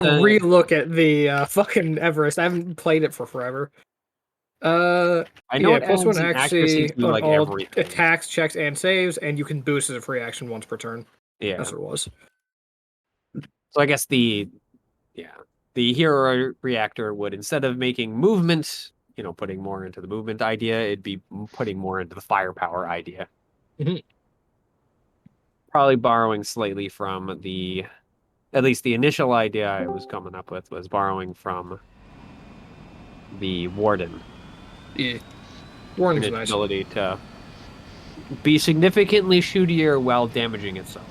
re-look at the fucking Everest. I haven't played it for forever. I know it plus adds one an accuracy actually to on like all everything. attacks, checks, and saves, and you can boost as a free action once per turn. Yeah, That's what it was. so I guess the hero reactor would, instead of making movement, putting more into the movement idea, it'd be putting more into the firepower idea. Mhm. Probably borrowing slightly from at least the initial idea I was coming up with was borrowing from the Warden. Yeah, And Warning's its nice. ability to be significantly shootier while damaging itself.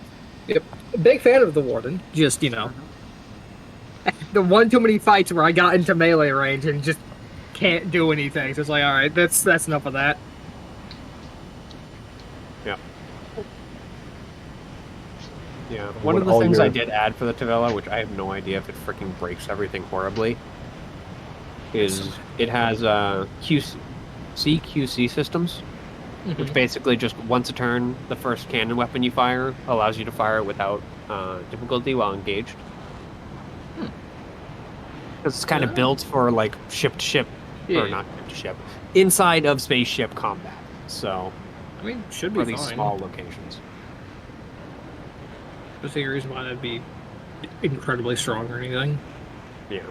Yep, big fan of the Warden. Just the one too many fights where I got into melee range and just can't do anything. So it's like, all right, that's enough of that. Yeah. Yeah. One of the things I did add for the Tavella, which I have no idea if it freaking breaks everything horribly, is it has CQC systems, which basically just once a turn, the first cannon weapon you fire allows you to fire it without difficulty while engaged. Because it's kind of built for like ship to ship, or not ship to ship, inside of spaceship combat. So, I mean, should be for these fine. small locations. There's a reason why that'd be incredibly strong or anything. Yeah.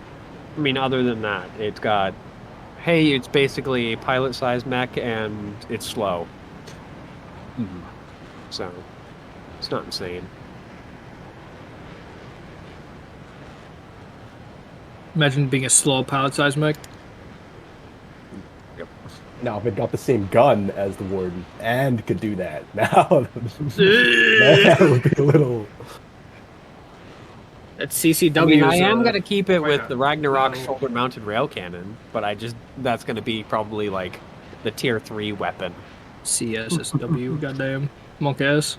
I mean, other than that, it's got, hey, it's basically a pilot-sized mech and it's slow. So, it's not insane. Imagine being a slow pilot-sized mech. Yep. Now, if it got the same gun as the Warden and could do that, now that would be a little. That's CCW. I mean, I am going to keep it with the Ragnarok shoulder-mounted rail cannon, but that's going to be probably like the tier 3 weapon. CSSW, goddamn. Monk ass.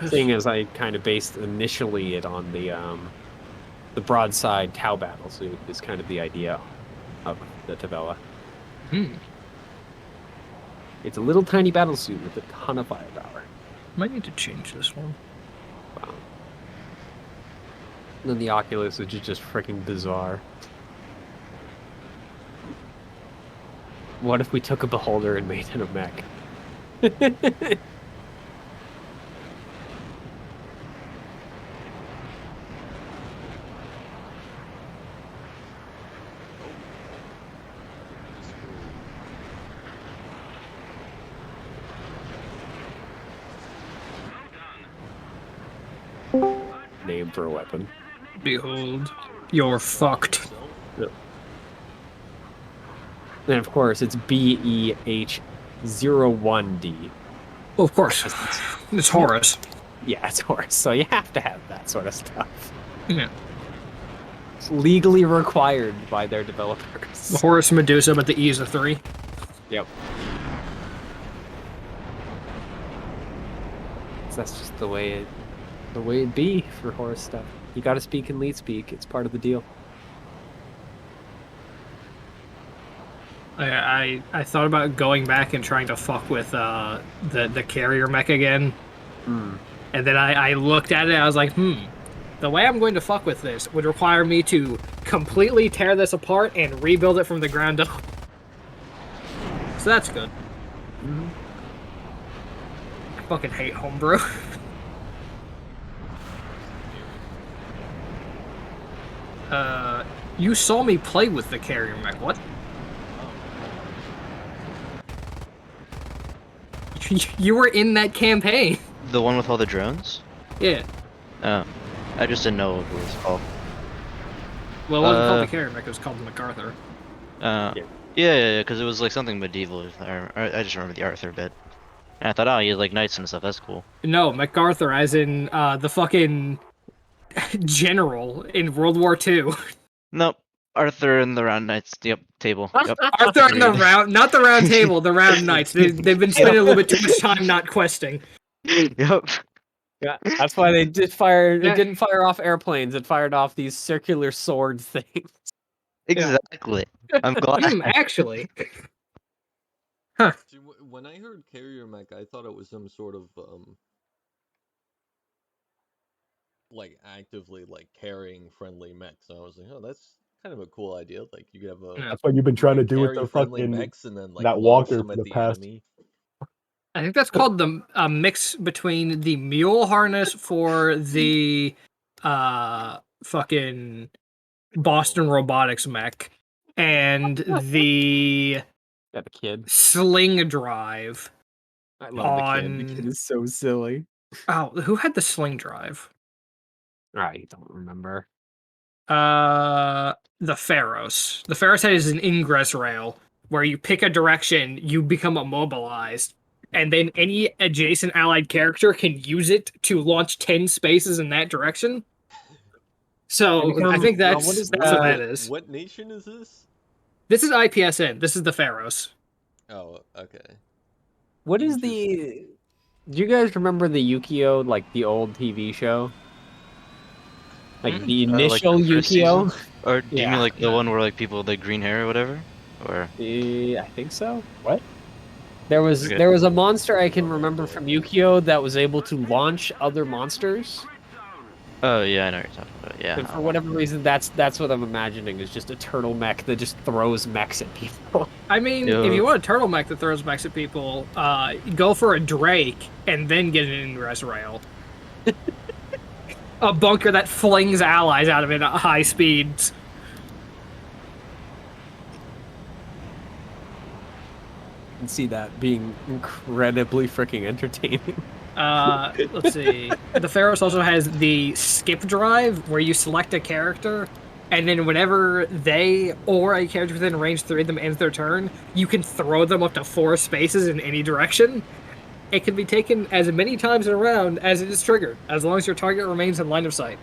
Seeing as I kind of based initially it on the broadside Tau battle suit is kind of the idea of the Tavella. It's a little tiny battle suit with a ton of firepower. Might need to change this one. Wow. And then the Oculus, which is just freaking bizarre. What if we took a Beholder and made it a mech? Name for a weapon. Behold, you're fucked. Yep. And of course, it's BEH01D. Well, of course. It's Horus. Yeah, it's Horus, so you have to have that sort of stuff. Yeah. It's legally required by their developers. The Horus Medusa, but the E is a 3. Yep. So that's just the way it'd be for Horus stuff. You gotta speak in lead speak, it's part of the deal. I thought about going back and trying to fuck with the carrier mech again. And then I looked at it and I was like, the way I'm going to fuck with this would require me to completely tear this apart and rebuild it from the ground up. So that's good. I fucking hate homebrew. You saw me play with the carrier mech, what? You were in that campaign. The one with all the drones? Yeah. Oh. I just didn't know what it was called. Well, it wasn't called the carrier mech, it was called the MacArthur. Yeah, because it was like something medieval. I just remember the Arthur bit. And I thought, oh, you had like knights and stuff, that's cool. No, MacArthur, as in the fucking general in World War II. Nope. Arthur and the Round Knights, table. Yep. Arthur and the round, not the round table, the Round Knights. They've been spending a little bit too much time not questing. Yep. Yeah, that's why they didn't fire off airplanes. It fired off these circular sword things. Exactly. I'm glad. Actually. Huh. when I heard carrier mech, I thought it was some sort of like actively like carrying friendly mechs. And I was like, oh, that's kind of a cool idea. Like you could have a That's what you've been trying to do with carry the friendly fucking mechs and then like that launch walker them for at the the past. enemy. I think that's called the mix between the mule harness for the fucking Boston Robotics mech and the Yeah, the kid. sling drive. I love the kid. The On- kid is so silly. Oh, who had the sling drive? I don't remember. The Pharaohs. The Pharaohs has an ingress rail where you pick a direction, you become immobilized, and then any adjacent allied character can use it to launch 10 spaces in that direction. So I think that's what is that's what that is. What nation is this? This is IPSN. This is the Pharaohs. Oh, okay. What is the? Do you guys remember the Yukio, like the old TV show? Like the like initial the first Yukio? season? Or do you mean like the one where like people with like green hair or whatever? Or I think so. What? There was Okay. there was a monster I can remember from Yukio that was able to launch other monsters. oh yeah, I know what you're talking about. Yeah. And for whatever reason, that's what I'm imagining is just a turtle mech that just throws mechs at people. I mean, Yo. if you want a turtleneck that throws mechs at people, go for a Drake and then get an ingress rail. A bunker that flings allies out of it at high speeds. And see that being incredibly freaking entertaining. Let's see. The Pharaohs also has the skip drive where you select a character, and then whenever they or a character within range 3 of them ends their turn, you can throw them up to 4 spaces in any direction. It can be taken as many times in a round as it is triggered, as long as your target remains in line of sight.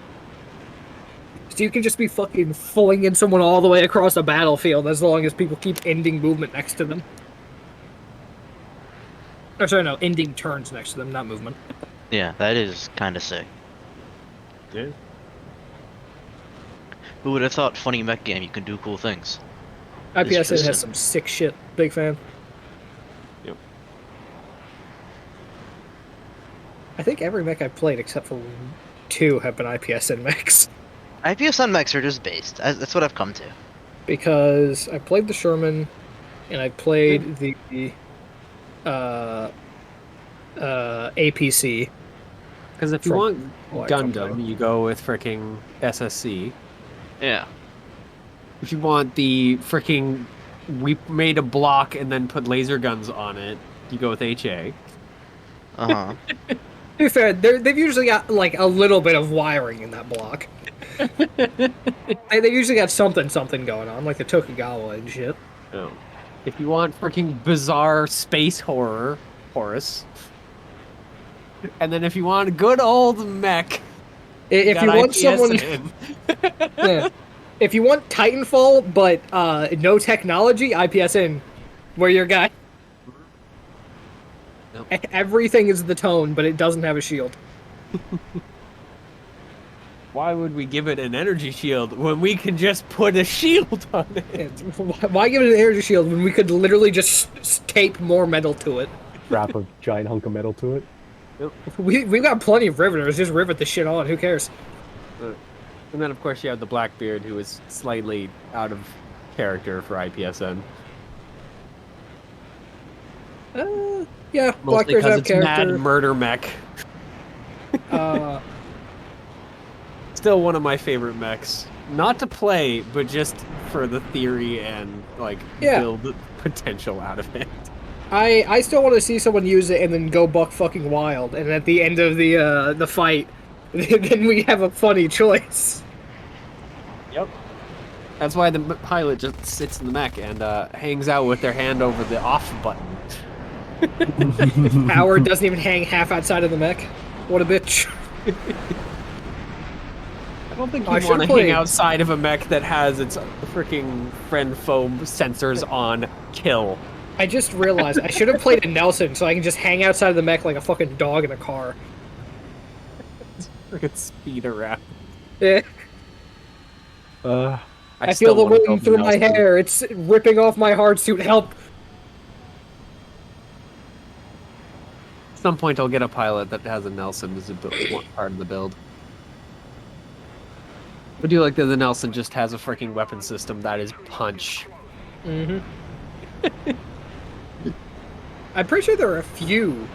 So you can just be fucking flinging someone all the way across a battlefield as long as people keep ending movement next to them. Or sorry, no, ending turns next to them, not movement. Yeah, that is kind of sick. Yeah. Who would have thought funny mech game you can do cool things? IPSN Interesting. has some sick shit. Big fan. Yep. I think every mech I've played except for 2 have been IPSN mechs. IPSN mechs are just based. That's what I've come to. Because I played the Sherman, and I played the APC. Because if you From want what I come Gundam, to. you go with freaking SSC. Yeah. If you want the freaking, we made a block and then put laser guns on it, you go with HA. Uh huh. To be fair, they've usually got like a little bit of wiring in that block. They usually got something going on, like the Tokugawa and shit. Oh. If you want freaking bizarre space horror, Horus. And then if you want good old mech, If got you want someone, IPSN. yeah. If you want Titanfall but no technology, IPSN, where your guy. Nope. Everything is the tone, but it doesn't have a shield. Why would we give it an energy shield when we can just put a shield on it? Why give it an energy shield when we could literally just tape more metal to it? Strap a giant hunk of metal to it. We've got plenty of riveters. Just rivet the shit on. Who cares? And then, of course, you have the Blackbeard, who is slightly out of character for IPSN. Yeah, Mostly Blackbeards because have it's mad character. murder mech. Still one of my favorite mechs. Not to play, but just for the theory and, like, Yeah. build potential out of it. I still want to see someone use it and then go buck fucking wild, and at the end of the fight, then we have a funny choice. Yep. That's why the pilot just sits in the mech and hangs out with their hand over the off button. Howard doesn't even hang half outside of the mech. What a bitch. I don't think I you should've want to hang played. outside of a mech that has its freaking friend foam sensors on kill. I just realized I should have played a Nelson so I can just hang outside of the mech like a fucking dog in a car. Freaking speed around. Eh, I feel still the wanna wind build through my Nelson. hair. It's ripping off my hard suit. Help. some point, I'll get a pilot that has a Nelson as a one part of the build. I do like that the Nelson just has a freaking weapon system that is punch. Mm-hmm. I'm pretty sure there are a few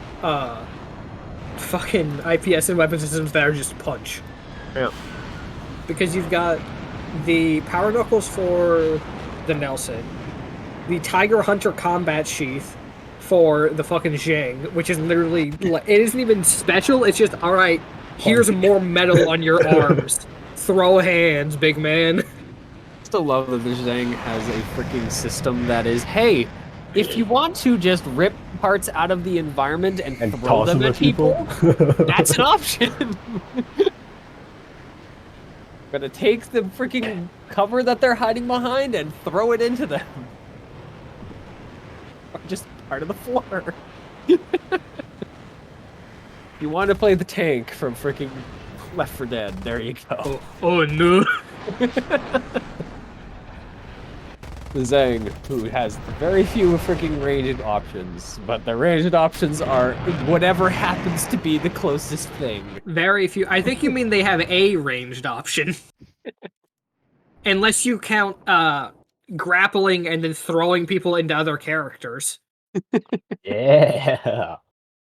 fucking IPS and weapon systems that are just punch. Yeah. Because you've got the Power Knuckles for the Nelson, the Tiger Hunter combat sheath for the fucking Zhang, which is literally, it isn't even special, it's just, alright, here's more metal on your arms. Throw hands, big man. Still love that the Zhang has a freaking system that is, hey, if you want to just rip parts out of the environment and throw toss them them at people, that's an option. Gonna take the freaking cover that they're hiding behind and throw it into them. Or just part of the floor. You want to play the tank from freaking Left 4 Dead, there you go. Oh no. The Zhang, who has very few freaking ranged options, but the ranged options are whatever happens to be the closest thing. Very few. I think you mean they have a ranged option. Unless you count grappling and then throwing people into other characters. Yeah.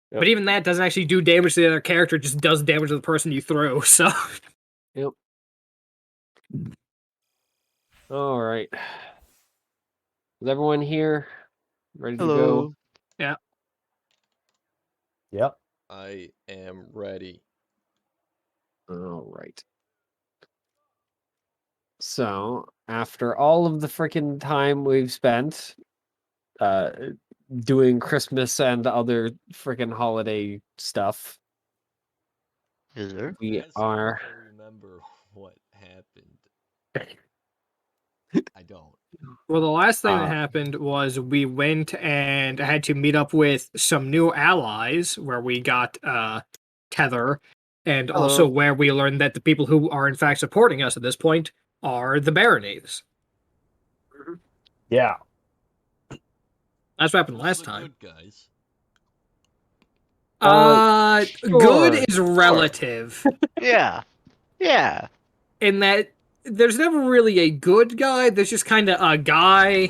Yep. But even that doesn't actually do damage to the other character, it just does damage to the person you throw, so... Yep. Alright. Is everyone here? Ready to go? Yeah. Yep. I am ready. Alright. So, after all of the freaking time we've spent doing Christmas and other freaking holiday stuff, Is there? we As are... I remember what happened. I don't. Well, the last thing that happened was we went and had to meet up with some new allies, where we got Tether, and also where we learned that the people who are in fact supporting us at this point are the Baronies. Yeah. That's what happened last The time. good guys. Good Sure. is relative. Yeah. Yeah. In that there's never really a good guy, there's just kind of a guy.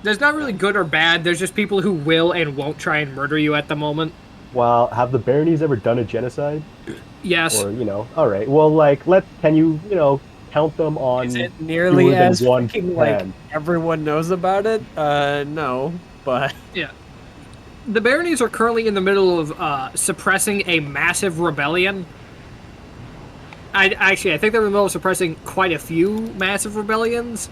There's not really good or bad, there's just people who will and won't try and murder you at the moment. Well, have the Baronies ever done a genocide? Yes. Or, alright. Well, like, can you, count them on Is it nearly fewer than as one freaking, like, hand? everyone knows about it? No, but... Yeah. The Baronies are currently in the middle of suppressing a massive rebellion. I think they're in the middle of suppressing quite a few massive rebellions.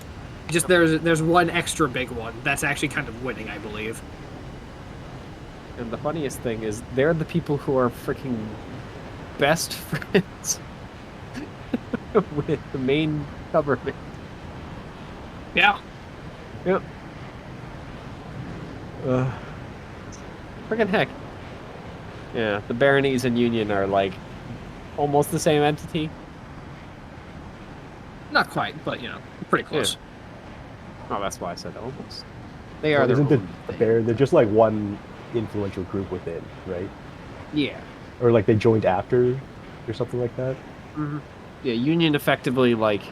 Just there's one extra big one that's actually kind of winning, I believe. And the funniest thing is, they're the people who are freaking best friends with the main government. Yeah. Yep. Freaking heck. Yeah, the Baronies and Union are like almost the same entity. Not quite, but pretty close. Oh, that's why I said almost. They are Well, their isn't own thing. they're just like one influential group within, right? Yeah. Or like they joined after or something like that? Mm-hmm. Yeah, Union effectively like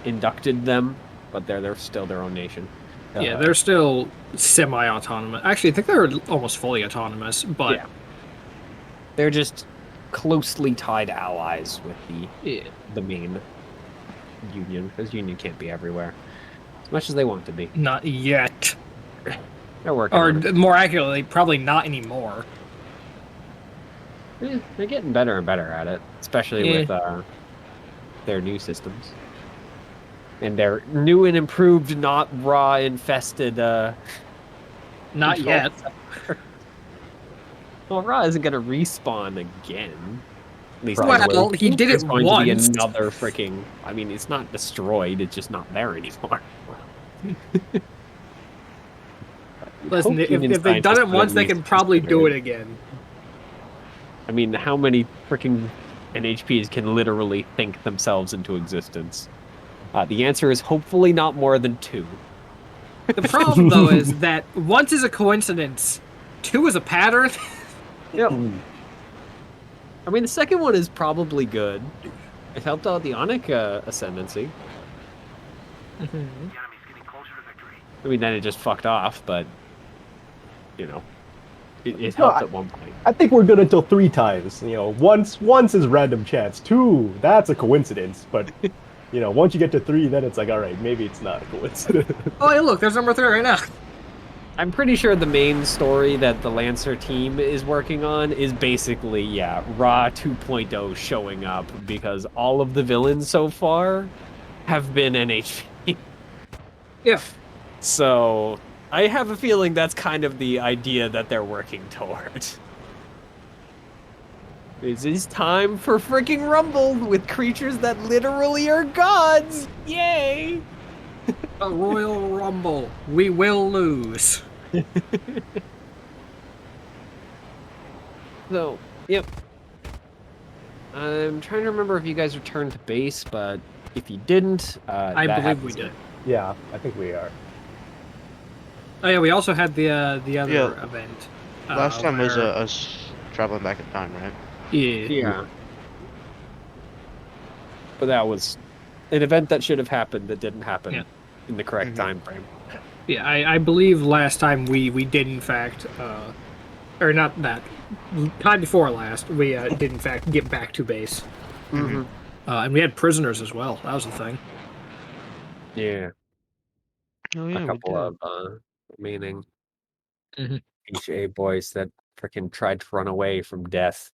inducted them, but they're still their own nation. Yeah, they're still semi-autonomous. Actually, I think they're almost fully autonomous, but Yeah. They're just closely tied allies with the main Union, because Union can't be everywhere as much as they want to be. not yet. They're working Or on it. more accurately, probably not anymore. They're getting better and better at it, especially with their new systems. And their new and improved, not raw infested Not control yet. center. Well, Ra isn't gonna respawn again. At least Well, he did it's it going once. to be another freaking. I mean, it's not destroyed; it's just not there anymore. Listen, Hope if Union they've done scientists it would once, at they least can probably just do do it it. again. I mean, how many freaking NHPs can literally think themselves into existence? The answer is hopefully not more than 2. The problem, though, is that once is a coincidence, 2 is a pattern. Yep. I mean, the second one is probably good. It helped out the Onic ascendancy. Mhm. I mean, then it just fucked off, but it No, helped at one point. I think we're good until 3 times. Once is random chance. 2, that's a coincidence. But once you get to 3, then it's like, all right, maybe it's not a coincidence. Oh, hey, look, there's number 3 right now. I'm pretty sure the main story that the Lancer team is working on is basically, Ra 2.0 showing up because all of the villains so far have been NHP. Yeah. So I have a feeling that's kind of the idea that they're working toward. It is time for freaking Rumble with creatures that literally are gods! Yay! A Royal Rumble. We will lose. So, yep. I'm trying to remember if you guys returned to base, but if you didn't, I that believe we happens. did. Yeah, I think we are. Oh yeah, we also had the other Yeah. event. Last time was where- us traveling back in time, right? Yeah. Yeah. But that was an event that should have happened that didn't happen Yeah. in the correct Mhm. time frame. Yeah, I believe last time we did in fact, or not that, time before last, we did in fact get back to base. Mm-hmm. And we had prisoners as well. That was the thing. Yeah. Oh A couple of remaining Mhm. HA boys that freaking tried to run away from death.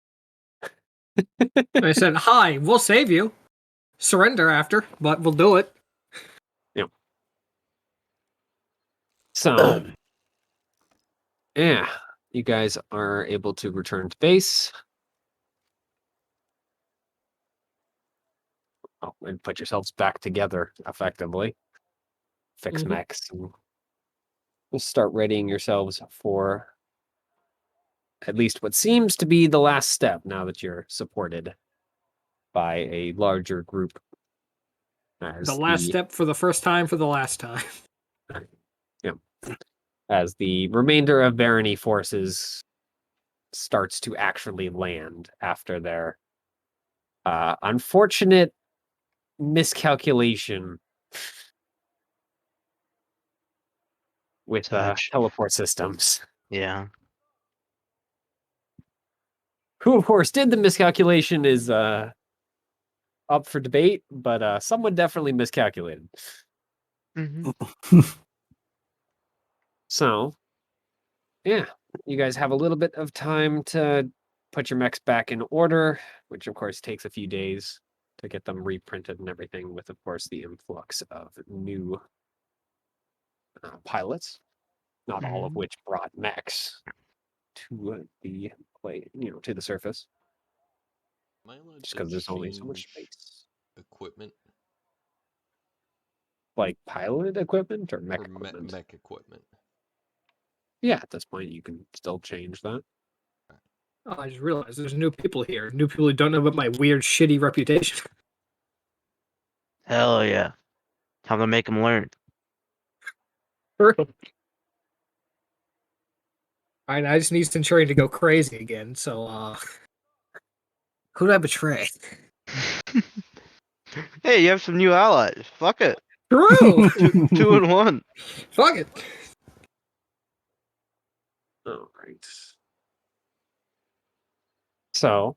They said, "Hi, we'll save you. Surrender after, but we'll do it." So, yeah, you guys are able to return to base. Oh, and put yourselves back together effectively. Fix Mhm. mechs and start readying yourselves for at least what seems to be the last step now that you're supported by a larger group. As The last step for the first time for the last time. as the remainder of Barony forces starts to actually land after their unfortunate miscalculation with Touch. teleport systems. Yeah. Who, of course, did the miscalculation is up for debate, but someone definitely miscalculated. Mm-hmm. So, yeah, you guys have a little bit of time to put your mechs back in order, which of course takes a few days to get them reprinted and everything, with, of course, the influx of new pilots, not all of Mhm. which brought mechs to the to the surface, Am I allowed just to because there's only so much change space. equipment Like pilot equipment or mech or equipment. mech equipment? Yeah, at this point you can still change that. Oh, I just realized there's new people here. New people who don't know about my weird, shitty reputation. Hell yeah. Time to make them learn. Alright, I just need Centurion to go crazy again, so, who did I betray? Hey, you have some new allies. Fuck it. True! Two in one. Fuck it! All right. So,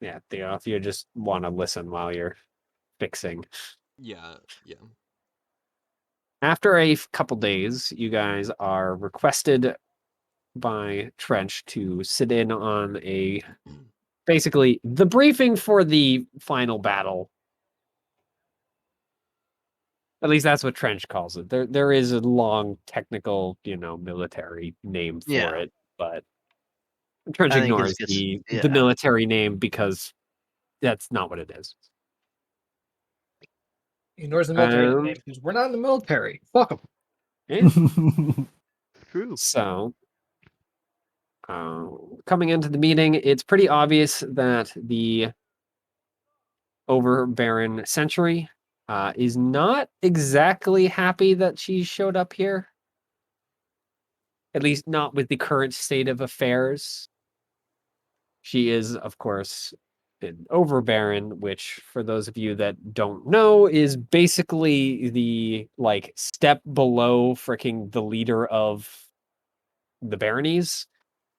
yeah, Theo, if you just want to listen while you're fixing. Yeah. After a couple days, you guys are requested by Trench to sit in on basically the briefing for the final battle. At least that's what Trench calls it. There is a long technical, military name for Yeah. it, but Trench I think ignores it's just the military name because that's not what it is. He ignores the military name because we're not in the military. Fuck them. Yeah. true. So, coming into the meeting, it's pretty obvious that the overbearing Century is not exactly happy that she showed up here. At least not with the current state of affairs. She is, of course, an Overbaron, which, for those of you that don't know, is basically the like step below freaking the leader of the baronies.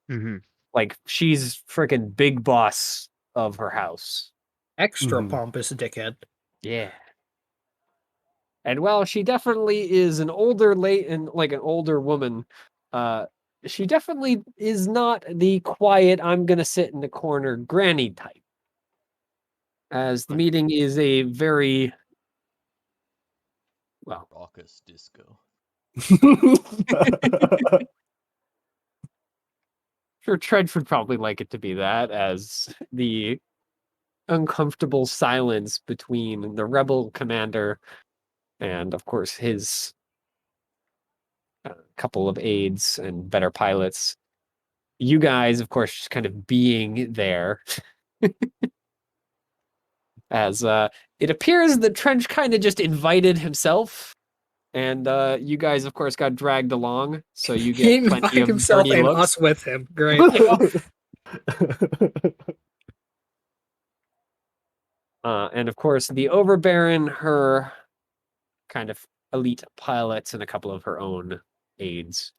Mm-hmm. Like she's freaking big boss of her house. Extra Mhm. pompous dickhead. Yeah. And while she definitely is an older an older woman, she definitely is not the quiet, I'm gonna sit in the corner granny type. As the meeting is a very well, Raucous disco. sure Trench would probably like it to be that, as the uncomfortable silence between the rebel commander and, of course, his couple of aides and better pilots. You guys, of course, just kind of being there. As it appears that Trench kind of just invited himself, and you guys, of course, got dragged along, so you He get plenty invited of himself dirty and looks. us with him. Great. And of course, the Overbaron, her kind of elite pilots, and a couple of her own aides.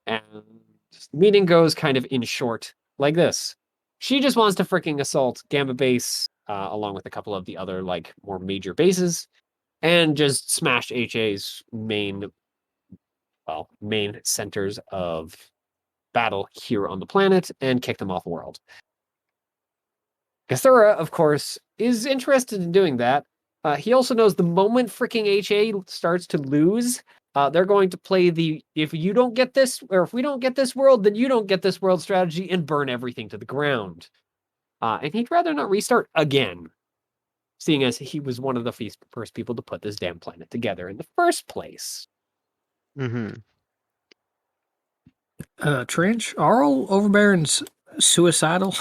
And the meeting goes kind of in short like this. She just wants to freaking assault Gambit Base, along with a couple of the other like more major bases, and just smash HA's main centers of battle here on the planet and kick them off the world. Kathura, of course, is interested in doing that. He also knows the moment freaking HA starts to lose, they're going to play the if you don't get this, or if we don't get this world, then you don't get this world strategy and burn everything to the ground. And he'd rather not restart again, seeing as he was one of the first people to put this damn planet together in the first place. Mm-hmm. Trench, are all Overbarons suicidal?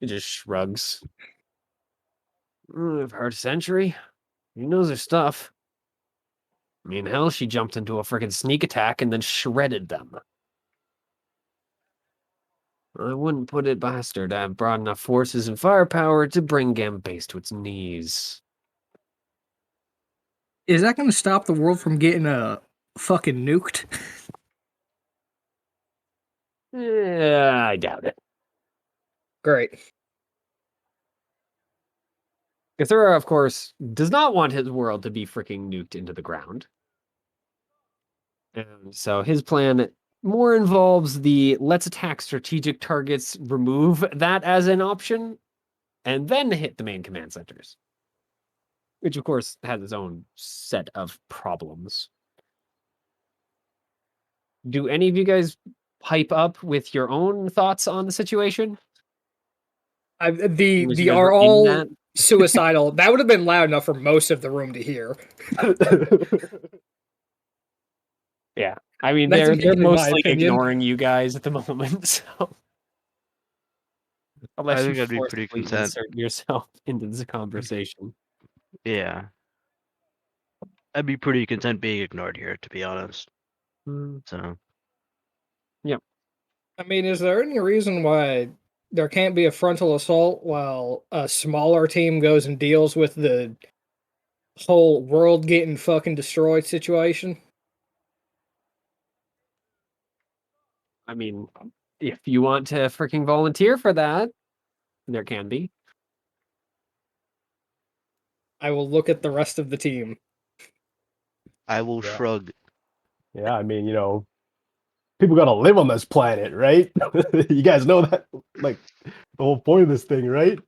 He just shrugs. I've heard Century. He knows her stuff. I mean, hell, she jumped into a freaking sneak attack and then shredded them. I wouldn't put it past her to have brought enough forces and firepower to bring Gambit Base to its knees. Is that going to stop the world from getting fucking nuked? I doubt it. Great. Kathura, of course, does not want his world to be freaking nuked into the ground. And so his plan more involves the let's attack strategic targets, remove that as an option, and then hit the main command centers. Which, of course, has its own set of problems. Do any of you guys pipe up with your own thoughts on the situation? Unless you The guys are were in all that? suicidal. That would have been loud enough for most of the room to hear. Yeah. I mean, That's they're mainly my mostly opinion. ignoring you guys at the moment, so. Unless I think you I'd be pretty forcibly content. insert yourself into the conversation. Yeah. I'd be pretty content being ignored here, to be honest. Mm, So I mean, is there any reason why there can't be a frontal assault while a smaller team goes and deals with the whole world getting fucking destroyed situation? I mean, if you want to freaking volunteer for that, there can be. I will look at the rest of the team. I will Yeah. shrug. Yeah, I mean, people gotta live on this planet, right? You guys know that, like, the whole point of this thing, right?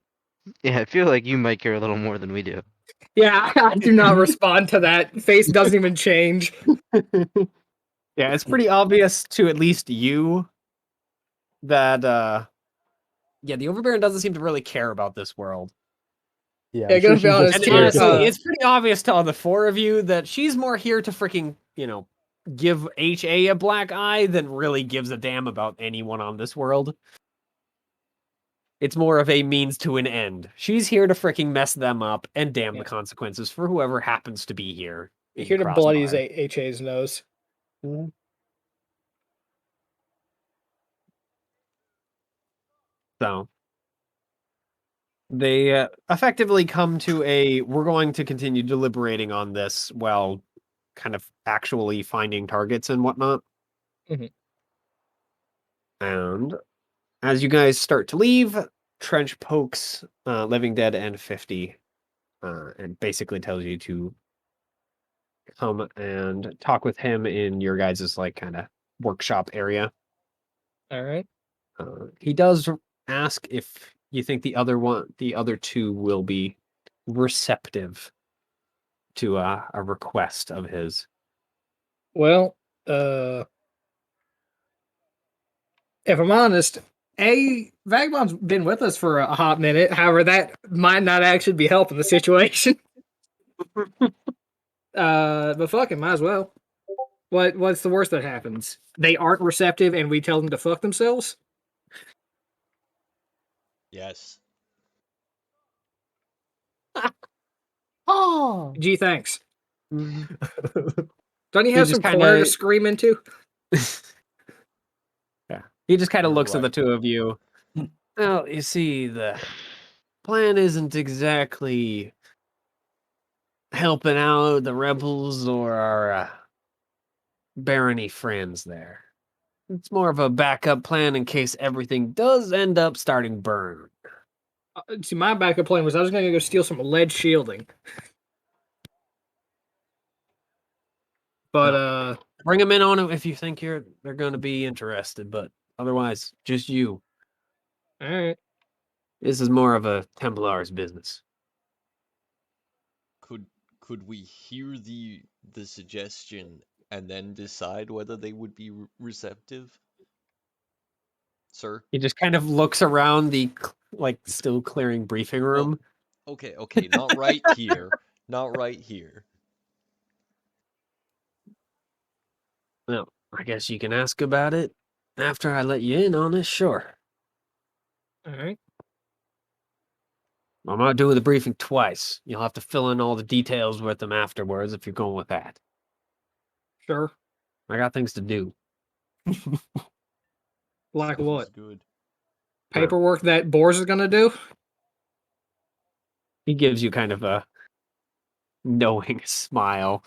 Yeah, I feel like you might care a little more than we do. Yeah, I do not respond to that. Face doesn't even change. Yeah, it's pretty obvious to at least you that the Overbaron doesn't seem to really care about this world. Yeah, Yeah, I'm gonna sure be she's honest, just And here Tears, honestly, to- it's pretty obvious to all the four of you that she's more here to freaking, give HA a black eye than really gives a damn about anyone on this world. It's more of a means to an end. She's here to freaking mess them up and damn Yeah. the consequences for whoever happens to be here. in here to bloody his Crossfire. HA's nose. Mhm. So they effectively come to we're going to continue deliberating on this while kind of actually finding targets and whatnot. Mhm. And as you guys start to leave, Trench pokes Living Dead and 50 and basically tells you to come and talk with him in your guys' like kind of workshop area. All right. He does ask if you think the other two will be receptive to a request of his. Well, if I'm honest, Vagabond's been with us for a hot minute. However, that might not actually be helping the situation. But fuck it, might as well. What's the worst that happens? They aren't receptive, and we tell them to fuck themselves. Yes. Oh. Gee, thanks. Mhm. Don't you He have just some corner to kinda- scream into? Yeah. He just kind of You're looks at the right. two of you. Well, you see, the plan isn't exactly helping out the rebels or our barony friends there. It's more of a backup plan in case everything does end up starting burn. See, my backup plan was I was going to go steal some lead shielding. But, No. Bring them in on it if you think they're going to be interested, but otherwise, just you. alright. This is more of a Templar's business. Could we hear the suggestion and then decide whether they would be receptive? Sir? He just kind of looks around the like still clearing briefing room. Okay, not right here. Not right here. Well, I guess you can ask about it after I let you in on it, sure. Alright. I'm not doing the briefing twice. You'll have to fill in all the details with them afterwards if you're going with that. Sure. I got things to do. Like Sounds what? good. Paperwork that Boars is going to do? He gives you kind of a knowing smile.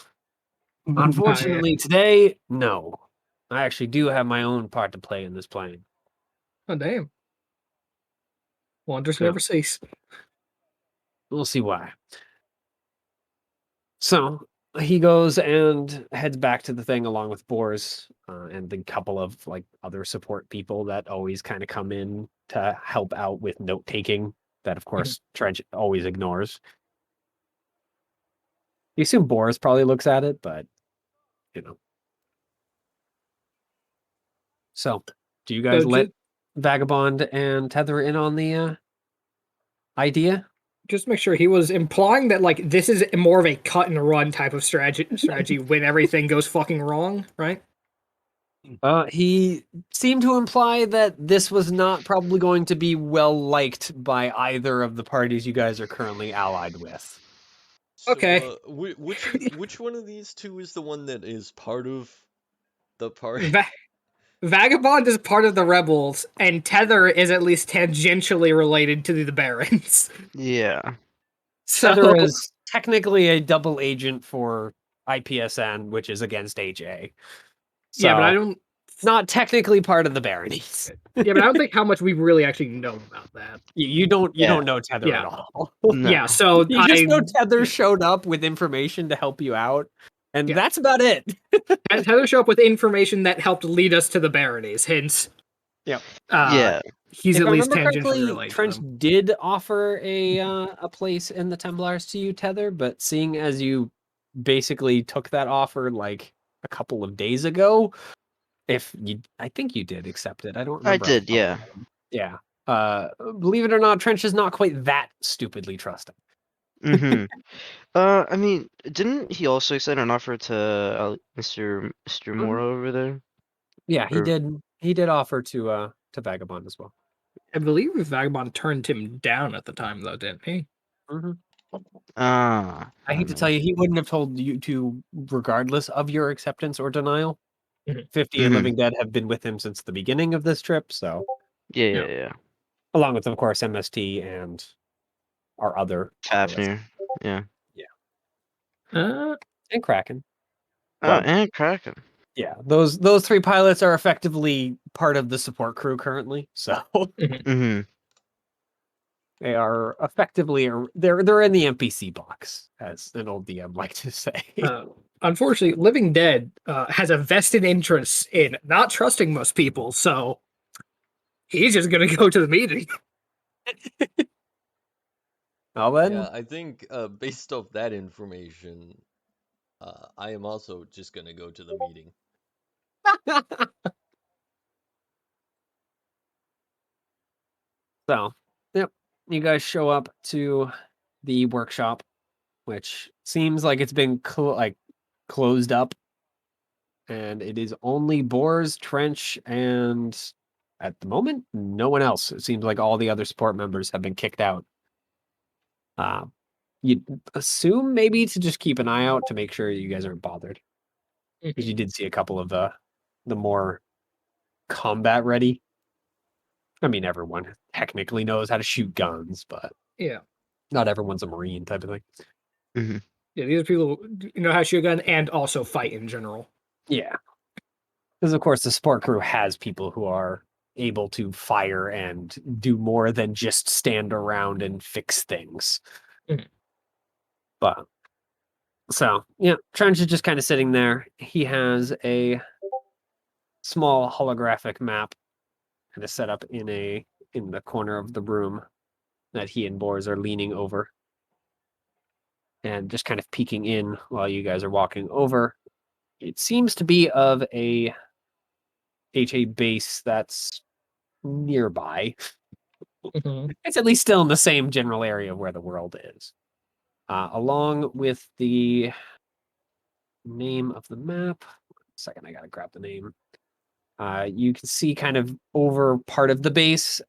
Unfortunately, today, no. I actually do have my own part to play in this plan. Oh, damn. Wonders So- never cease. We'll see why. So he goes and heads back to the thing along with Boris and the couple of like other support people that always kind of come in to help out with note taking. That of course Trench always ignores. You assume Boris probably looks at it, but you know. So, do you guys So let Vagabond and Tether in on the idea? just make sure he was implying that like this is more of a cut and run type of strategy when everything goes fucking wrong, right? He seemed to imply that this was not probably going to be well liked by either of the parties you guys are currently allied with. So, Okay. which one of these two is the one that is part of the party? Vagabond is part of the rebels, and Tether is at least tangentially related to the Barons. Yeah. So Tether is technically a double agent for IPSN, which is against HA. So, yeah, but I don't. not technically part of the baronies. Yeah, but I don't think how much we really actually know about that. You don't know Tether Yeah. at all. No. Yeah, so You just know Tether showed up with information to help you out, and Yeah. that's about it. Tether showed up with information that helped lead us to the Baronies. Hence, Yep. Yeah. he's If at I least remember tangentially correctly, related. Trench to them. did offer a place in the Templars to you, Tether, but seeing as you basically took that offer like a couple of days ago, I think you did accept it. I don't remember. I did, yeah. Yeah. Believe it or not, Trench is not quite that stupidly trusting. Mm-hmm. I mean, didn't he also extend an offer to Mr. Moro over there? Yeah, he Or- did. He did offer to Vagabond as well. I believe Vagabond turned him down at the time, though, didn't he? Mm-hmm. Ah. I hate to tell you, he wouldn't have told you to, regardless of your acceptance or denial. Mhm. 50 and Living Dead have been with him since the beginning of this trip, so Yeah. along with, of course, MST and our other Fafnir. Yeah. and Kraken. Oh, But- and Kraken. Yeah, those 3 pilots are effectively part of the support crew currently. So Mm-hmm. they are effectively they're in the NPC box, as an old DM like to say. Unfortunately, Living Dead has a vested interest in not trusting most people, so he's just going to go to the meeting. Well then, Yeah, I think based off that information, I am also just gonna go to the meeting. so yep, you guys show up to the workshop, which seems like it's been closed up, and it is only Boars, Trench, and at the moment, no one else. It seems like all the other support members have been kicked out. You'd assume maybe to just keep an eye out to make sure you guys aren't bothered, because you did see a couple of the more combat ready. I mean, everyone technically knows how to shoot guns, but Yeah. not everyone's a Marine type of thing. Mm-hmm. Yeah, these are people who know how to shoot a gun and also fight in general. Yeah. Because, of course, the support crew has people who are able to fire and do more than just stand around and fix things. Mhm. But, so, yeah, Trench is just kind of sitting there. He has a small holographic map kind of set up in the corner of the room that he and Boars are leaning over. And just kind of peeking in while you guys are walking over. It seems to be of a HA base that's nearby. It's at least still in the same general area where the world is. Along with the name of the map. Second, I gotta grab the name. You can see kind of over part of the base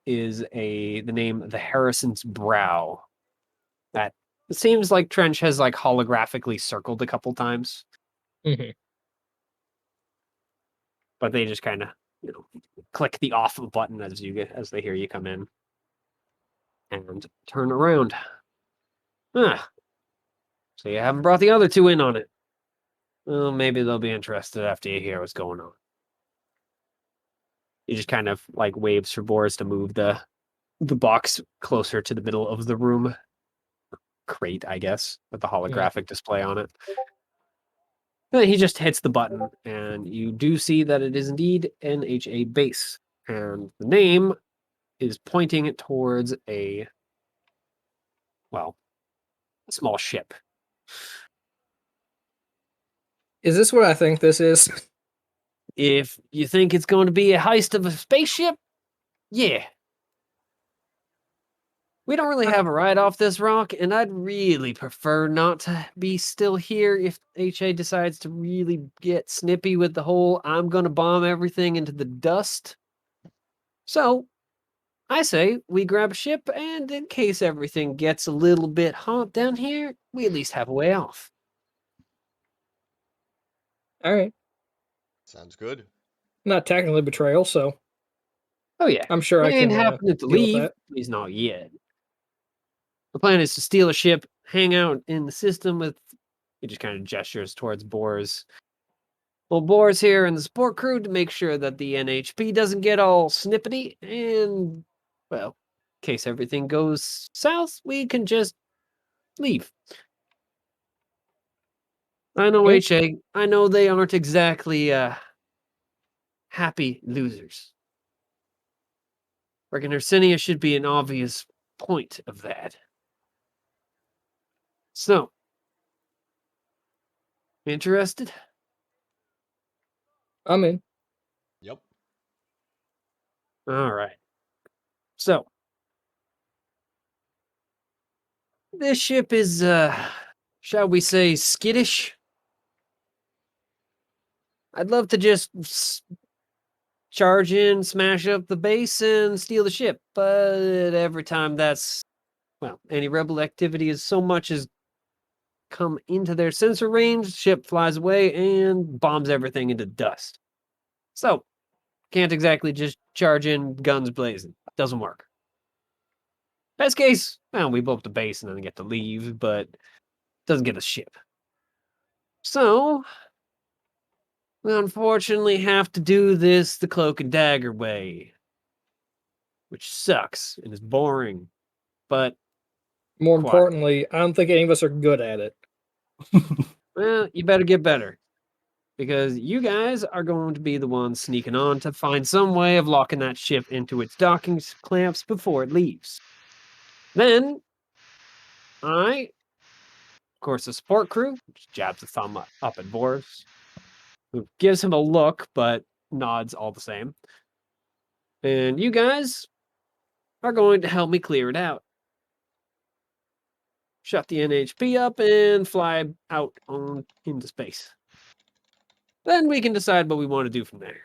is the name the Harrison's Brow. That it seems like Trench has like holographically circled a couple times. Mhm. But they just kind of, click the off button as they hear you come in and turn around. So you haven't brought the other 2 in on it. Well, maybe they'll be interested after you hear what's going on. He just kind of like waves for Boris to move the box closer to the middle of the room. Crate, I guess, with the holographic display on it. Then he just hits the button, and you do see that it is indeed an HA base. And the name is pointing towards a small ship. Is this what I think this is? If you think it's going to be a heist of a spaceship, yeah. We don't really have a ride off this rock, and I'd really prefer not to be still here if HA decides to really get snippy with the whole I'm going to bomb everything into the dust. So, I say we grab a ship, and in case everything gets a little bit hot down here, we at least have a way off. All right. Sounds good. Not technically betrayal, so Oh, yeah. I'm sure I Plan can happened to deal with leave. that. He's not yet. The plan is to steal a ship, hang out in the system with. He just kind of gestures towards Boars. Well, Boars here and the support crew to make sure that the NHP doesn't get all snippety, and, well, in case everything goes south, we can just leave. I know Okay. HA. I know they aren't exactly happy losers. Reckon Hercinia should be an obvious point of that. So, interested? I'm in. Yep. All right. So, this ship is, shall we say, skittish? I'd love to just charge in, smash up the base, and steal the ship, but every time any rebel activity is so much as come into their sensor range, the ship flies away and bombs everything into dust. So, can't exactly just charge in guns blazing. doesn't work. Best case, well, we blow up the base and then get to leave, but doesn't get a ship. So, we unfortunately have to do this the cloak and dagger way, which sucks and is boring, but More Quite. importantly, I don't think any of us are good at it. well, you better get better. Because you guys are going to be the ones sneaking on to find some way of locking that ship into its docking clamps before it leaves. Then, of course, the support crew just jabs a thumb up at Boris, who gives him a look but nods all the same. And you guys are going to help me clear it out. Shut the NHP up and fly out into space. Then we can decide what we want to do from there.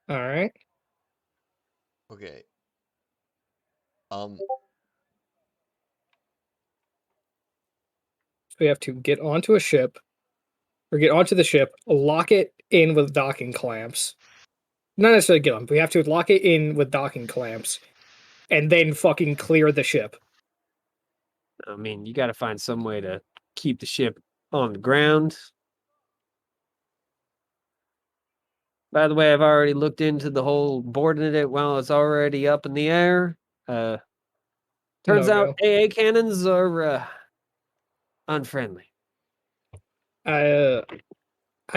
All right. Okay. So we have to get onto a ship, or get onto the ship, lock it in with docking clamps. Not necessarily get on, but we have to lock it in with docking clamps, and then fucking clear the ship. I mean, you got to find some way to keep the ship on the ground. By the way, I've already looked into the whole boarding it while it's already up in the air. Turns out AA cannons are unfriendly. I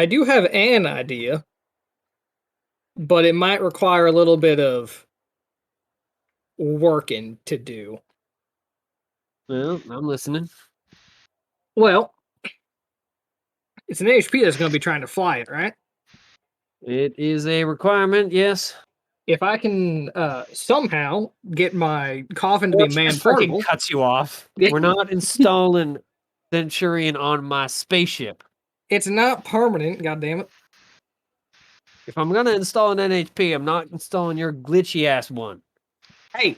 do have an idea, but it might require a little bit of working to do. Well, I'm listening. Well, it's an HP that's going to be trying to fly it, right? It is a requirement, yes. If I can somehow get my coffin to be man portable, cuts you off. Yeah. We're not installing Centurion on my spaceship. It's not permanent, goddammit. If I'm gonna install an NHP, I'm not installing your glitchy ass one. Hey,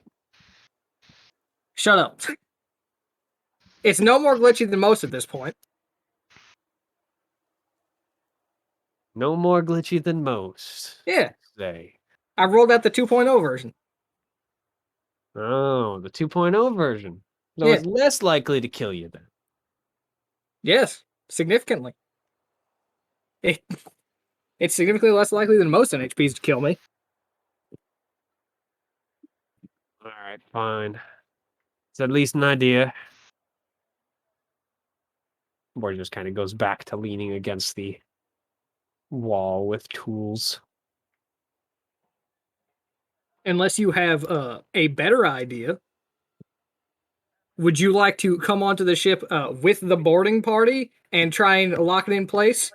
shut up. It's no more glitchy than most at this point. No more glitchy than most. Yeah. Say. I rolled out the 2.0 version. Oh, the 2.0 version. So Yeah. it's less likely to kill you then. Yes, significantly. It's significantly less likely than most NHPs to kill me. All right, fine. It's at least an idea. Boy just kind of goes back to leaning against the wall with tools. Unless you have a better idea. Would you like to come onto the ship with the boarding party and try and lock it in place?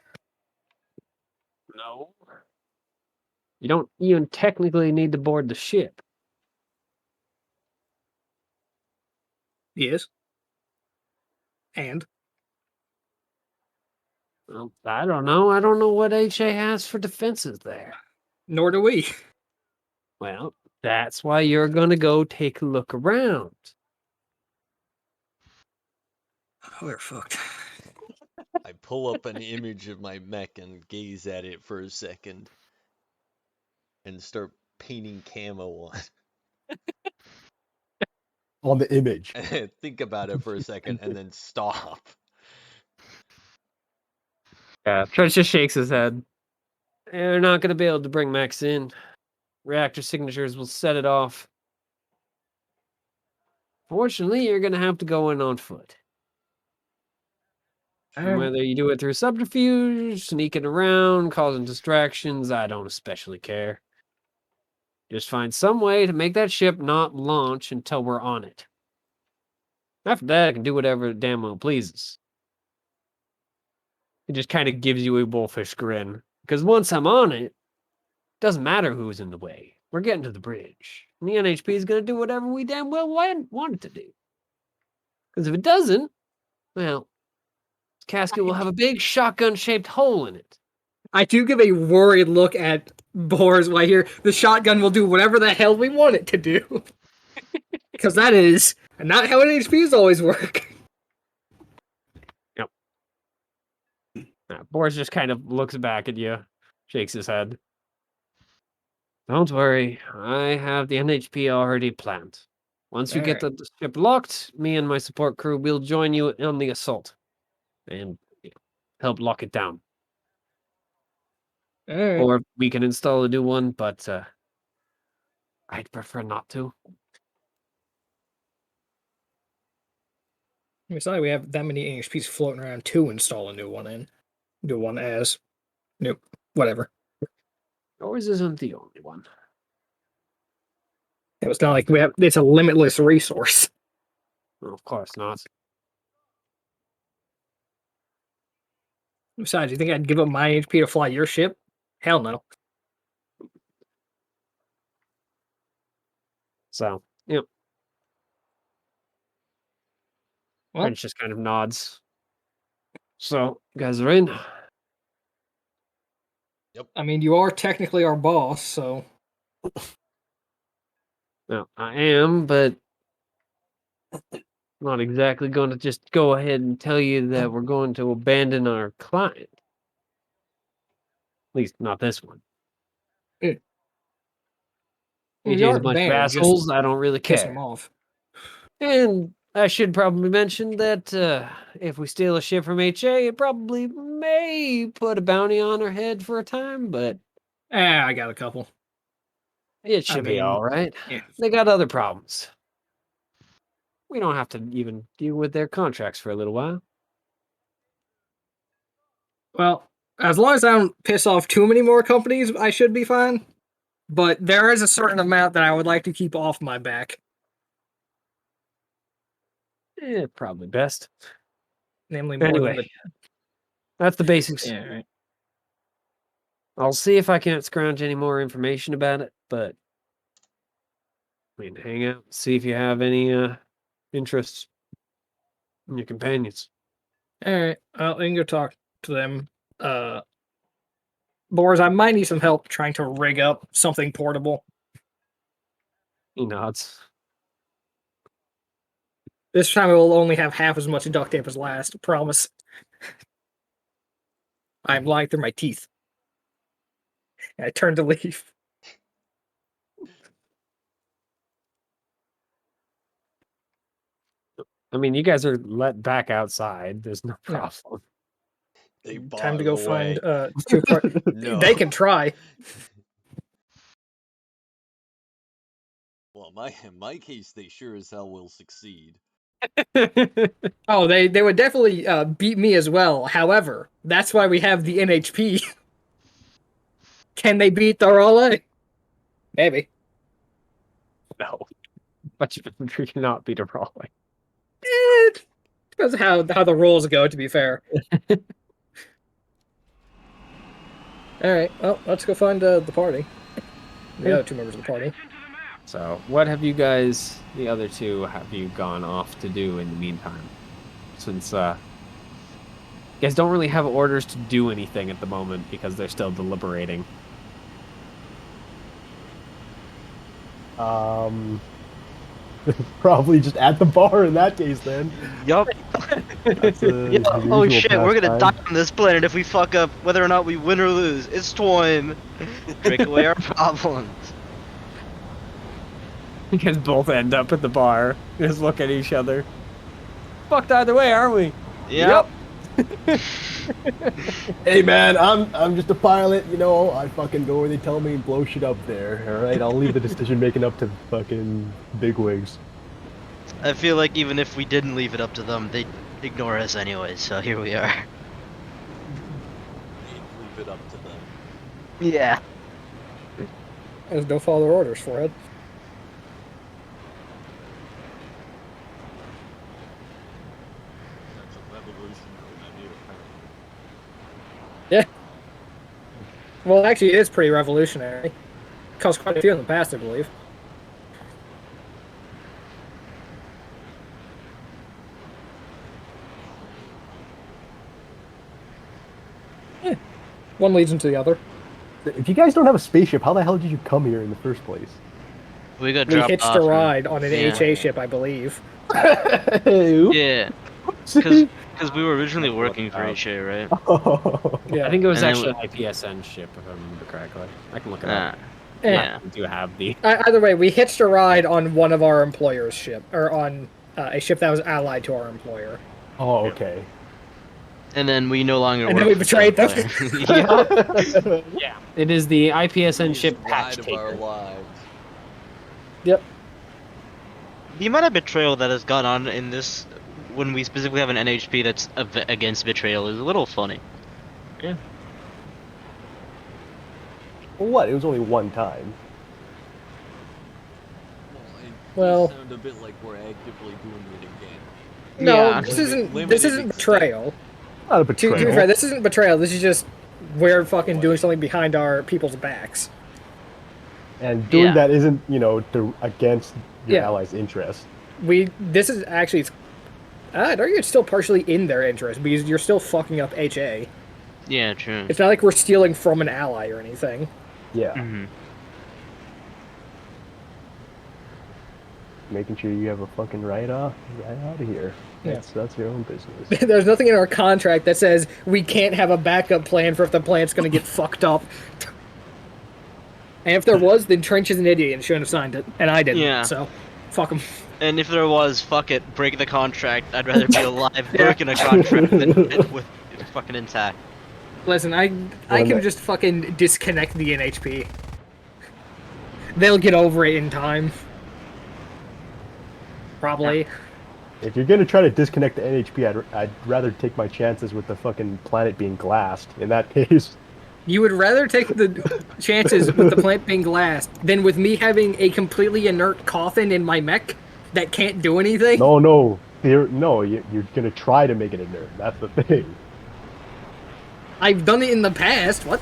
No. You don't even technically need to board the ship. Yes. And? Well, I don't know. I don't know what HA has for defenses there. Nor do we. Well, that's why you're going to go take a look around. Oh, we're fucked. I pull up an image of my mech and gaze at it for a second. And start painting camo on. On the image. And think about it for a second and then stop. Yeah, Trench just shakes his head. They're not going to be able to bring Max in. Reactor signatures will set it off. Fortunately, you're going to have to go in on foot. And whether you do it through subterfuge, sneaking around, causing distractions, I don't especially care. Just find some way to make that ship not launch until we're on it. After that, I can do whatever it damn well pleases. It just kind of gives you a bullfish grin. Because once I'm on it, doesn't matter who's in the way. We're getting to the bridge. And the NHP is going to do whatever we damn well want it to do. Because if it doesn't, well, this casket will have a big shotgun-shaped hole in it. I do give a worried look at Boris while I hear the shotgun will do whatever the hell we want it to do. Because that is not how NHPs always work. Yep. Boris just kind of looks back at you, shakes his head. Don't worry, I have the NHP already planned. Once you get the ship locked, me and my support crew will join you on the assault and help lock it down. All right. Or we can install a new one, but I'd prefer not to. It's not like we have that many NHPs floating around to install a new one in. New one as. Nope. Whatever. Yours isn't the only one. It's not like we have. It's a limitless resource. Well, of course not. Besides, you think I'd give up my HP to fly your ship? Hell no. So, yep. Well, French just kind of nods. So, you guys are in? I mean, you are technically our boss, so. No, I am, but not exactly going to just go ahead and tell you that we're going to abandon our client. At least not this one. You AJ's a aren't bunch of banned, just assholes. I don't really piss care. them off. And I should probably mention that if we steal a ship from HA, it probably may put a bounty on our head for a time, but I got a couple. it should be mean, all right. yeah. They got other problems. We don't have to even deal with their contracts for a little while. Well, as long as I don't piss off too many more companies, I should be fine. But there is a certain amount that I would like to keep off my back. Probably best. Namely, more Anyway, than that's the basics. Yeah, right. I'll see if I can't scrounge any more information about it, but I mean, hang out, see if you have any interests in your companions. All right, I can go talk to them. Boris, I might need some help trying to rig up something portable. He nods. This time it will only have half as much duct tape as last. Promise. I'm lying through my teeth. I turned to leave. I mean, you guys are let back outside. There's no Yeah. problem. They Time to go bottle away. find two No. They can try. Well, in my case, they sure as hell will succeed. Oh, they would definitely beat me as well. However, that's why we have the NHP. Can they beat the Raleigh? Maybe. No. But you cannot beat a Raleigh. Depends how the rules go, to be fair. Alright, well, let's go find the party. The other two members of the party. So, what have you guys, the other two, have you gone off to do in the meantime? Since, you guys don't really have orders to do anything at the moment because they're still deliberating. Probably just at the bar in that case then. Yup. That's Oh shit, we're gonna die on this planet if we fuck up whether or not we win or lose. It's time. Break away our problems. You guys both end up at the bar. Just look at each other. Fucked either way, aren't we? Yep. Hey man, I'm just a pilot, you know. I fucking go where they tell me and blow shit up there. All right, I'll leave the decision making up to fucking bigwigs. I feel like even if we didn't leave it up to them, they'd ignore us anyway, so here we are. Leave it up to them. Yeah. There's no follow orders for it. That's a revolutionary idea, apparently. Yeah. Well, actually, it is pretty revolutionary. Caused quite a few in the past, I believe. Yeah. One leads into the other. If you guys don't have a spaceship, how the hell did you come here in the first place? We got We dropped hitched off. a ride on an Yeah. HA ship, I believe. Yeah. Because we were originally working for out. HA, right? Oh. Yeah. I think it was And then actually an IPSN ship, if I remember correctly. I can look it up. Yeah. I do have the. Either way, we hitched a ride on one of our employer's ship, or on a ship that was allied to our employer. Oh, okay. And then we no longer And work then we for betrayed them. Sunfire. Yeah, it is the IPSN Biggest ship ride patch of our taker. lives. Yep. The amount of betrayal that has gone on in this, when we specifically have an NHP that's against betrayal, is a little funny. Well, what? It was only one time. Well- It does sound a bit like we're actively doing it again. No, Yeah. this isn't Limited betrayal. Not a To betrayal. be fair, this isn't betrayal. This is just we're fucking doing something behind our people's backs. And doing Yeah. that isn't, against your Yeah. allies' interest. This is actually. I'd argue it's still partially in their interest because you're still fucking up HA. Yeah, true. It's not like we're stealing from an ally or anything. Yeah. Mhm. Making sure you have a fucking right out of here. Yeah. That's your own business. There's nothing in our contract that says we can't have a backup plan for if the plant's gonna get fucked up. And if there was, then Trench is an idiot and shouldn't have signed it, and I didn't. Yeah. So, fuck him. And if there was, fuck it, break the contract. I'd rather be alive breaking a contract than it with it fucking intact. Listen, I Well, can no. just fucking disconnect the NHP. They'll get over it in time. Probably. If you're gonna try to disconnect the NHP, I'd rather take my chances with the fucking planet being glassed. In that case, You would rather take the chances with the plant being glassed than with me having a completely inert coffin in my mech that can't do anything? you're gonna try to make it inert. That's the thing. I've done it in the past. What?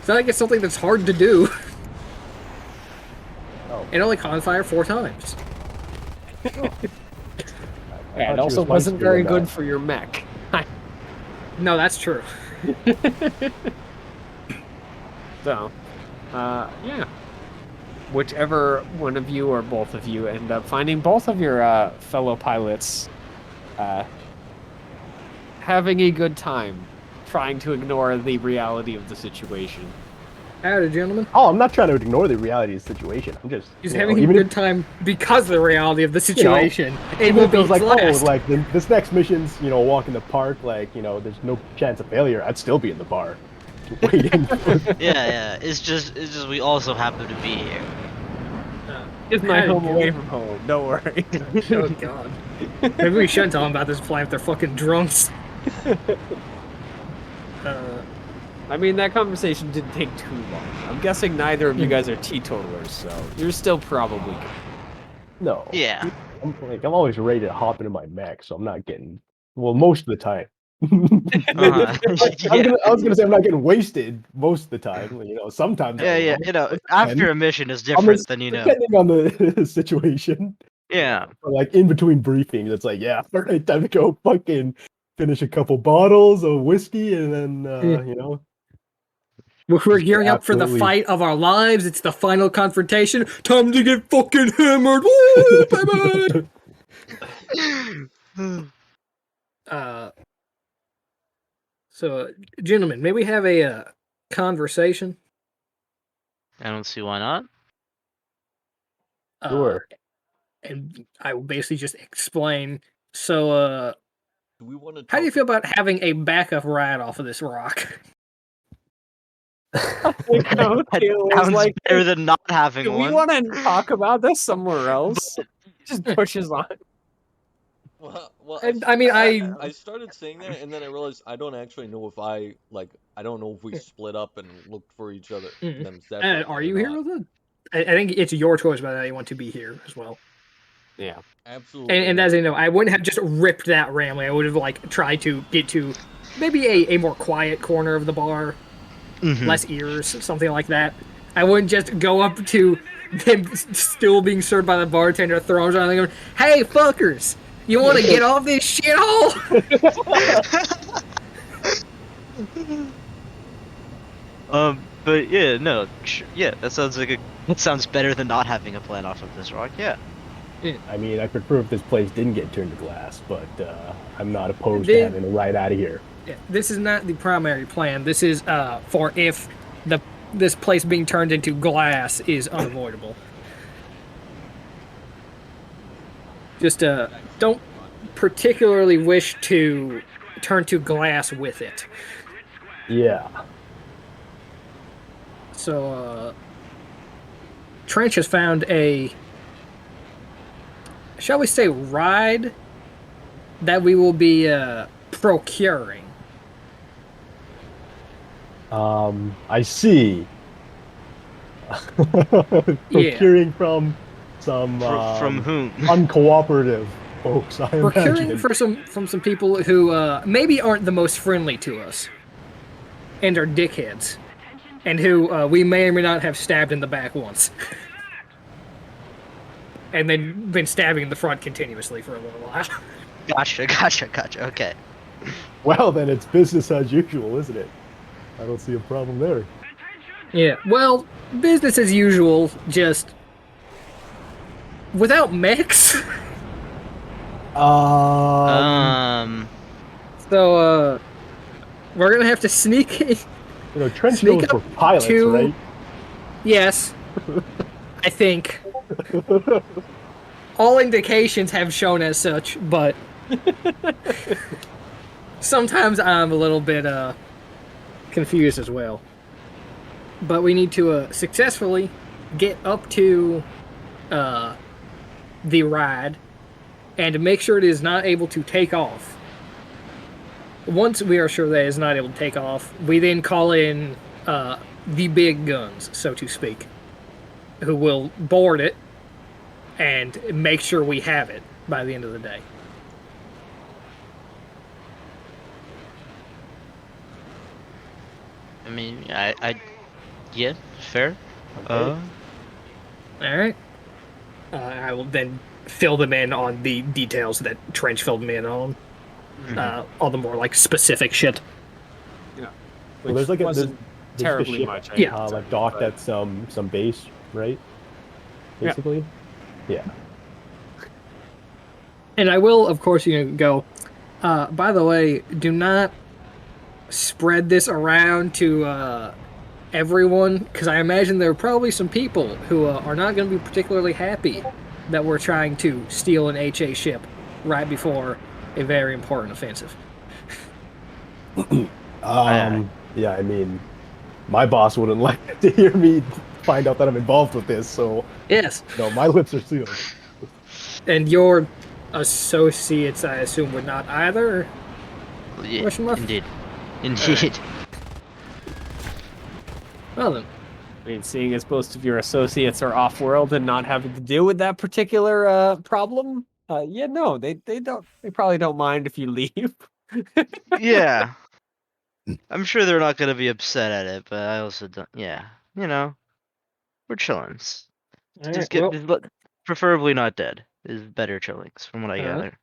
It's not like it's something that's hard to do. Oh. It only caught on fire 4 times. I Yeah, thought it you also was wasn't doing very that. good for your mech. No, that's true. So, yeah. Whichever one of you or both of you end up finding both of your fellow pilots having a good time trying to ignore the reality of the situation. Howdy, gentlemen. Oh, I'm not trying to ignore the reality of the situation. I'm just He's you know, having a even good time because of the reality of the situation. if, It even will if be it was like, glassed. oh, like this next mission's a walk in the park, there's no chance of failure. I'd still be in the bar, waiting. Yeah. It's just we also happen to be here. It's my Howdy, home Gil. away from home. Don't worry. Oh god. Maybe we shouldn't tell them about this plan if they're fucking drunks. I mean, that conversation didn't take too long. I'm guessing neither of you guys are teetotalers, so you're still probably good. No. Yeah. I'm always ready to hop into my mech, so I'm not getting. Well, most of the time. Uh-huh. I was gonna say I'm not getting wasted most of the time. Sometimes. I Yeah. will. After a mission is different just than depending on the situation. Yeah. Or like in between briefings, it's like, yeah, all right, time to go fucking finish a couple bottles of whiskey, and then We're gearing up for the absolutely- fight of our lives. It's the final confrontation. Time to get fucking hammered. Woo, baby! So, gentlemen, may we have a conversation? I don't see why not. Sure. And I will basically just explain. So, Do we want to? how do you feel about having a backup ride off of this rock? That sounds better than not having Do we one. want to talk about this somewhere else? Just pushes on. Well, And, I mean, I started saying that, and then I realized I don't actually know if I don't know if we split up and looked for each other. Them separately Are or you here not. with it? I think it's your choice whether you want to be here as well. Yeah. Absolutely. And not. as you know, I wouldn't have just ripped that rambling. I would have tried to get to maybe a more quiet corner of the bar, less ears, something like that. I wouldn't just go up to them still being served by the bartender, throw them around and go, "Hey, fuckers, you want to get off this shithole?" But yeah, no, yeah, that sounds better than not having a plan off of this rock. Yeah. Yeah. I mean, I prefer if this place didn't get turned to glass, but I'm not opposed They- to having a ride out of here. Yeah, this is not the primary plan. This is for if this place being turned into glass is unavoidable. Just don't particularly wish to turn to glass with it. Yeah. So Trench has found a, shall we say, ride that we will be procuring. I see. Procuring from some From whom? uncooperative folks, I Procuring imagine. from some people who maybe aren't the most friendly to us, and are dickheads, and who we may or may not have stabbed in the back once, and then been stabbing in the front continuously for a little while. Gotcha. Okay. Well, then it's business as usual, isn't it? I don't see a problem there. Yeah, well, business as usual, just without mechs. So we're gonna have to sneak. Trench sneak knows up for pilots, to- right? Yes, I think all indications have shown as such, but sometimes I'm a little bit confused as well. But we need to successfully get up to the ride and to make sure it is not able to take off. Once we are sure that it is not able to take off, we then call in the big guns, so to speak, who will board it and make sure we have it by the end of the day. I mean, yeah, fair. All right. I will then fill them in on the details that Trench filled me in on. All the more like specific shit. Well, there's like a wasn't there's the terribly ship, much. Yeah. like docked at some base, right? Yeah. Basically. Yeah. And I will, of course, go. By the way, do not spread this around to everyone, because I imagine there are probably some people who are not going to be particularly happy that we're trying to steal an HA ship right before a very important offensive. Yeah, I mean, my boss wouldn't like to hear me find out that I'm involved with this, so Yes, no, my lips are sealed. and your associates, I assume, would not either. Yeah, Question mark? indeed. Well then, I mean, seeing as most of your associates are off-world and not having to deal with that particular problem, yeah, no, they don't. They probably don't mind if you leave. Yeah. I'm sure they're not gonna be upset at it, but I also don't. Yeah, we're chillins. Just preferably not dead is better chillings, from what I gather.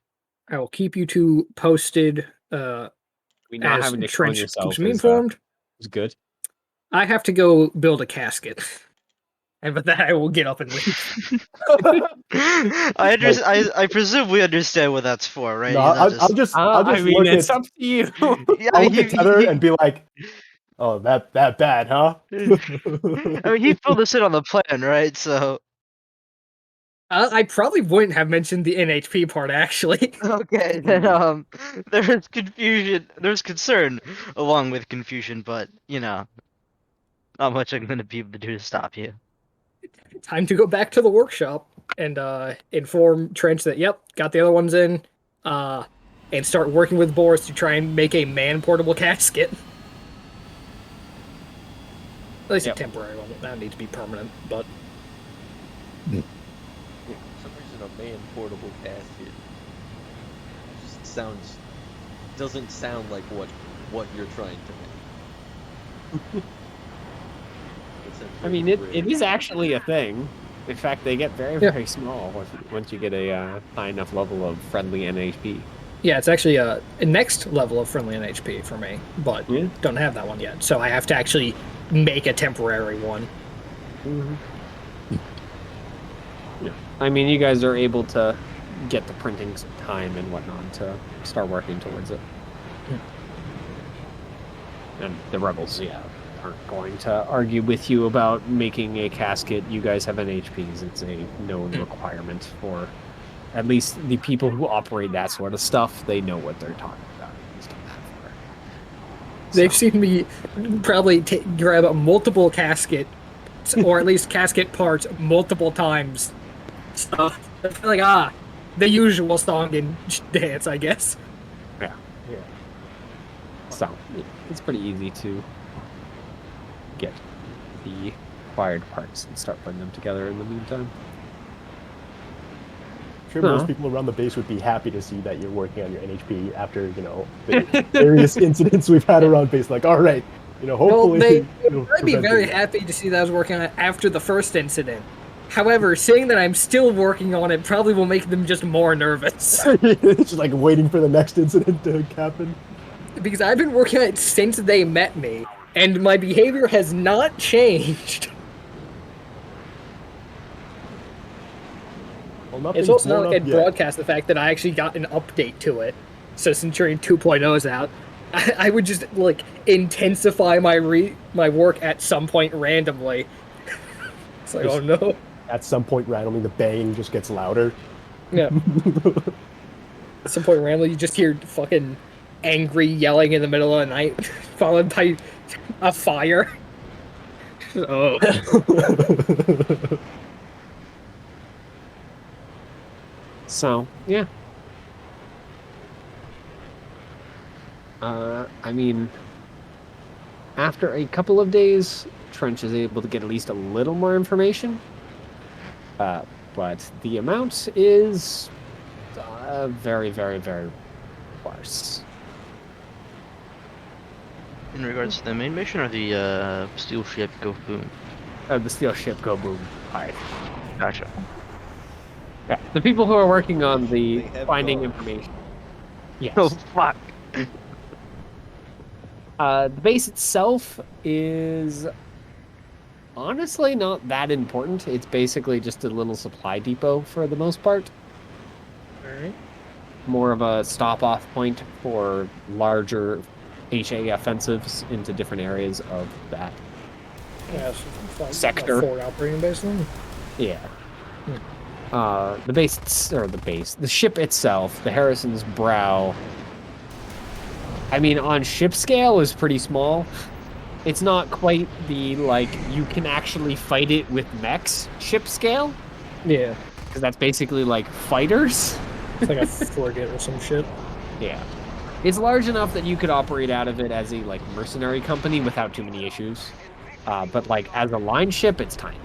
I will keep you two posted. We not As having to clone Trench yourself keeps me is informed. good. I have to go build a casket, and with that, I will get up and leave. I presume we understand what that's for, right? No, I'll just I mean, look it's at, up to you. Yeah, I'll look at Tether and be like, "Oh, that bad, huh?" I mean, he filled us in on the plan, right? So I probably wouldn't have mentioned the NHP part, actually. okay, then there's confusion, there's concern along with confusion, but not much I'm gonna be able to do to stop you. Time to go back to the workshop and inform Trench that, yep, got the other ones in, and start working with Boris to try and make a man-portable casket. At least Yep. a temporary one. That needs to be permanent, but... For some reason, a man portable casket just doesn't sound like what you're trying to make. I mean, it is actually a thing. In fact, they get very, very small once you get a high enough level of friendly NHP. Yeah, it's actually a next level of friendly NHP for me, but Yeah. don't have that one yet. So I have to actually make a temporary one. Mm-hmm. I mean, you guys are able to get the printing time and whatnot to start working towards it. And the rebels, yeah, aren't going to argue with you about making a casket. You guys have NHPs. It's a known requirement for at least the people who operate that sort of stuff. They know what they're talking about. It's done that for. They've So, seen me probably grab multiple caskets, or at least casket parts, multiple times. So they're like, the usual song and dance, I guess. yeah. So it's pretty easy to get the required parts and start putting them together in the meantime. I'm sure most people around the base would be happy to see that you're working on your NHP after, the various incidents we've had around base. Like, all right, hopefully... Well, I'd be very happy to see that I was working on it after the first incident. However, seeing that I'm still working on it probably will make them just more nervous. Just like waiting for the next incident to happen. Because I've been working on it since they met me, and my behavior has not changed. Well, It's also not like I'd broadcast the fact that I actually got an update to it. So Centurion 2.0 is out. I would just intensify my work at some point randomly. It's like, oh no. At some point randomly the bang just gets louder. Yeah. At some point randomly you just hear fucking angry yelling in the middle of the night, followed by a fire. Oh. So, yeah. I mean, after a couple of days, Trench is able to get at least a little more information. But the amount is very, very, very sparse. In regards to the main mission or the steel ship Go Boom? The steel ship Go Boom. Hi. Gotcha. Yeah, the people who are working on the They have finding guards. information. Yes. Oh fuck. The base itself is honestly not that important. It's basically just a little supply depot for the most part. Alright. More of a stop-off point for larger HA offensives into different areas of that. Yeah, so Sector. a forward operating base then? Yeah. The ship itself, the Harrison's Brow, I mean, on ship scale is pretty small. It's not quite the, you can actually fight it with mechs ship scale, Yeah. because that's basically, fighters. It's like a frigate or some shit. Yeah. It's large enough that you could operate out of it as a, mercenary company without too many issues. But, as a line ship, it's tiny.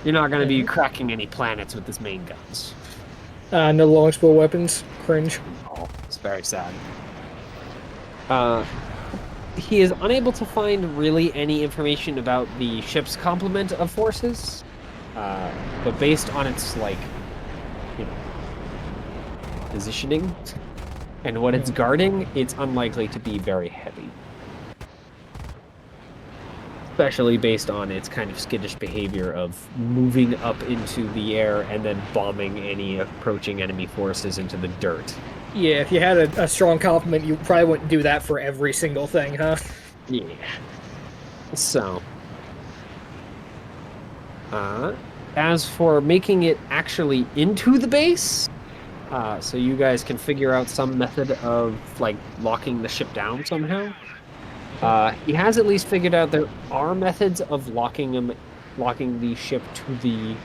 You're not going to be cracking any planets with this main guns. No launchable weapons. Cringe. Oh, it's very sad. He is unable to find really any information about the ship's complement of forces. But based on its, positioning and what it's guarding, it's unlikely to be very heavy. Especially based on its kind of skittish behavior of moving up into the air and then bombing any approaching enemy forces into the dirt. Yeah, if you had a strong complement, you probably wouldn't do that for every single thing, huh? Yeah. So, as for making it actually into the base, so you guys can figure out some method of locking the ship down somehow. He has at least figured out there are methods of locking the ship to the,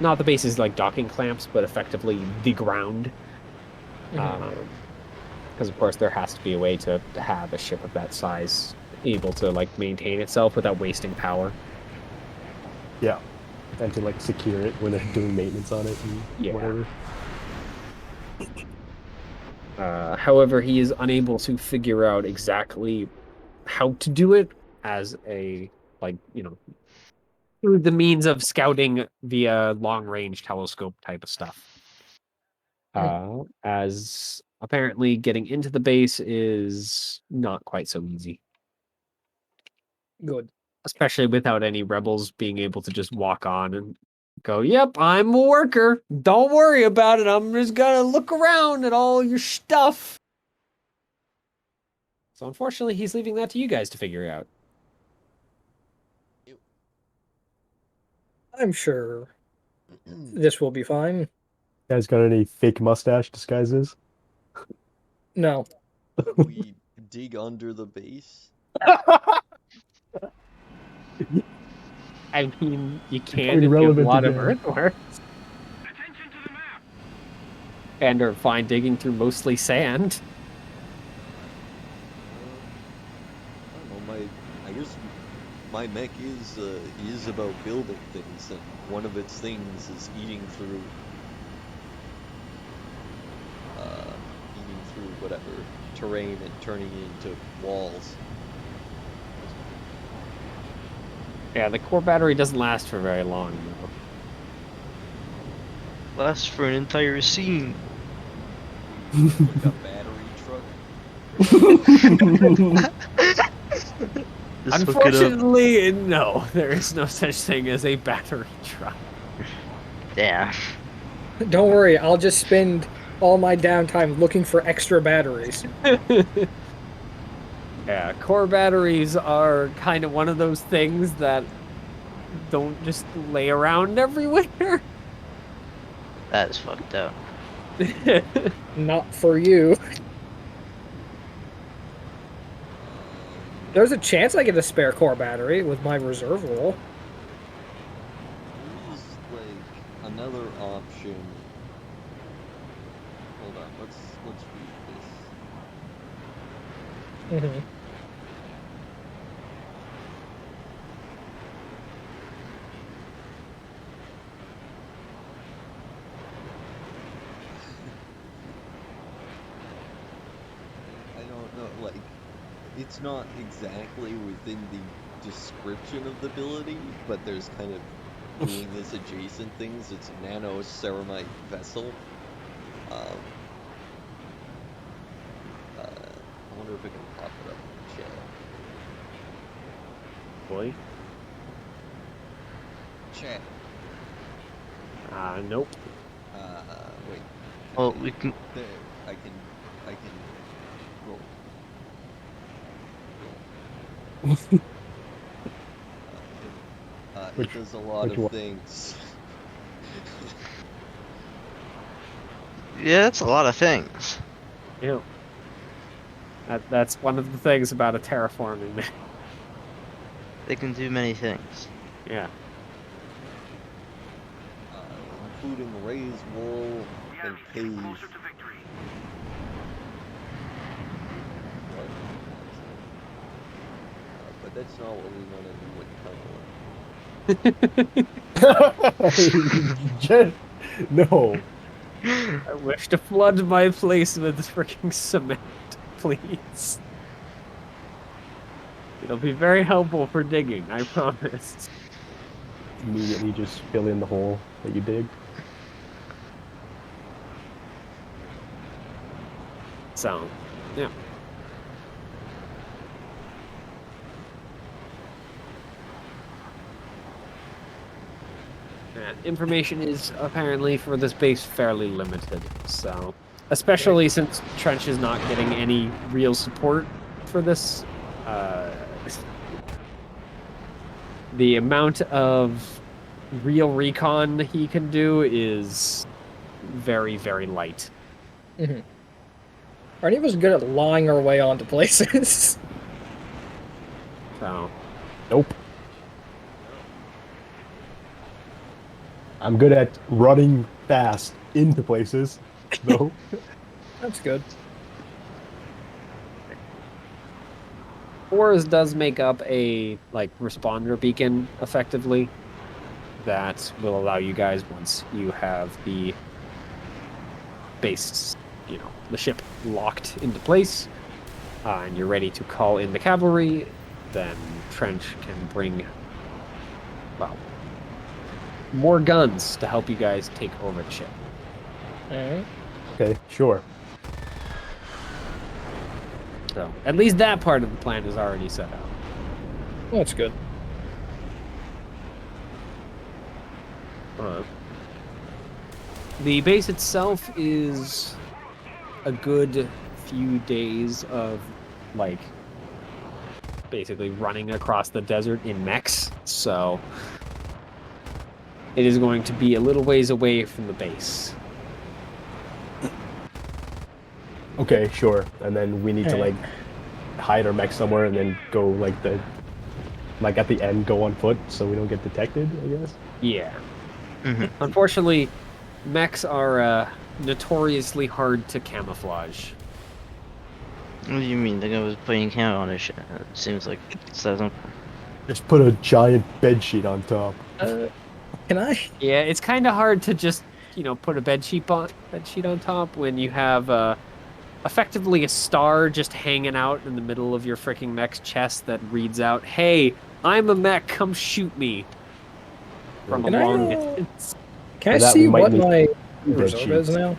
not the base's docking clamps, but effectively the ground. Because of course there has to be a way to have a ship of that size able to maintain itself without wasting power. Yeah. And to secure it when they're doing maintenance on it and whatever. However, he is unable to figure out exactly how to do it as a through the means of scouting via long-range telescope type of stuff. As apparently getting into the base is not quite so easy. Good. Especially without any rebels being able to just walk on and Go, yep, I'm a worker. Don't worry about it. I'm just gonna look around at all your stuff. So unfortunately, he's leaving that to you guys to figure out. I'm sure this will be fine. You guys got any fake mustache disguises? No. We dig under the base. I mean, you can Becoming if you have a relevant lot of again. earthworks. And are fine digging through mostly sand. I don't know, I guess my mech is about building things, and one of its things is eating through whatever terrain and turning it into walls. Yeah, the core battery doesn't last for very long, though. Lasts for an entire scene. Like a battery truck. Just hook it up. Unfortunately, no. There is no such thing as a battery truck. Yeah. Don't worry, I'll just spend all my downtime looking for extra batteries. Yeah, core batteries are kind of one of those things that don't just lay around everywhere. That is fucked up. Not for you. There's a chance I get a spare core battery with my reserve roll. There is like another option. Hold on, let's read this. Mm-hmm. I don't know, like, it's not exactly within the description of the ability, but there's kind of doing this adjacent things. It's a nano ceramite vessel. I wonder if I can pop it up in the chat. Boy. Chat. Nope. Wait. Well, we can. There, I can roll. It does a lot which of one? things. Yeah, that's a lot of things. Yeah. That's one of the things about a terraforming mech. They can do many things. Yeah. Including raise wall and cave. But that's not what we want to do with tunnel. No. I wish to flood my place with freaking cement, please. It'll be very helpful for digging, I promise. Immediately just fill in the hole that you dig. So, yeah. Information is apparently for this base fairly limited, so especially since Trench is not getting any real support for this. The amount of real recon he can do is very, very light. Mm-hmm. Are any of us good at lying our way onto places? So, Nope. I'm good at running fast into places, though. That's good. Ores does make up a responder beacon effectively that will allow you guys, once you have the base, the ship locked into place, and you're ready to call in the cavalry, then Trench can bring, more guns to help you guys take over the ship. Alright. Okay, sure. So at least that part of the plan is already set out. That's good. The base itself is a good few days of, like, basically running across the desert in mechs, so it is going to be a little ways away from the base. Okay, sure. And then we need to Alright. like hide our mech somewhere and then go like at the end go on foot so we don't get detected, I guess. Yeah. Mhm. Unfortunately, mechs are notoriously hard to camouflage. What do you mean? The guy was putting camo on his shit. It seems like it doesn't. Just put a giant bed sheet on top. Can I? Yeah, it's kind of hard to just, put a bed sheet on top when you have effectively a star just hanging out in the middle of your freaking mech's chest that reads out, "Hey, I'm a mech, come shoot me." From a Can I, long distance. Can I For that, see we might what need my bed reserve is sheets. now?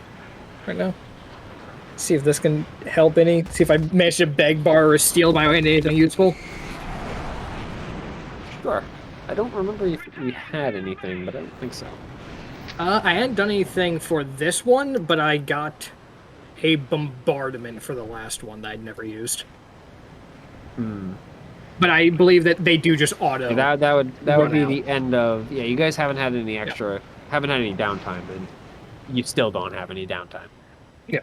Right now? See if this can help any. See if I manage to beg, borrow, or steal my way into anything useful. Sure. I don't remember if we had anything, but I don't think so. I hadn't done anything for this one, but I got a bombardment for the last one that I'd never used. But I believe that they do just auto. That would run be out. the end of. Yeah, you guys haven't had any haven't had any downtime, and you still don't have any downtime. Yeah.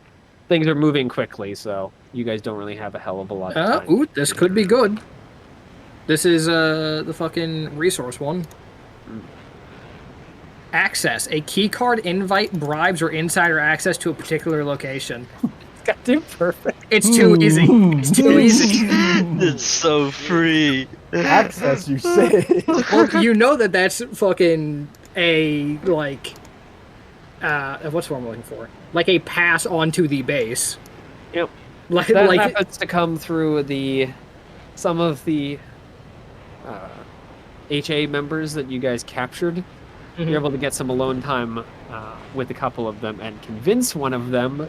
Things are moving quickly, so you guys don't really have a hell of a lot of time. Ooh, this could be good. This is the fucking resource one. Access. A keycard, invite, bribes, or insider access to a particular location. Goddamn perfect. It's too easy. It's too easy. It's so free. Access, you say? Well, you know that's fucking a, like... what's the one I'm looking for? Like a pass onto the base. Yep. Like, That like happens to come through some of the HA members that you guys captured. Mhm. You're able to get some alone time with a couple of them and convince one of them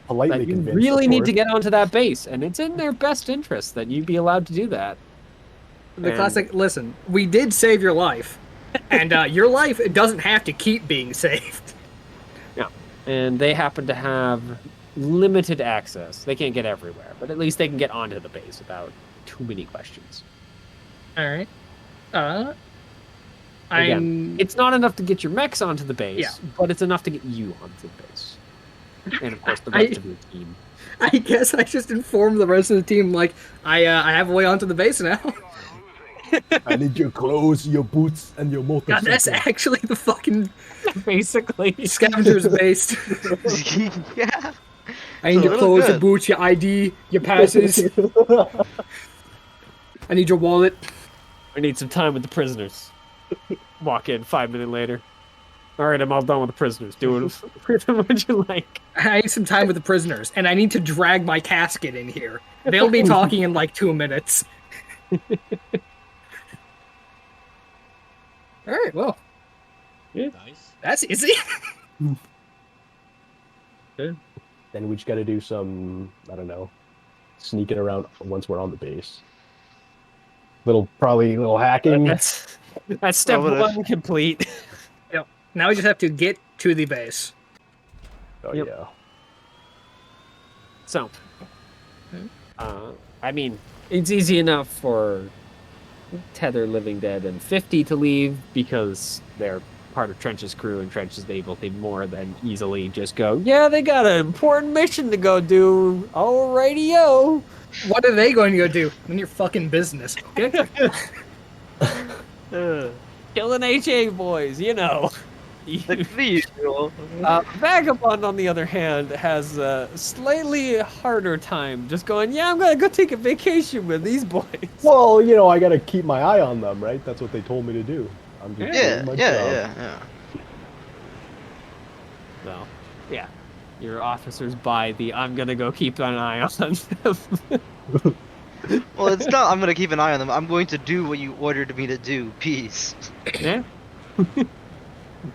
Politely that you convinced, really of need to course. get onto that base, and it's in their best interest that you be allowed to do that. the And- classic, listen, we did save your life. And your life doesn't have to keep being saved. And they happen to have limited access. They can't get everywhere, but at least they can get onto the base without too many questions. Alright. Again, it's not enough to get your mechs onto the base, Yeah. but it's enough to get you onto the base. And of course, the rest of your team. I guess I just informed the rest of the team, like, I have a way onto the base now. I need your clothes, your boots, and your God, motorcycle. that's actually the fucking Basically. scavenger's base. Yeah. I need It's a your little clothes, your good. boots, your ID, your passes. I need your wallet. I need some time with the prisoners. Walk in 5 minutes later. All right, I'm all done with the prisoners. Do it what you like. I need some time with the prisoners, and I need to drag my casket in here. They'll be talking in like 2 minutes. Alright, well, Nice. that's easy. Then we just gotta do some, I don't know, sneaking around once we're on the base. Probably little hacking. That's step what if- one complete. Now we just have to get to the base. Oh Yep. yeah. So, I mean, it's easy enough for Tether, Living Dead, and 50 to leave because they're part of Trench's crew, and Trench is able to more than easily just go, yeah, they got an important mission to go do. Alrighty-o. What are they going to go do? None of your fucking business, okay? Killing HA boys, you know. The usual. Vagabond, on the other hand, has a slightly harder time just going, yeah, I'm gonna go take a vacation with these boys. Well, I gotta keep my eye on them, right? That's what they told me to do. I'm just Yeah, doing my job. yeah. So, yeah. Your officers buy the I'm gonna go keep an eye on them. Well, it's not. I'm gonna keep an eye on them. I'm going to do what you ordered me to do. Peace. Yeah.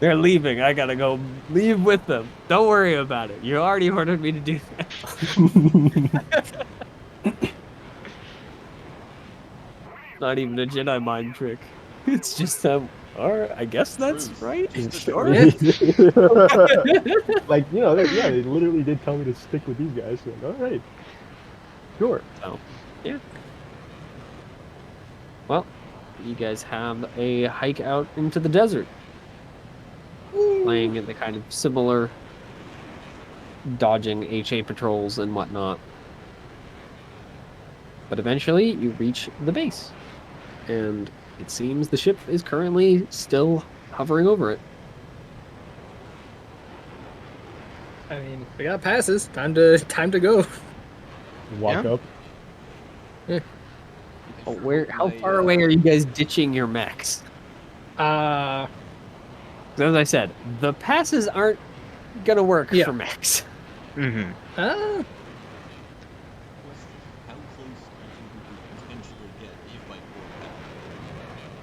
They're leaving. I gotta go leave with them. Don't worry about it. You already ordered me to do that. Not even a Jedi mind trick. It's just All right, I guess that's Truth. right. Just the Sure. Like, they literally did tell me to stick with these guys. So, all right, sure. So, yeah. Well, you guys have a hike out into the desert, playing at the kind of similar dodging HA patrols and whatnot. But eventually, you reach the base, and it seems the ship is currently still hovering over it. I mean, we got passes. Time to go. Walk Yeah. up. Oh, how far away are you guys ditching your mechs? Uh, As I said, the passes aren't gonna work Yeah. for mechs. Mm-hmm. uh, How close do you think we could potentially get if I pull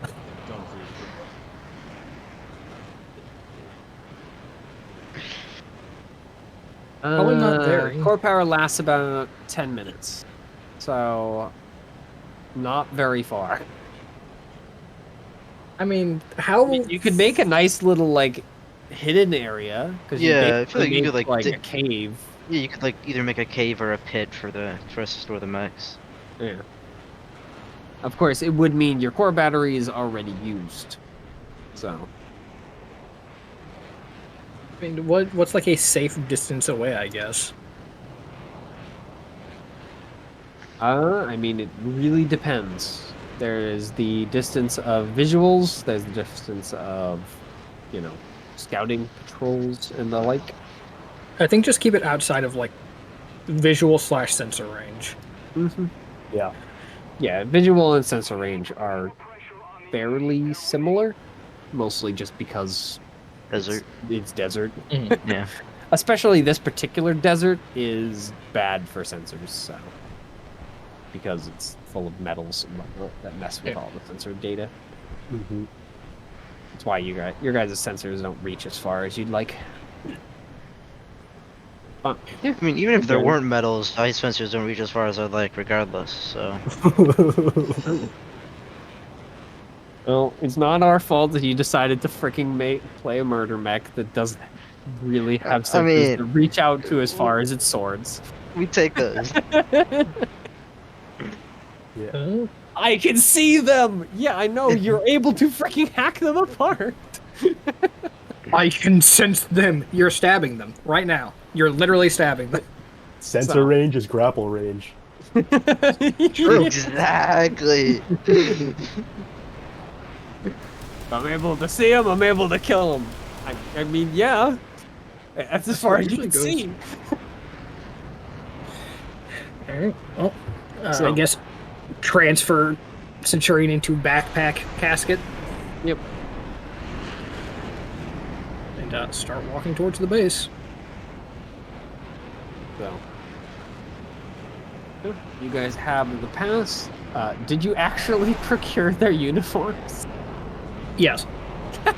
back? Done for your Probably not very. Core power lasts about 10 minutes, so not very far. I mean, how You could make a nice little like hidden area because Yeah, I feel like you could, like, a dig- cave. Yeah, you could like either make a cave or a pit for us to store the mechs. Yeah. Of course, it would mean your core battery is already used. So I mean, what's like a safe distance away? I guess. I mean, it really depends. There is the distance of visuals. There's the distance of, scouting patrols and the like. I think just keep it outside of like visual/sensor range. Mm-hmm. Yeah. Yeah, visual and sensor range are fairly similar, mostly just because Desert. it's desert. Yeah. Especially this particular desert is bad for sensors, so because it's full of metals and whatnot that mess with all the sensor data. Mm-hmm. That's why your guys' sensors don't reach as far as you'd like. I mean, even if there Again. weren't metals, ice sensors don't reach as far as I'd like, regardless. So Well, it's not our fault that you decided to freaking play a murder mech that doesn't really have I sensors mean- to reach out to as far as its swords. we take those. Yeah. I can see them! Yeah, I know, you're able to freaking hack them apart! I can sense them. You're stabbing them right now. You're literally stabbing them. Sensor So- range is grapple range. Exactly. I'm able to see him, I'm able to kill him. I mean, yeah. That's as far as you can usually see. Alright, well, So- I guess transfer Centurion into backpack casket Yep. and start walking towards the base. So, you guys have the pass. Did you actually procure their uniforms? Yes. Then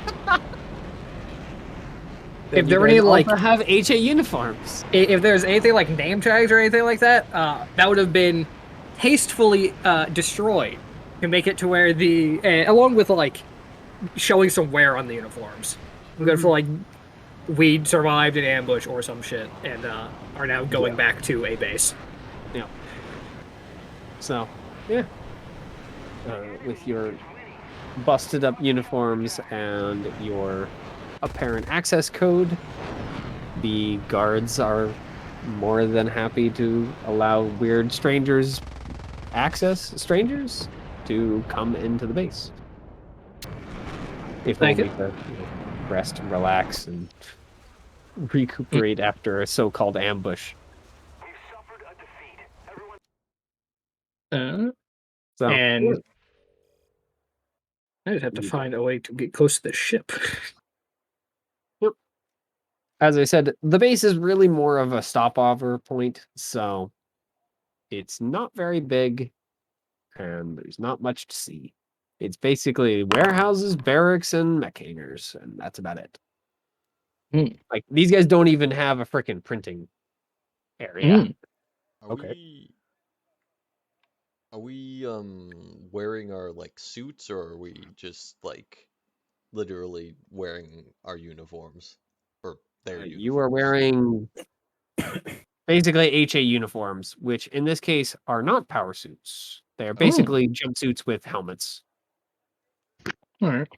If you there were guys any, like- also have HA uniforms. If there's anything like name tags or anything like that, that would have been tastefully destroyed to make it to where along with like showing some wear on the uniforms. I'm good for like we survived an ambush or some shit and are now going back to a base. Yeah. So, yeah. With your busted up uniforms and your apparent access code, the guards are more than happy to allow weird strangers to come into the base. If Thank only to rest and relax and recuperate after a so-called ambush. So And I just have to You find a way to get close to the ship. as I said, the base is really more of a stopover point, so it's not very big, and there's not much to see. It's basically warehouses, barracks, and mech hangars, and that's about it. Hmm. Like, these guys don't even have a freaking printing area. Are Okay. we wearing our like suits or are we just like literally wearing our uniforms or their uniforms. You are wearing basically HA uniforms, which in this case are not power suits. They are basically jumpsuits with helmets. All right.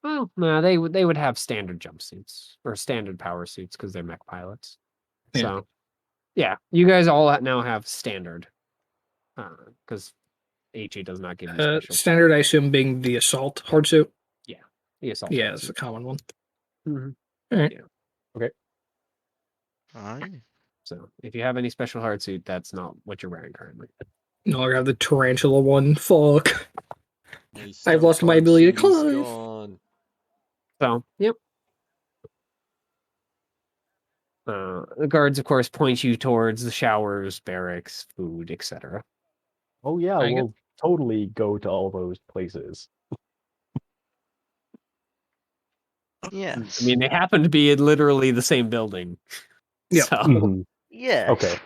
Well, no, they would have standard jumpsuits or standard power suits because they're mech pilots. Yeah. So, yeah, you guys all now have standard because HA does not give you special. Standard, I assume, being the assault hard suit. The assault Yeah, hard it's a suit. common one. Mhm. All right. Yeah. Aye. So, if you have any special hard suit, that's not what you're wearing currently. No, I have the tarantula one. Fuck. My I've lost my Starbucks ability to suit is climb. gone. So, yep. The guards, of course, point you towards the showers, barracks, food, etc. Oh yeah, I get- we'll totally go to all those places. Yes. I mean, they happen to be in literally the same building. Yeah. So, Mhm. yes. Okay.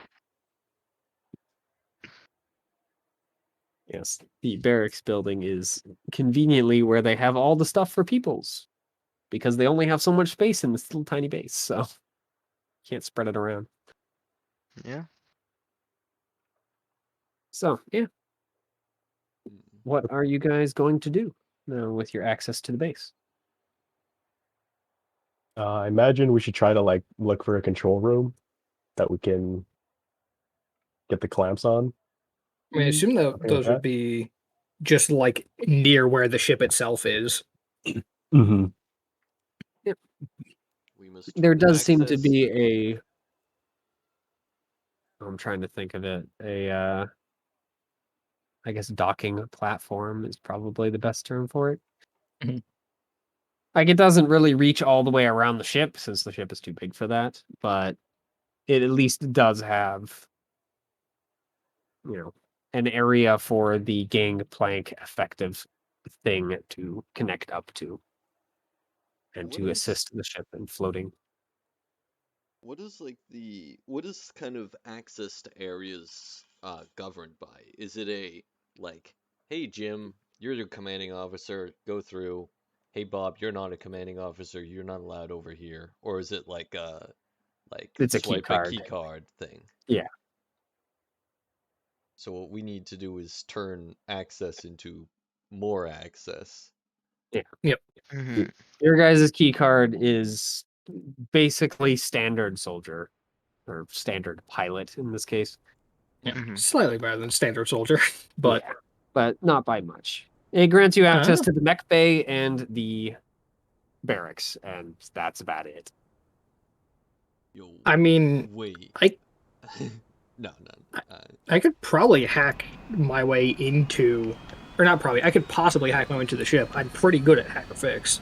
yes, the barracks building is conveniently where they have all the stuff for peoples because they only have so much space in this little tiny base. So, can't spread it around. Yeah. So, yeah. Mm. What are you guys going to do now with your access to the base? I imagine we should try to like look for a control room that we can get the clamps on. I mean, I assume that Okay with those that. would be just like near where the ship itself is. Mm-hmm. We must There does seem to access- be a. I'm trying to think of it. I guess docking platform is probably the best term for it. Mhm. Like it doesn't really reach all the way around the ship since the ship is too big for that, but it at least does have, an area for the gangplank effective thing to connect up to and What to is- assist the ship in floating. What is kind of access to areas governed by? Is it a like, hey Jim, you're the commanding officer, go through. Hey Bob, you're not a commanding officer, you're not allowed over here. Or is it like It's a key swipe card. a key card thing? Yeah. So what we need to do is turn access into more access. Mhm. Your guys' key card is basically standard soldier or standard pilot in this case. Yeah. Mhm. Slightly better than standard soldier, but Yeah, but not by much. It grants you access Oh. to the mech bay and the barracks, and that's about it. Yo, I mean, wait. I- No. I could probably hack my way into, or not probably, I could possibly hack my way into the ship. I'm pretty good at hack or fix.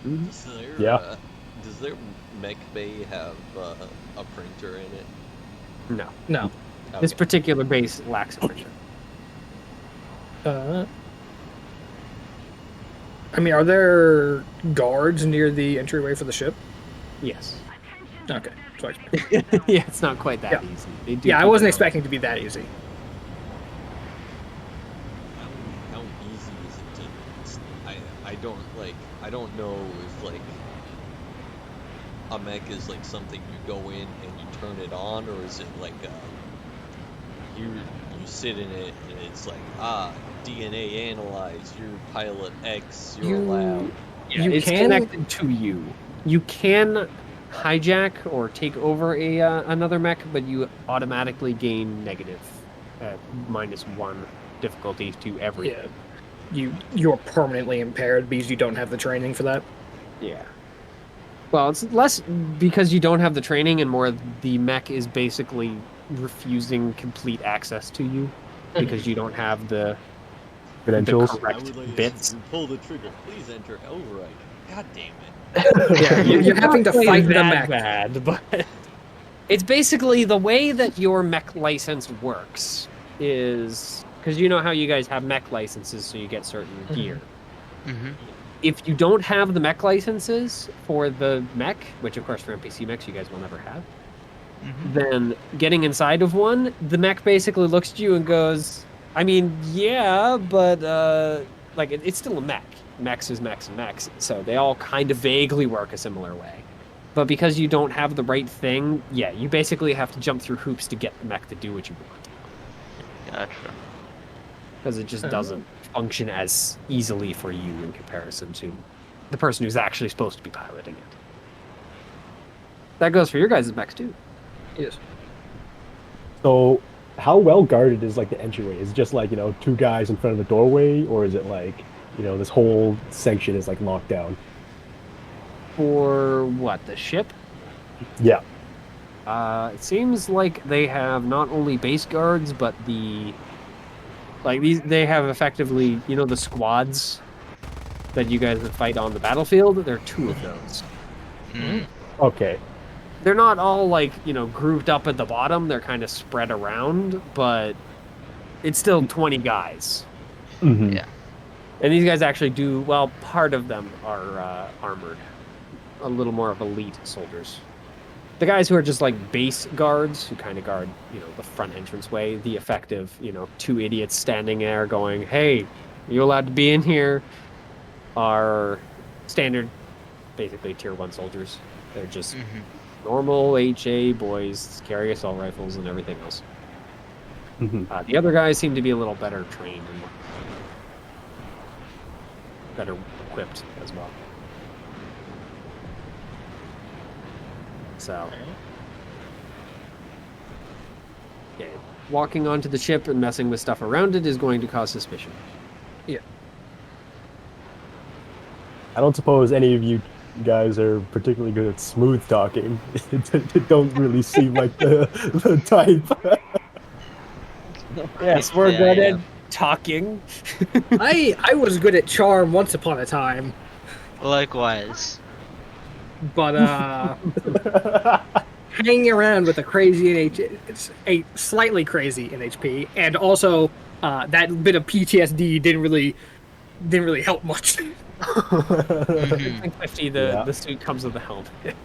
Does their, Yeah. Does their mech bay have a printer in it? No, No. this Okay. particular base lacks a printer. I mean, are there guards near the entryway for the ship? Yes. Okay. So Yeah, it's not quite that Yeah. easy. They do yeah, I keep wasn't an eye- expecting it to be that easy. How easy is it to? I don't know if like a mech is like something you go in and you turn it on, or is it like you sit in it and it's like DNA analyze, you're pilot X, you're allowed. Yeah, You it's can- connected to you. You can hijack or take over another mech, but you automatically gain negative -1 difficulty to everything. You're permanently impaired because you don't have the training for that. Yeah. Well, it's less because you don't have the training and more the mech is basically refusing complete access to you because you don't have the Credentials. correct bits. Pull the trigger. Please enter override. God damn it. Yeah, you're having to Not fight the that mech. bad, but it's basically the way that your mech license works is because you know how you guys have mech licenses, so you get certain Mhm. gear. Mhm. If you don't have the mech licenses for the mech, which of course for NPC mechs you guys will never have, Mhm. then getting inside of one, the mech basically looks at you and goes, I mean, yeah, but like it's still a mech. Mechs is mechs and mechs, so they all kind of vaguely work a similar way. But because you don't have the right thing, yeah, you basically have to jump through hoops to get the mech to do what you want. Gotcha. Because it just doesn't function as easily for you in comparison to the person who's actually supposed to be piloting it. That goes for your guys' mechs too. Yes. So, how well guarded is like the entryway? Is it just like, you know, two guys in front of the doorway, or is it like, you know, this whole section is like locked down? For what, the ship? Yeah. It seems like they have not only base guards, but they have effectively, you know, the squads that you guys would fight on the battlefield. There are 2 of those. Mm. Okay. They're not all like, you know, grouped up at the bottom. They're kind of spread around, but it's still 20 guys. Mm-hmm. Yeah. And these guys actually do, well, part of them are armored. A little more of elite soldiers. The guys who are just like base guards, who kind of guard, you know, the front entranceway, the effective, you know, 2 idiots standing there going, hey, are you allowed to be in here? Are standard, basically tier 1 soldiers. They're just normal HA boys, carry assault rifles and everything else. Mm-hmm. The other guys seem to be a little better trained and better equipped as well. So, yeah, walking onto the ship and messing with stuff around it is going to cause suspicion. I don't suppose any of you guys are particularly good at smooth talking. It don't really seem like the type. Yes, we're Yeah, good yeah. at talking. I was good at charm once upon a time, Likewise. but hanging around with a crazy it's a slightly crazy NHP, and also that bit of PTSD didn't really help much. Mhm. I think 50, Yeah. the suit comes with a helmet.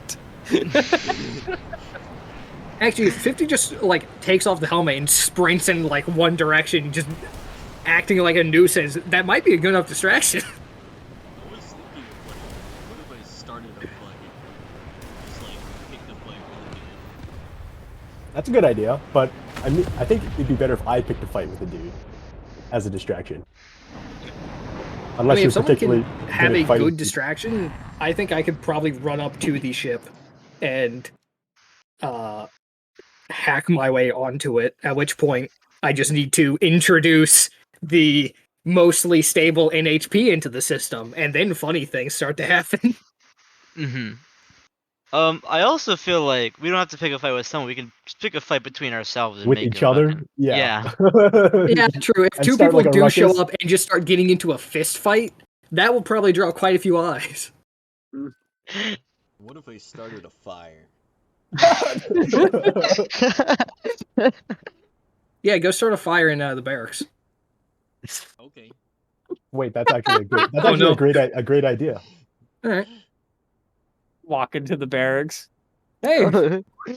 Actually, 50 just like takes off the helmet and sprints in like one direction, just acting like a nuisance. That might be a good enough distraction. I was thinking, like, what if I started a fight? Just like picked a fight with a dude. That's a good idea, but I think it'd be better if I picked a fight with a dude as a distraction. Unless I mean, you're if someone particularly can have good a at fighting good distraction, I think I could probably run up to the ship and hack my way onto it, at which point I just need to introduce the mostly stable NHP into the system, and then funny things start to happen. I also feel like we don't have to pick a fight with someone. We can just pick a fight between ourselves and with make each it other. fucking- Yeah. Yeah, true. If And 2 start people like a do show ruckus. up and just start getting into a fist fight, that will probably draw quite a few eyes. What if I started a fire? Yeah, go start a fire in the barracks. Okay. Wait, that's actually Oh, no. a great idea. All right. Walk into the barracks. Hey,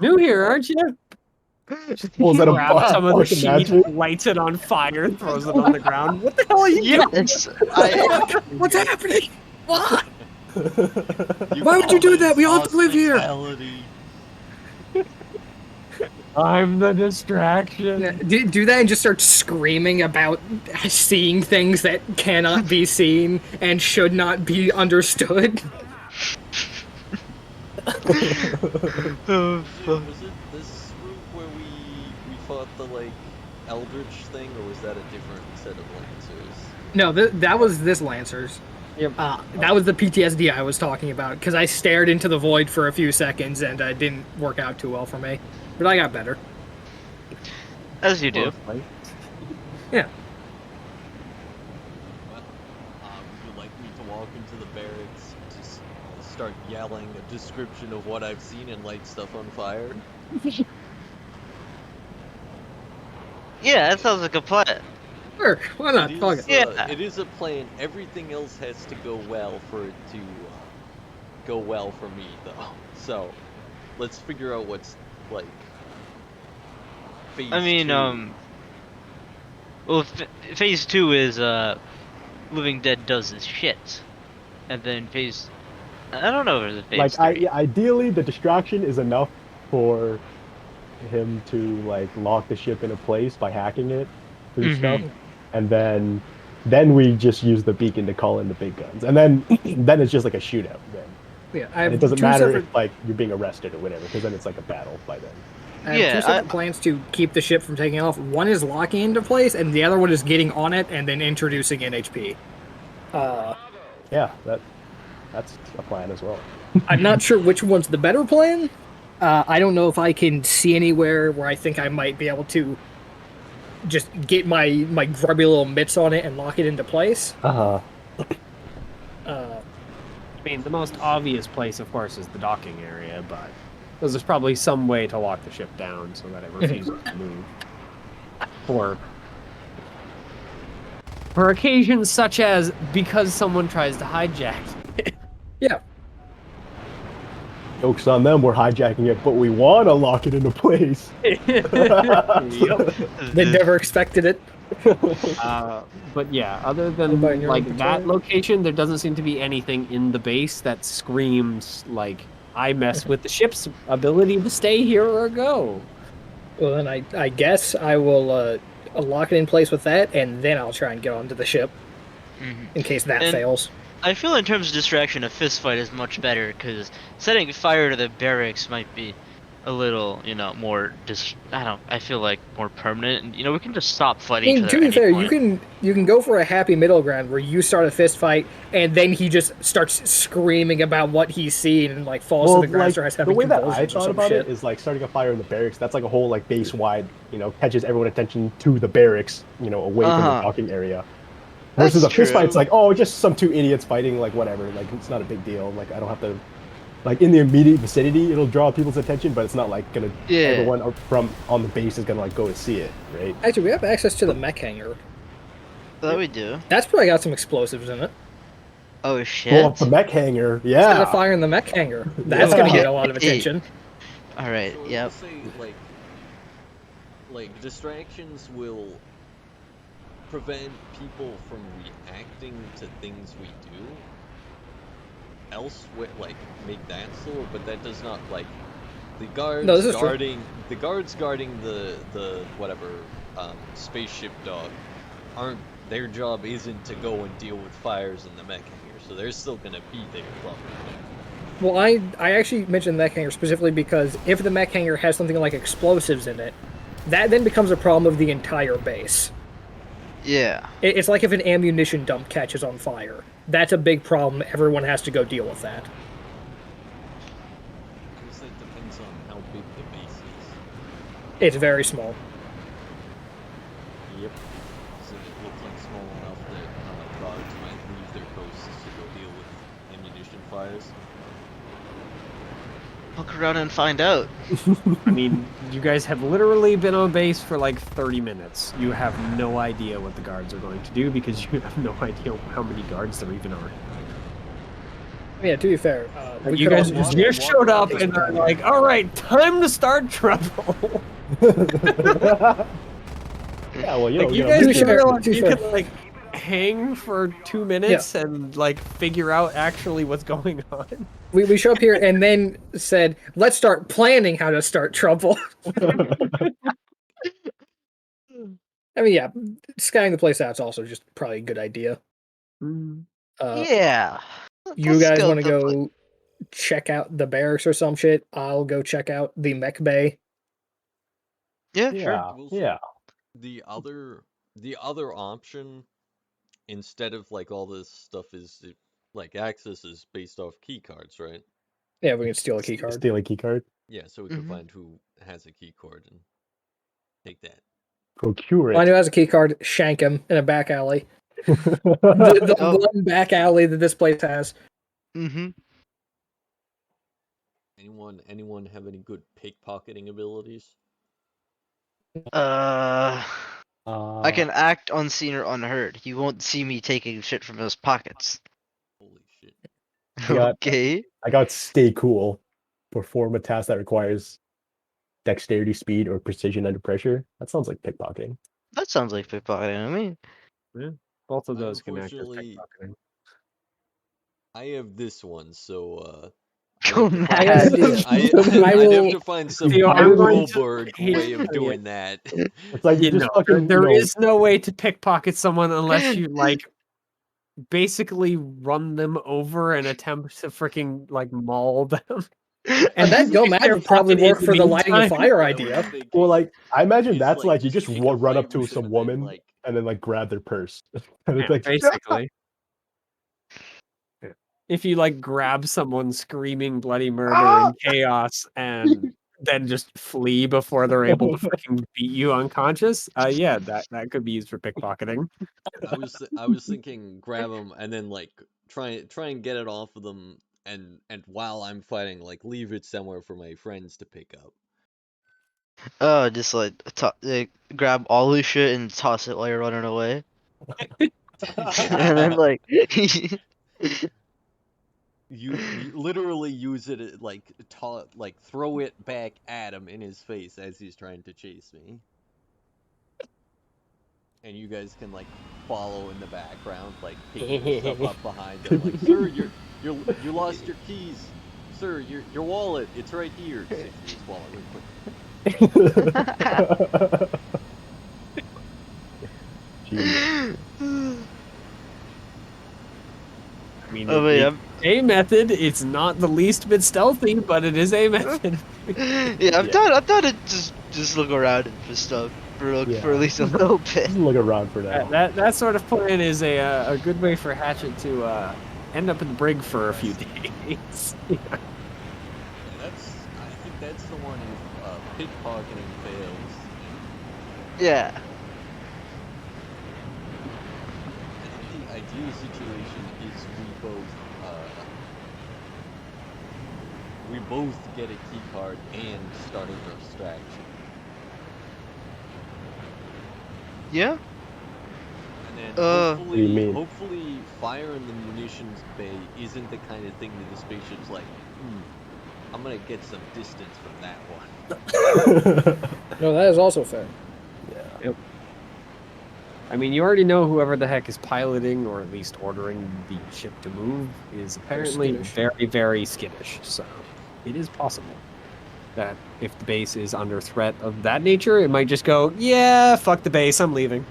new here, aren't you? Pulls out a Grabs some of the fucking match. sheet, lights it on fire, throws it on the ground. What the hell are you doing? Yes. I, What's happening? Why? You Why would you call do that? this We all live here. hospitality. I'm the distraction. Yeah, do that and just start screaming about seeing things that cannot be seen and should not be understood. Oh, fuck. Was it this room where we fought the like Eldritch thing, or was that a different set of Lancers? No, that was this Lancers. Yep. That was the PTSD I was talking about, because I stared into the void for a few seconds and it didn't work out too well for me. But I got better. As you do. Yeah. Well, would you like me to walk into the barracks, just start yelling a description of what I've seen and light stuff on fire? Yeah, that sounds like a plan. Sure, why not? It is, Fuck it. Yeah. it is a plan. Everything else has to go well for it to go well for me, though. So, let's figure out what's like. Phase I mean, two. well, phase 2 is Living Dead does is shit, and then phase. I don't know if it's phase Like, three. ideally, the distraction is enough for him to like lock the ship into place by hacking it through stuff, and then we just use the beacon to call in the big guns, and then then it's just like a shootout. Then Yeah, I and have it doesn't two matter separate. if like you're being arrested or whatever, because then it's like a battle by then. I have Yeah, two separate plans to keep the ship from taking off. One is locking into place, and the other one is getting on it and then introducing NHP. Yeah, that's a plan as well. I'm not sure which one's the better plan. I don't know if I can see anywhere where I think I might be able to just get my grubby little mitts on it and lock it into place. Uh-huh. I mean, the most obvious place, of course, is the docking area, but there's probably some way to lock the ship down so that it refuses to move. For occasions such as because someone tries to hijack it. Yeah. Joke's on them, we're hijacking it, but we want to lock it into place. Yep. They never expected it. But yeah, other than What about your like inventory? that location, there doesn't seem to be anything in the base that screams like I mess with the ship's ability to stay here or go. Well, then I guess I will lock it in place with that, and then I'll try and get onto the ship in case that And- fails. I feel in terms of distraction, a fist fight is much better because setting fire to the barracks might be a little, more I feel like more permanent. And, we can just stop I fighting each mean, other. to at be any fair, point. you can go for a happy middle ground where you start a fist fight, and then he just starts screaming about what he's seen and like falls to the ground, like, starts the having way that I convulsions or thought some about shit. it is like starting a fire in the barracks. That's like a whole like base wide, catches everyone's attention to the barracks, away from the docking area. Versus That's a fist true. fight's like, oh, just some two idiots fighting, like whatever. Like it's not a big deal. Like I don't have to, like in the immediate vicinity, it'll draw people's attention, but it's not like gonna. Yeah. Everyone from on the base is gonna like go and see it, right? Actually, we have access to the mech hangar. That we do. That's probably got some explosives in it. Oh shit! Well, the mech hangar, Set a yeah. fire in the mech hangar. That's Yeah. gonna get a lot of attention. All right. So Yep. let's say, like distractions will prevent people from reacting to things we do. Elsewhere, like make that slower, but that does not like the guards No, this is true. guarding the whatever spaceship dock aren't their job isn't to go and deal with fires in the mech hangar, so they're still gonna be there probably. Well, I actually mentioned the mech hangar specifically because if the mech hangar has something like explosives in it, that then becomes a problem of the entire base. Yeah. It's like if an ammunition dump catches on fire. That's a big problem. Everyone has to go deal with that. I guess that depends on how big the base is. It's very small. Yep. Does it look like small enough that guards might leave their posts to go deal with ammunition fires? Look around and find out. I mean, you guys have literally been on base for like 30 minutes. You have no idea what the guards are going to do because you have no idea how many guards there even are. Yeah, to be fair, we You could guys also just showed up and are like, all right, time to start trouble. Yeah, well, Like, you know, guys to be should fair- realize to be you fair. could like hang for 2 minutes and like figure out actually what's going on. we show up here and then said, let's start planning how to start trouble. I mean, yeah, skying the place out's also just probably a good idea. Yeah. You Let's guys want to the pla- go check out the barracks or some shit? I'll go check out the mech bay. Yeah, yeah, sure. We'll yeah. The other option, instead of like all this stuff, is like access is based off key cards, right? Yeah, we can steal a key card. Steal a key card. Yeah, so we can Mhm. find who has a key card and take that. Procure Find it. who has a key card, shank him in a back alley. The Oh. one back alley that this place has. Mm-hmm. Anyone have any good pickpocketing abilities? I can act unseen or unheard. You won't see me taking shit from his pockets. Holy shit. got- Okay. I got stay cool. Perform a task that requires dexterity, speed, or precision under pressure. That sounds like pickpocketing. That sounds like pickpocketing to me. Both of those can act as Unfortunately, pickpocketing. I have this one, so Go I'd I mad. have have will- to find some Theo, I'm going to- Goldberg way of doing that. It's like you You just know, fucking there you know, is no way to pickpocket someone unless you like basically run them over and attempt to freaking like maul them. And that go mad would probably Pickpocketing work in for the lighting a meantime. fire What I was idea. thinking well, like I imagine is, that's like you just just pick a run up fight to with them some and then, woman like, and then like grab their purse. And it's Yeah, like basically. Yeah. If you like grab someone screaming bloody murder and chaos and then just flee before they're able to fucking beat you unconscious, yeah, that could be used for pickpocketing. I was thinking grab them and then like try and get it off of them, and while I'm fighting, like leave it somewhere for my friends to pick up. Oh, just like grab all this shit and toss it while you're running away, and then like You literally use it like throw it back at him in his face as he's trying to chase me. And you guys can like follow in the background, like picking your stuff up behind them. Like, sir, you lost your keys. Sir, your wallet, it's right here. Just take his wallet real quick. Genius. I mean, oh wait, it's a method. It's not the least bit stealthy, but it is a method. I'm down to just look around for stuff for Yeah. at least a little bit. Just look around for that. That sort of plan is a good way for Hatchet to end up in the brig for a few days. Yeah, I think that's the one if pickpocketing fails. Yeah. I think the ideal situation is we both get a key card and start a distraction. Yeah. And then What do you mean? hopefully fire in the munitions bay isn't the kind of thing that the spaceship's like, I'm gonna get some distance from that one. No, that is also fair. I mean, you already know whoever the heck is piloting or at least ordering the ship to move is apparently skittish. very, very skittish. So it is possible that if the base is under threat of that nature, it might just go, yeah, fuck the base, I'm leaving.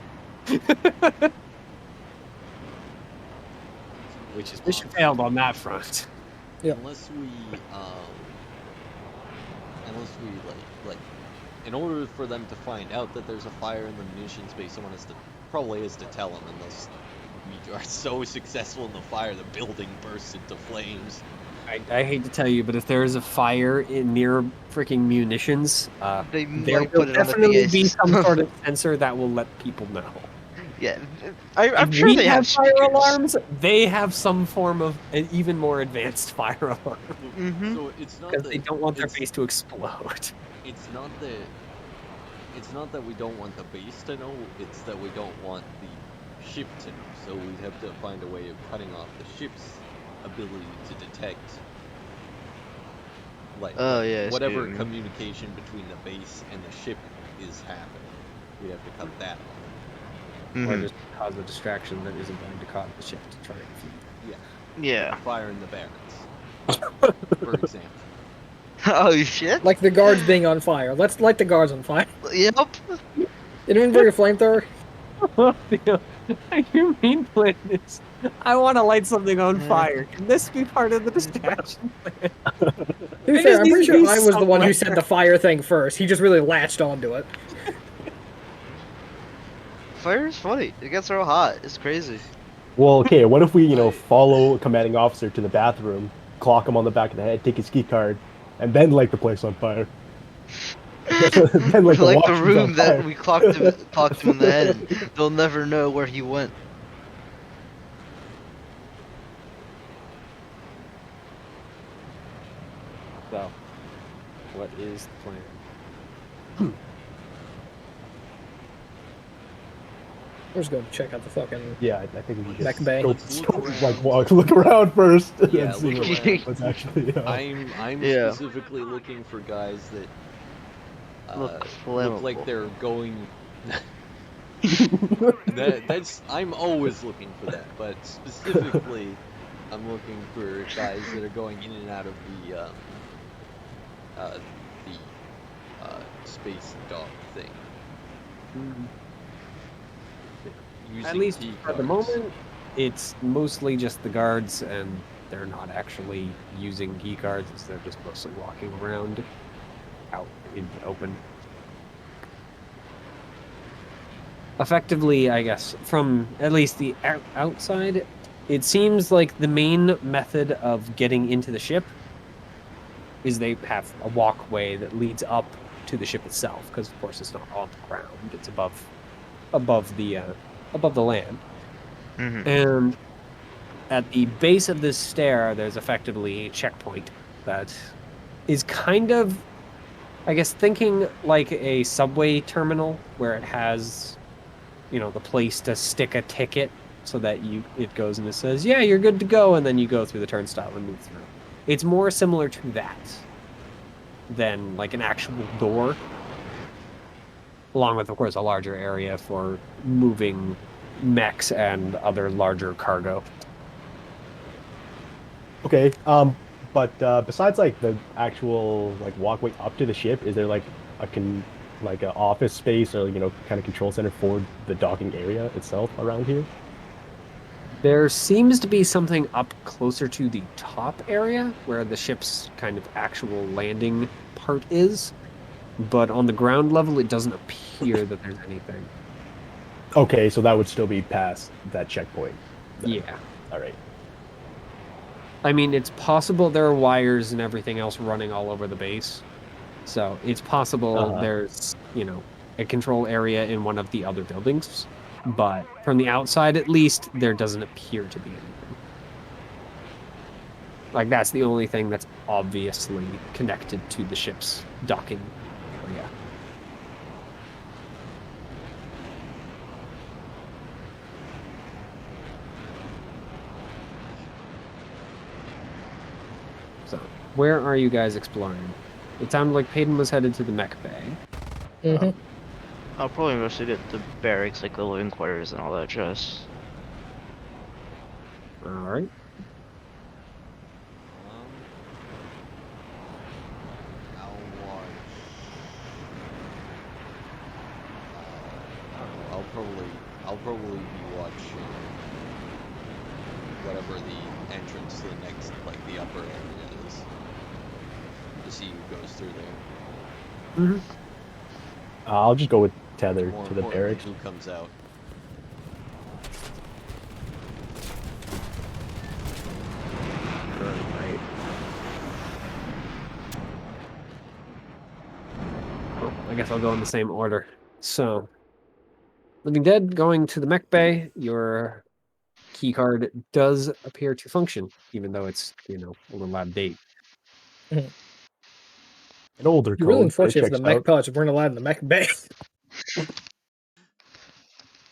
Which is mission failed on that front. Yeah. Unless we like in order for them to find out that there's a fire in the munitions bay, someone probably has to tell them, unless we are so successful in the fire the building bursts into flames. I hate to tell you, but if there is a fire near freaking munitions, They there might will put it on the definitely PA be some system. sort of sensor that will let people know. Yeah, I'm If sure we they have fire speakers. alarms. They have some form of an even more advanced fire alarm Mhm. So it's not because that they don't want their it's- base to explode. It's not that we don't want the base to know, it's that we don't want the ship to know. So we'd have to find a way of cutting off the ship's ability to detect, like, Oh, yeah, I see whatever what you mean. communication between the base and the ship is happening. We'd have to cut that off. Or Mhm. just cause a distraction that isn't going to cause the ship to try and flee. Yeah. Fire in the barracks, for example. Oh shit. Like the guards being on fire. Let's light the guards on fire. Yep. Anyone bring a flamethrower? Your main plan is, I want to light something on fire. Can this be part of the distraction plan? To be It fair, just I'm needs pretty to sure be I was the one who said somewhere. the fire thing first. He just really latched onto it. Fire's funny. It gets real hot. It's crazy. Well, okay, what if we, follow a commanding officer to the bathroom, clock him on the back of the head, take his key card, and then light the place on fire? Then Like, the the washroom's on room that fire. we clocked him in the head, and they'll never know where he went. So, what is the plan? We're just going to check out the fucking Yeah, I think we should Mech Bay. Let's look around. look around first. Yeah, and see look what- around. what's actually. I'm Yeah. specifically looking for guys that Look look like flammable. they're going That's I'm always looking for that, but specifically, I'm looking for guys that are going in and out of the space dock thing. Using At least key at the cards. moment, it's mostly just the guards, and they're not actually using key cards. They're just mostly walking around out in the open. Effectively, I guess, from at least the outside, it seems like the main method of getting into the ship is they have a walkway that leads up to the ship itself, because of course it's not on the ground; it's above the land. Mm-hmm. And at the base of this stair, there's effectively a checkpoint that is kind of, I guess, thinking like a subway terminal where it has, the place to stick a ticket so that it goes and it says, yeah, you're good to go, and then you go through the turnstile and move through. It's more similar to that than like an actual door, along with, of course, a larger area for moving mechs and other larger cargo. Okay. But besides like the actual like walkway up to the ship, is there like an office space or kind of control center for the docking area itself around here? There seems to be something up closer to the top area where the ship's kind of actual landing part is, but on the ground level, it doesn't appear that there's anything. Okay, so that would still be past that checkpoint. then. Yeah. All right. I mean, it's possible there are wires and everything else running all over the base. So it's possible Uh-huh. there's, a control area in one of the other buildings. But from the outside, at least, there doesn't appear to be anything. Like, that's the only thing that's obviously connected to the ship's docking area. So, where are you guys exploring? It sounded like Payton was headed to the mech bay. Mm-hmm. I'll probably mostly get the barracks, like the living quarters and all that jazz. All right. How large? I don't know, I'll probably be watching whatever the entrance to the next, like the upper area is, to see who goes through there. Mm-hmm. I'll just go with Tether More to the importantly, barracks. who comes out. Right. Well, I guess I'll go in the same order. So, Living Dead, going to the mech bay, your key card does appear to function, even though it's, a little out of date. An older You're really code, but it unfortunate for the checks mech out. pods weren't allowed in the mech bay.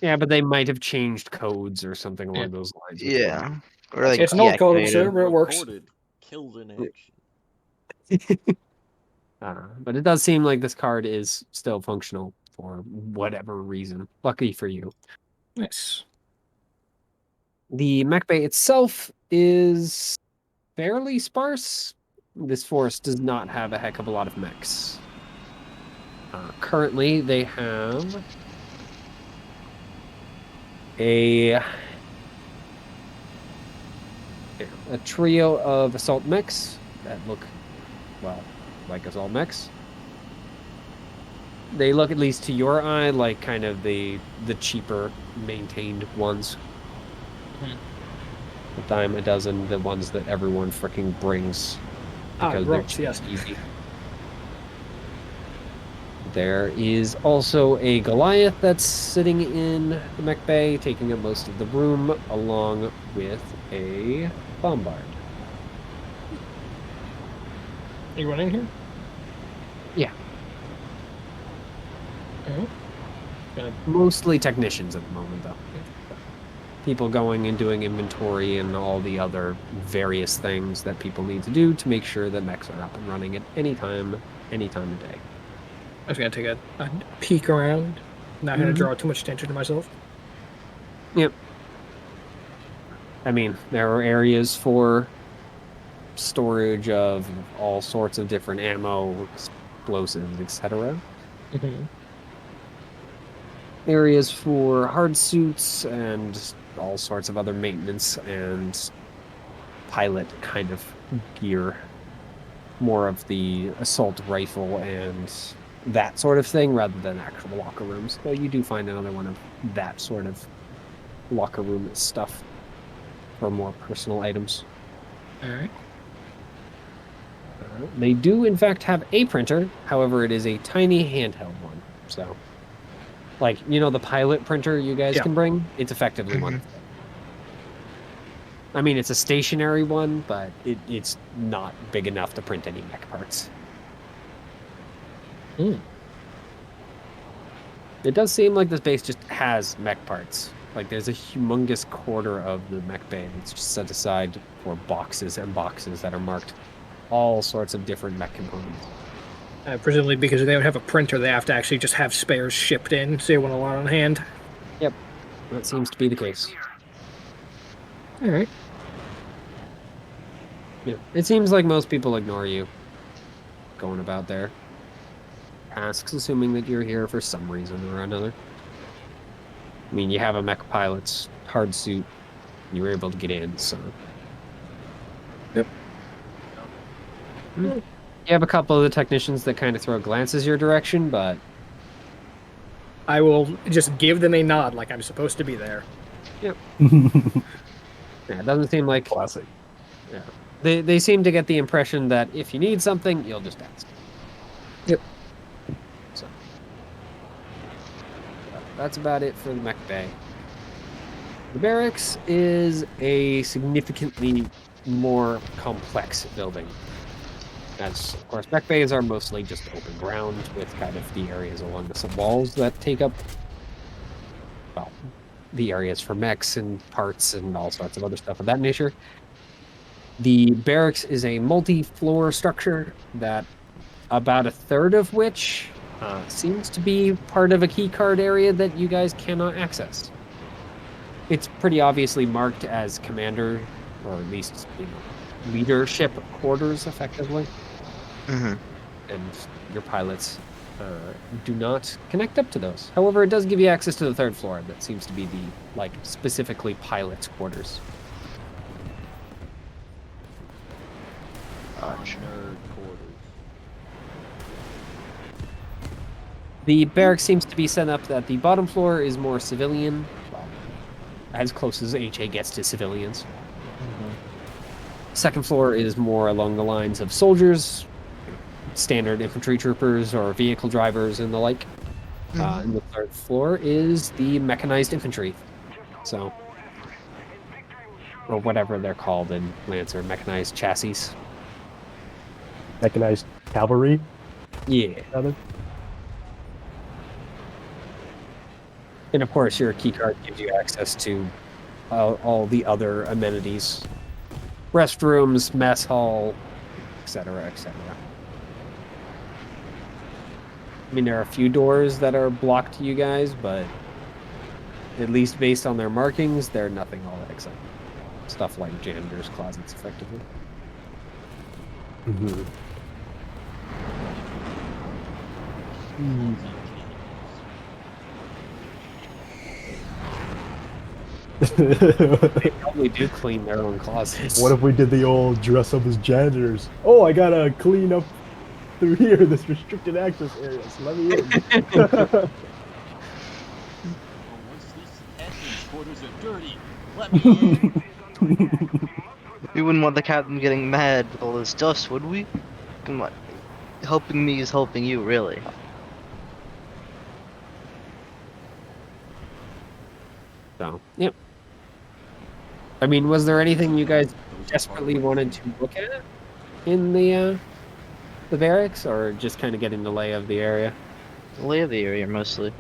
Yeah, but they might have changed codes or something along those lines. as well. Yeah. Or like It's an old code, I'm deactivated. sure, but it works. Recorded, killed in action. But it does seem like this card is still functional for whatever reason. Lucky for you. Nice. The mech bay itself is fairly sparse. This forest does not have a heck of a lot of mechs. Currently, they have a trio of assault mechs that look, well, like assault mechs. They look, at least to your eye, like kind of the cheaper maintained ones. A dime a dozen, the ones that everyone freaking brings because they're gross, cheap yes. and easy. There is also a Goliath that's sitting in the mech bay, taking up most of the room, along with a Bombard. Are you running here? Yeah. Mm-hmm. Mostly technicians at the moment, though. People going and doing inventory and all the other various things that people need to do to make sure that mechs are up and running at any time of day. I was gonna take a peek around. Not going to draw too much attention to myself. Yep. I mean, there are areas for storage of all sorts of different ammo, explosives, etc. Areas for hard suits and all sorts of other maintenance and pilot kind of gear. More of the assault rifle and that sort of thing rather than actual locker rooms. Though you do find another one of that sort of locker room stuff for more personal items. All right. They do, in fact, have a printer. However, it is a tiny handheld one. So, like, you know, the pilot printer you guys can bring? It's effectively one. I mean, it's a stationary one, but it's not big enough to print any mech parts. It does seem like this base just has mech parts. Like, there's a humongous quarter of the mech bay that's just set aside for boxes and boxes that are marked all sorts of different mech components. Presumably because they don't have a printer, they have to actually just have spares shipped in, so you want a lot on hand. Yep, that seems to be the case. All right. Yeah, it seems like most people ignore you going about their tasks, assuming that you're here for some reason or another. I mean, you have a mech pilot's hard suit. You were able to get in, so... Yep. You have a couple of the technicians that kind of throw glances your direction, but... I will just give them a nod like I'm supposed to be there. Yep. Yeah, it doesn't seem like... Classic. Yeah. They seem to get the impression that if you need something, you'll just ask. Yep. So... that's about it for the mech bay. The barracks is a significantly more complex building. As, of course, mech bays are mostly just open ground with kind of the areas along the walls that take up, well, the areas for mechs and parts and all sorts of other stuff of that nature. The barracks is a multi-floor structure that about a third of which seems to be part of a keycard area that you guys cannot access. It's pretty obviously marked as commander, or at least leadership quarters, effectively. And your pilots do not connect up to those. However, it does give you access to the third floor. That seems to be the, like, specifically pilot's quarters. Nerd quarters. The barracks seems to be set up that the bottom floor is more civilian, well, as close as HA gets to civilians. Second floor is more along the lines of soldiers, standard infantry troopers or vehicle drivers and the like. And the third floor is the mechanized infantry. So, or whatever they're called in Lancer, mechanized chassis. Mechanized cavalry. Yeah. And of course, your keycard gives you access to all the other amenities. Restrooms, mess hall, etc., etc. I mean, there are a few doors that are blocked to you guys, but at least based on their markings, they're nothing all that exciting. Stuff like janitor's closets, effectively. They probably do clean their own closets. What if we did the old dress up as janitors? Oh, I gotta clean up through here, this restricted access area, so let me in. Once these entrance quarters are dirty, let me in. We wouldn't want the captain getting mad with all this dust, would we? Come on. Helping me is helping you, really. So, yep. I mean, was there anything you guys desperately wanted to look at in the barracks, or just kind of getting the lay of the area? The lay of the area, mostly.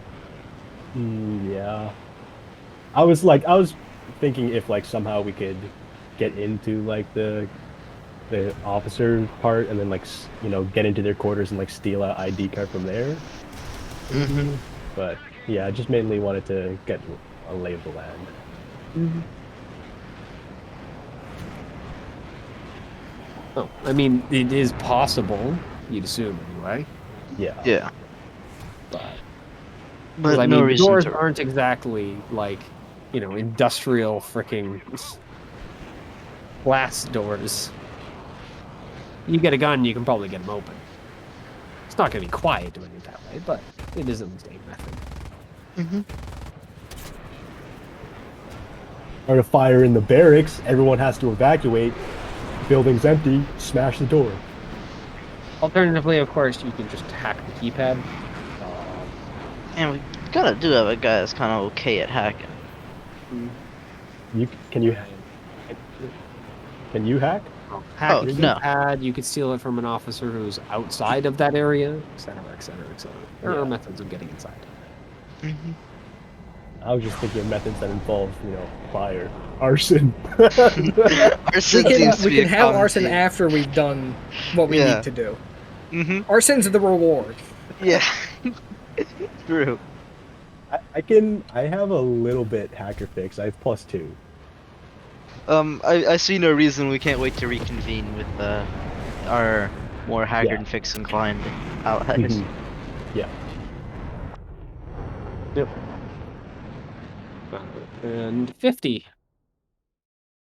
Yeah. I was thinking if like somehow we could get into like the officer part and then like get into their quarters and like steal an ID card from there. But Yeah, I just mainly wanted to get a lay of the land. Oh, I mean, it is possible, you'd assume anyway. Yeah. Yeah, But but I no mean, the reason doors to. aren't exactly like, industrial freaking glass doors. You get a gun, you can probably get them open. It's not going to be quiet doing it that way, but it is a mistake method. Hmm. Or a fire in the barracks, everyone has to evacuate. Building's empty, smash the door. Alternatively, of course, you can just hack the keypad. And we gotta do have a guy that's kind of okay at hacking. You can you hack? Hack a You're good. No. keypad, you could steal it from an officer who's outside of that area, etc., etc., etc. There Yeah. are methods of getting inside. Hmm. I was just thinking of methods that involve, fire, arson. Arson seems to We be can a have common arson theme. after we've done what we Yeah. need to do. Hmm. Arson's the reward. Yeah. True. I have a little bit hacker fix. I have +2. I see no reason we can't wait to reconvene with our more hacker Yeah. and fix inclined allies. Mhm. Yeah. Yep. And 50.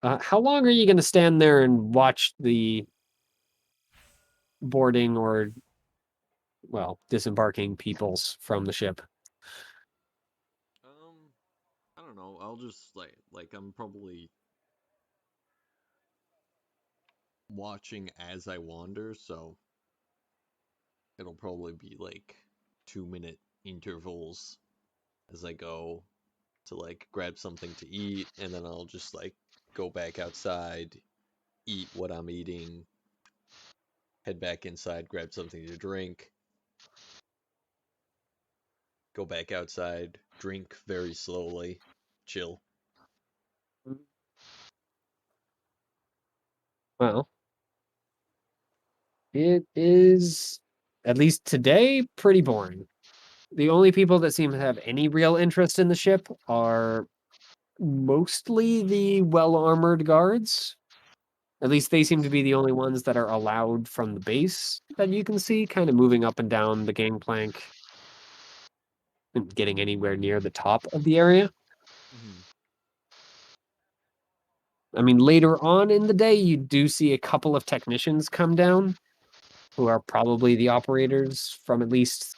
How long are you going to stand there and watch the boarding or, well, disembarking peoples from the ship? I don't know. I'll just like I'm probably watching as I wander, so it'll probably be like 2-minute intervals as I go to like grab something to eat, and then I'll just like go back outside, eat what I'm eating, head back inside, grab something to drink, go back outside, drink very slowly, chill. Well, it is, at least today, pretty boring. The only people that seem to have any real interest in the ship are mostly the well-armored guards. At least they seem to be the only ones that are allowed from the base that you can see, kind of moving up and down the gangplank and getting anywhere near the top of the area. I mean, later on in the day, you do see a couple of technicians come down who are probably the operators from at least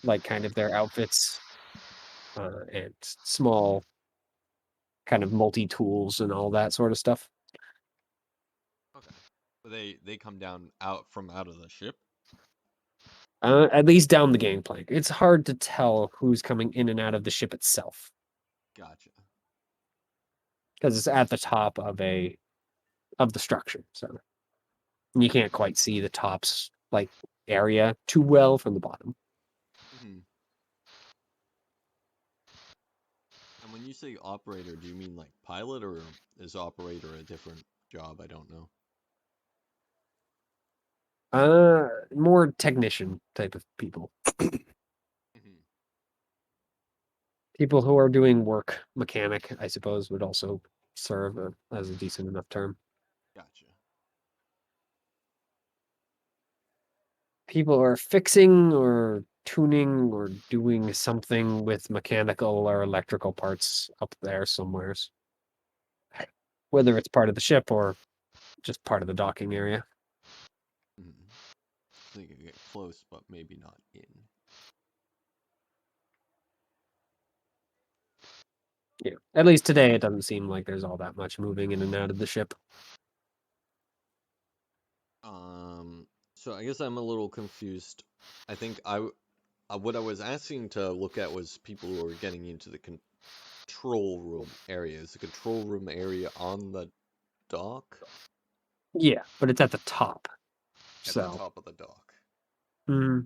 like kind of their outfits and small kind of multi-tools and all that sort of stuff. Okay. But they come down out of the ship. At least down the gangplank. It's hard to tell who's coming in and out of the ship itself Gotcha. because it's at the top of the structure, so you can't quite see the top's like area too well from the bottom. And when you say operator, do you mean like pilot, or is operator a different job? I don't know. More technician type of people. People who are doing work. Mechanic, I suppose, would also serve as a decent enough term. Gotcha. People who are fixing or tuning or doing something with mechanical or electrical parts up there somewheres. Whether it's part of the ship or just part of the docking area. So you can get close, but maybe not in. Yeah. At least today, it doesn't seem like there's all that much moving in and out of the ship. So I guess I'm a little confused. I think what I was asking to look at was people who are getting into the control room area. Is the control room area on the dock? Yeah, but it's at the top. At So. the top of the dock. Mm-hmm.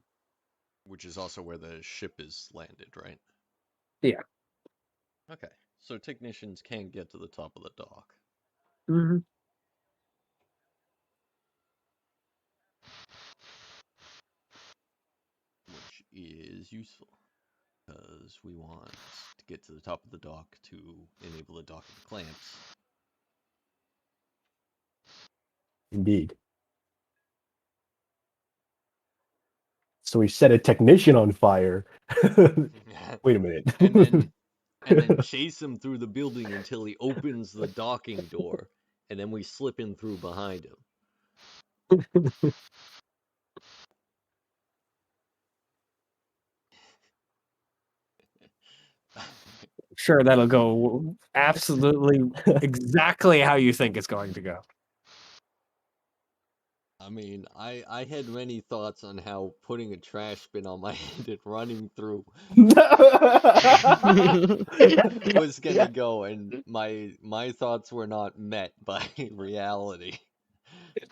Which is also where the ship is landed, right? Yeah. Okay. So technicians can get to the top of the dock. Mm-hmm. Which is useful. because we want to get to the top of the dock to enable the docking clamps. Indeed. So we set a technician on fire. Wait a minute. and then chase him through the building until he opens the docking door, and then we slip in through behind him. Sure, that'll go absolutely exactly how you think it's going to go. I mean, I had many thoughts on how putting a trash bin on my head and running through was gonna go, and my thoughts were not met by reality.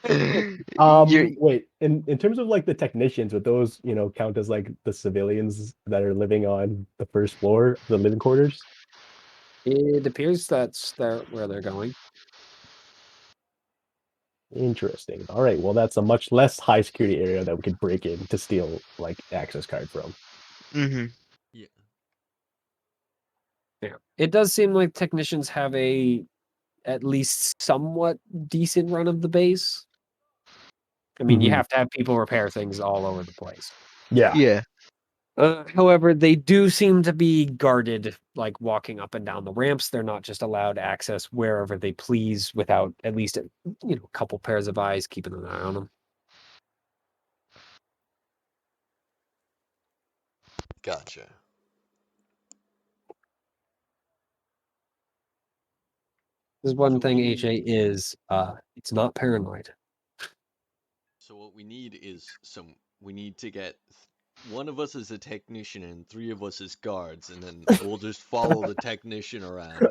Wait, in terms of like the technicians, would those, count as like the civilians that are living on the first floor, the living quarters? It appears that's where they're going. Interesting. All right, well, that's a much less high security area that we could break in to steal like access card from. Mm-hmm. Yeah. Yeah. It does seem like technicians have a at least somewhat decent run of the base. I mean, you Mhm. have to have people repair things all over the place. Yeah. Yeah. However, they do seem to be guarded, like walking up and down the ramps. They're not just allowed access wherever they please without at least a couple pairs of eyes keeping an eye on them. Gotcha. There's one So thing we HA need- is, it's not paranoid. So what we need is we need to get one of us as a technician and 3 of us as guards, and then we'll just follow the technician around.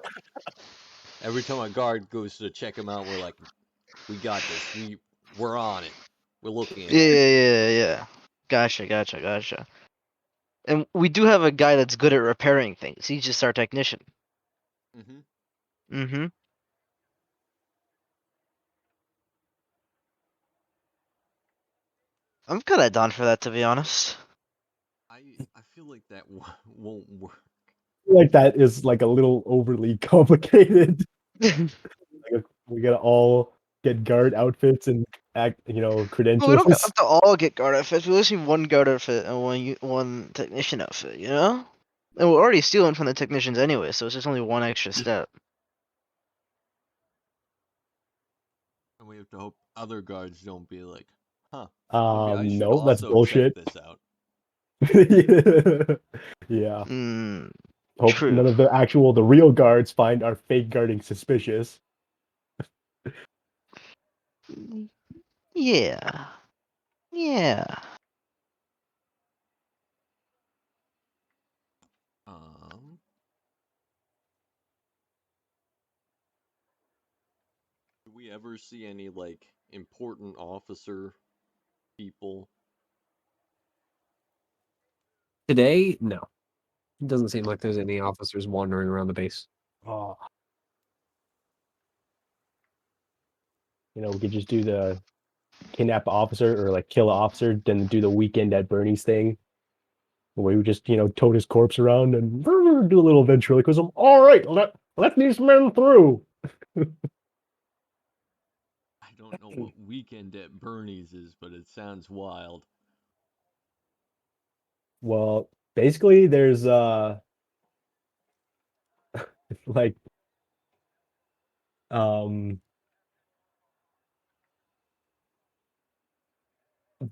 Every time a guard goes to check him out, we're like, we got this. We're on it. We're looking at it. Yeah. Gotcha. And we do have a guy that's good at repairing things. He's just our technician. Mm-hmm. Mm-hmm. I'm kind of down for that, to be honest. I feel like that won't work. I feel like that is like a little overly complicated. Like, we gotta all get guard outfits and act, Well, we credentials. don't have to all get guard outfits. We just need one guard outfit and one technician outfit, you know? And we're already stealing from the technicians anyway, so it's just only one extra step. And we have to hope other guards don't be like, huh, maybe I should No, that's also bullshit. check this out. Yeah. Mm, Hope true. none of the real guards find our fake guarding suspicious. Yeah. Do we ever see any like important officer people? Today, no. It doesn't seem like there's any officers wandering around the base. Oh. We could just do the kidnap officer or like kill an officer, then do the weekend at Bernie's thing. Where we just, tote his corpse around and do a little ventriloquism. All right, let these men through. I don't know what weekend at Bernie's is, but it sounds wild. Well, basically there's like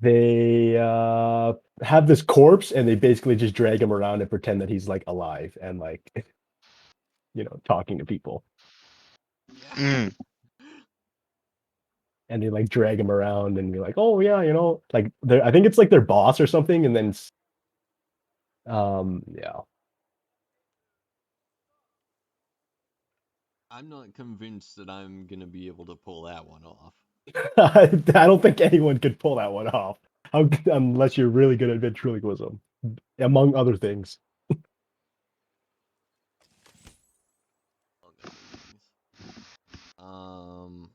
they have this corpse and they basically just drag him around and pretend that he's like alive and like talking to people. Mm. And they like drag him around and be like, oh yeah, like I think it's like their boss or something, and then yeah. I'm not convinced that I'm gonna be able to pull that one off. I don't think anyone could pull that one off. Unless you're really good at ventriloquism, among other things. Um,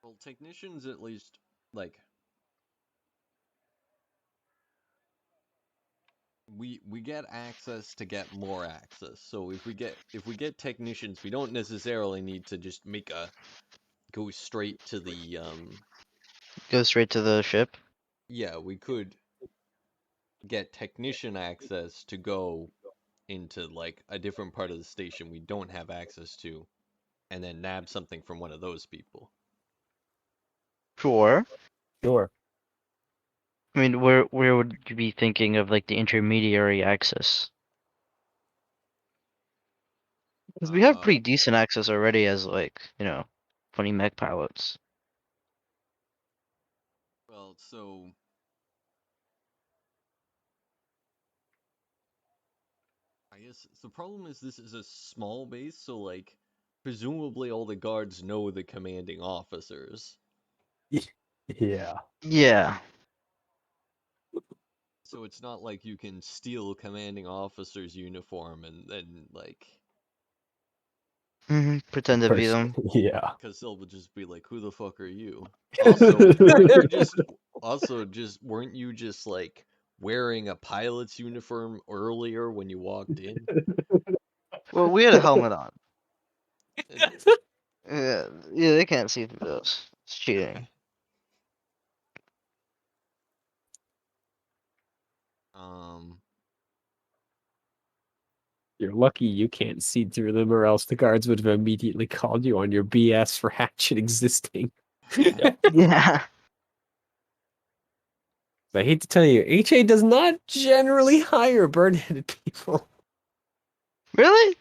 Well, technicians at least like we get access to get more access. So if we get technicians, we don't necessarily need to just go straight to the Go straight to the ship. yeah, we could get technician access to go into like a different part of the station we don't have access to, and then nab something from one of those people. Sure. Sure. I mean, where would you be thinking of like the intermediary access? Because we have pretty decent access already as like, 20 mech pilots. Well, so I guess the problem is this is a small base, so like presumably all the guards know the commanding officers. Yeah. Yeah. So it's not like you can steal commanding officer's uniform and then like Pretend to be them. Yeah. because they'll just be like, "Who the fuck are you?" Also, weren't you just like wearing a pilot's uniform earlier when you walked in? Well, we had a helmet on. Yeah, they can't see through those. It's cheating. Um, You're lucky you can't see through them, or else the guards would have immediately called you on your BS for Hatchet existing. Yeah. I hate to tell you, HA does not generally hire bird-headed people. Really?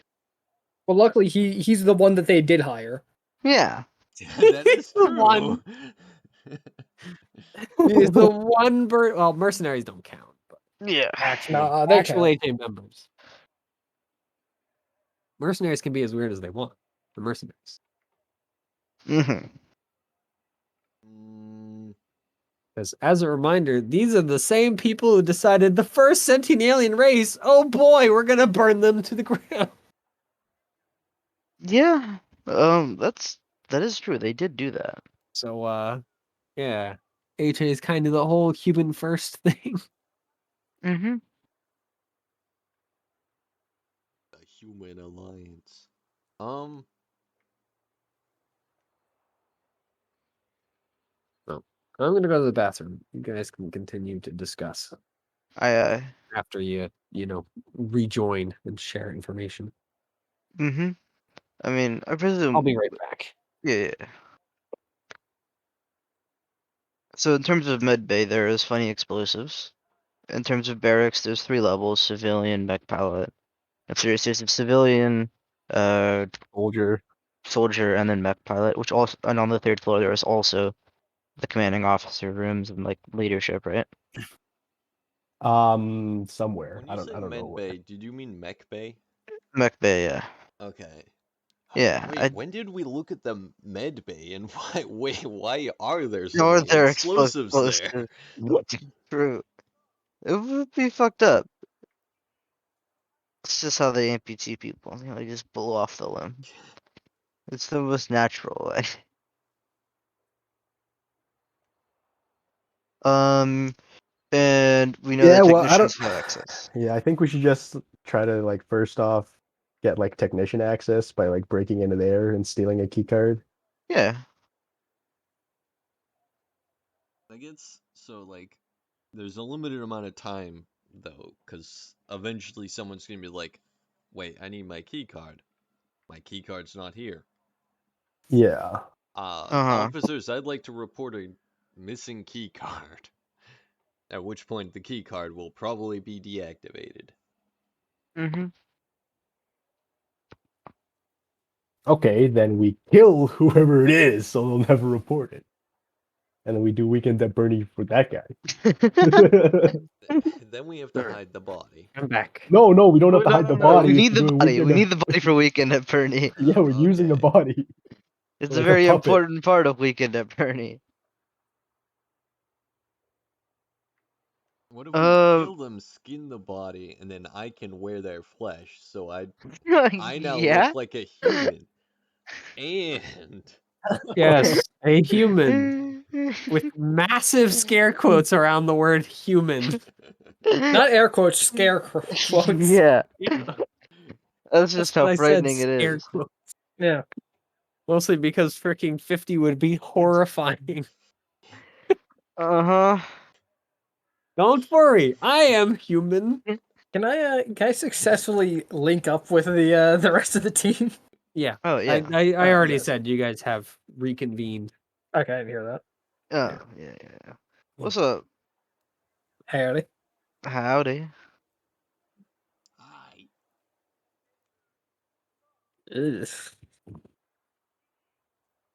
Well, luckily he's the one that they did hire. Yeah. that is The true. one. He's the one bird. Well, mercenaries don't count, but Yeah. actual they actual count. HA members. Mercenaries can be as weird as they want. The mercenaries. Mm-hmm. Because as a reminder, these are the same people who decided the first sentient alien race, oh boy, we're gonna burn them to the ground. Yeah. That is true. They did do that. So yeah. HA is kind of the whole human first thing. Mm-hmm. A human alliance. I'm gonna go to the bathroom. You guys can continue to discuss after you rejoin and share information. Mm-hmm. I mean, I presume. I'll be right back. Yeah. So in terms of med bay, there is funny explosives. In terms of barracks, there's 3 levels: civilian, mech pilot. If there's a civilian, soldier, and then mech pilot, which also, and on the 3rd floor there is also the commanding officer rooms and like leadership, right? Somewhere. When I you don't say know med where. bay, did you mean mech bay? Mech bay, yeah. Okay. Yeah. Wait, when did we look at the med bay and why are there so Nor many there explosives there? True. It would be fucked up. It's just how they amputee people. They just blow off the limb. It's the most natural way. And we know Yeah, that well, I don't. technicians have access. Yeah, I think we should just try to like first off get like technician access by like breaking into there and stealing a key card. Yeah. I guess so. Like, there's a limited amount of time though, because eventually someone's gonna be like, "Wait, I need my key card. My key card's not here." Yeah. Officers, I'd like to report a missing key card. At which point the key card will probably be deactivated. Mm-hmm. Okay, then we kill whoever it is, so they'll never report it. And then we do Weekend at Bernie for that guy. Then we have to hide the body. I'm back. No, we don't have to hide the body. We if need we're the doing body. Weekend We at- need the body for Weekend at Bernie. Yeah, we're using the Okay. body. It's Like a a very puppet. important part of Weekend at Bernie. What if we kill them, skin the body, and then I can wear their flesh, so I now Yeah. look like a human. And Yes, a human with massive scare quotes around the word human. Not air quotes, scare quotes. Yeah, Yeah, that's that's just how what I said, frightening it scare is. quotes. Yeah. Mostly because freaking 50 would be horrifying. Uh huh. Don't worry, I am human. Can I successfully link up with the rest of the team? Yeah, Oh yeah. I already yes. said you guys have reconvened. Okay, I didn't hear that. Oh yeah. What's up? Howdy. Howdy. Aye. Ugh.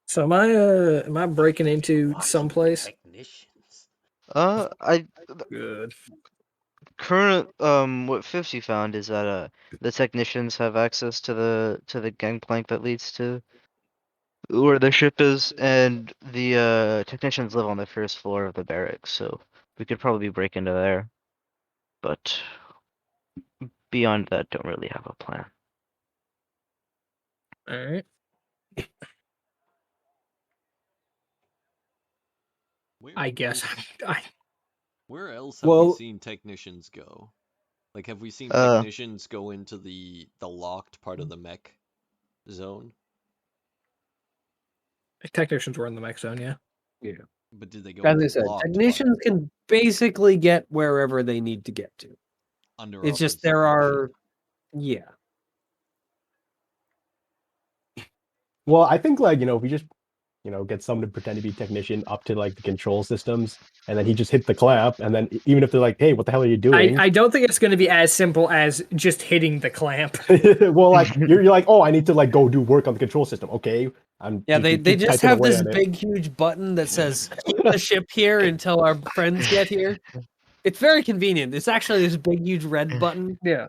So am I breaking into someplace? Technicians. I Good. current what 50 found is that the technicians have access to the gangplank that leads to where the ship is, and the technicians live on the first floor of the barracks, so we could probably break into there. But beyond that, don't really have a plan. All right. Where I guess else- Where else have Well- we seen technicians go? Like, have we seen Uh, technicians go into the locked part of the mech zone? Technicians were in the mech zone, yeah. But did they go As in I the said, locked part technicians can basically get wherever they need to get to. under It's just there observation? are, yeah. Well, I think like if we just get someone to pretend to be technician up to like the control systems, and then he just hit the clamp, and then even if they're like, "Hey, what the hell are you doing?" I don't think it's going to be as simple as just hitting the clamp. Well, like you're like, "Oh, I need to like go do work on the control system." Okay, I'm Yeah, they keep just typing have away this on it. big, huge button that says, keep the ship here until our friends get here. It's very convenient. It's actually this big, huge red button. Yeah.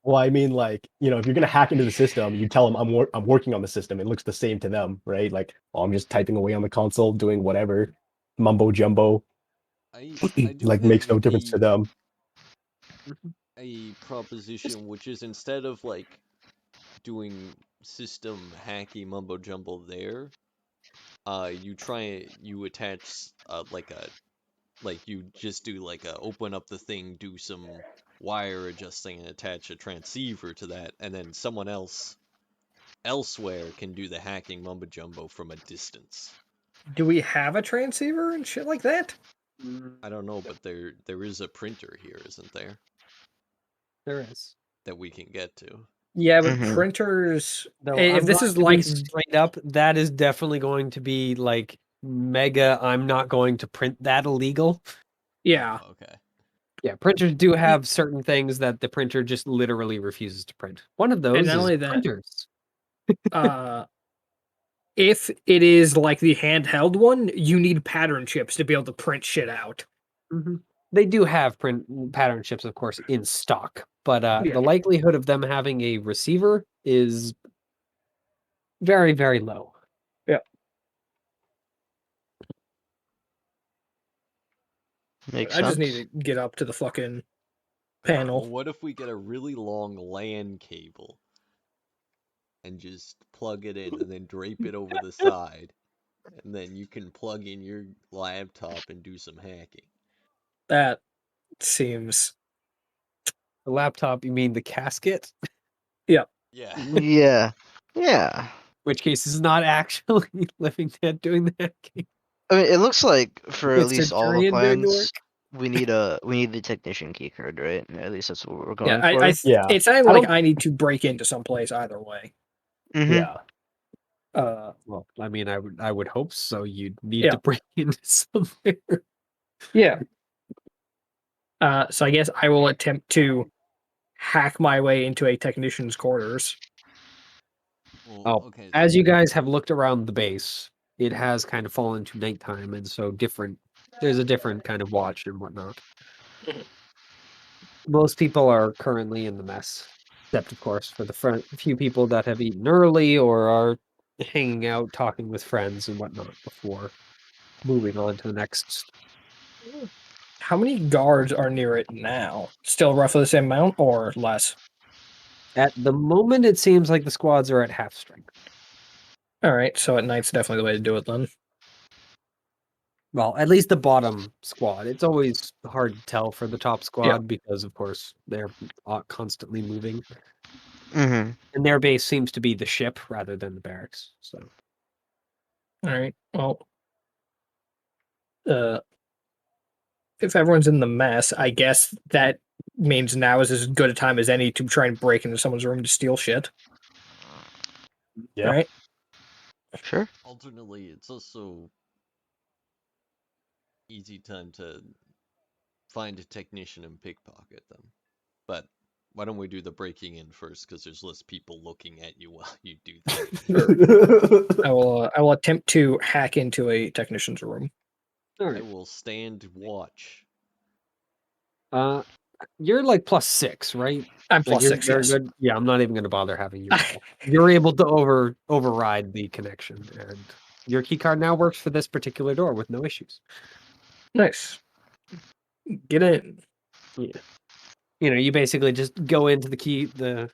Well, I mean, like if you're gonna hack into the system, you tell them I'm working on the system. It looks the same to them, right? Like, oh, I'm just typing away on the console, doing whatever, mumbo jumbo. I do Like makes no have difference to them. a proposition, which is instead of like doing system hacky mumbo jumbo there, you attach you just do like a open up the thing, do some wire adjusting, and attach a transceiver to that, and then someone else elsewhere can do the hacking mumbo jumbo from a distance. Do we have a transceiver and shit like that? I don't know, but there is a printer here, isn't there, There is. that we can get to? Yeah, but Mhm. printers. No, If I'm this going is to be like, straight up, that is definitely going to be like mega. I'm not going to print that illegal. yeah, Oh, okay. Yeah, printers do have certain things that the printer just literally refuses to print. One of those not is only that- printers. if it is like the handheld one, you need pattern chips to be able to print shit out. Mhm. They do have print pattern chips, of course, in stock, but Yeah. the likelihood of them having a receiver is very, very low. Makes I just sense. need to get up to the fucking Well, panel. what if we get a really long LAN cable and just plug it in and then drape it over the side, and then you can plug in your laptop and do some hacking? That seems. The laptop, you mean the casket? Yeah. Yeah. Yeah. Which case is not actually Living Dead doing the hacking. I mean, it looks like for at It's least all the Centurion doing the plans, we need the technician key card, right? At least that's what we're going Yeah, for. Yeah. It sounded I like don't- I need to break into someplace either way. Mhm. Yeah. Well, I mean, I would hope so. You'd need Yeah. to break into somewhere. Yeah. So I guess I will attempt to hack my way into a technician's quarters. Well, Oh, okay. As you guys have looked around the base, it has kind of fallen to nighttime, and so there's a different kind of watch and whatnot. Most people are currently in the mess, except of course for the few people that have eaten early or are hanging out, talking with friends and whatnot before moving on to the next. How many guards are near it now? Still roughly the same amount or less? At the moment, it seems like the squads are at half strength. All right, so at night's definitely the way to do it then. Well, at least the bottom squad. It's always hard to tell for the top squad because, of course, they're constantly moving. Mm-hmm. And their base seems to be the ship rather than the barracks. So, All right, well, if everyone's in the mess, I guess that means now is as good a time as any to try and break into someone's room to steal shit. Yeah. Right? Sure. Alternately, it's also easy time to find a technician and pickpocket them. But why don't we do the breaking in first? Because there's less people looking at you while you do that. I will attempt to hack into a technician's room. all I right. will stand watch. You're like +6, right? I'm Like plus you're 6, very yes. good. Yeah, I'm not even going to bother having you roll. You're able to override the connection, and your key card now works for this particular door with no issues. Nice. Get in. Yeah. You know, you basically just go into the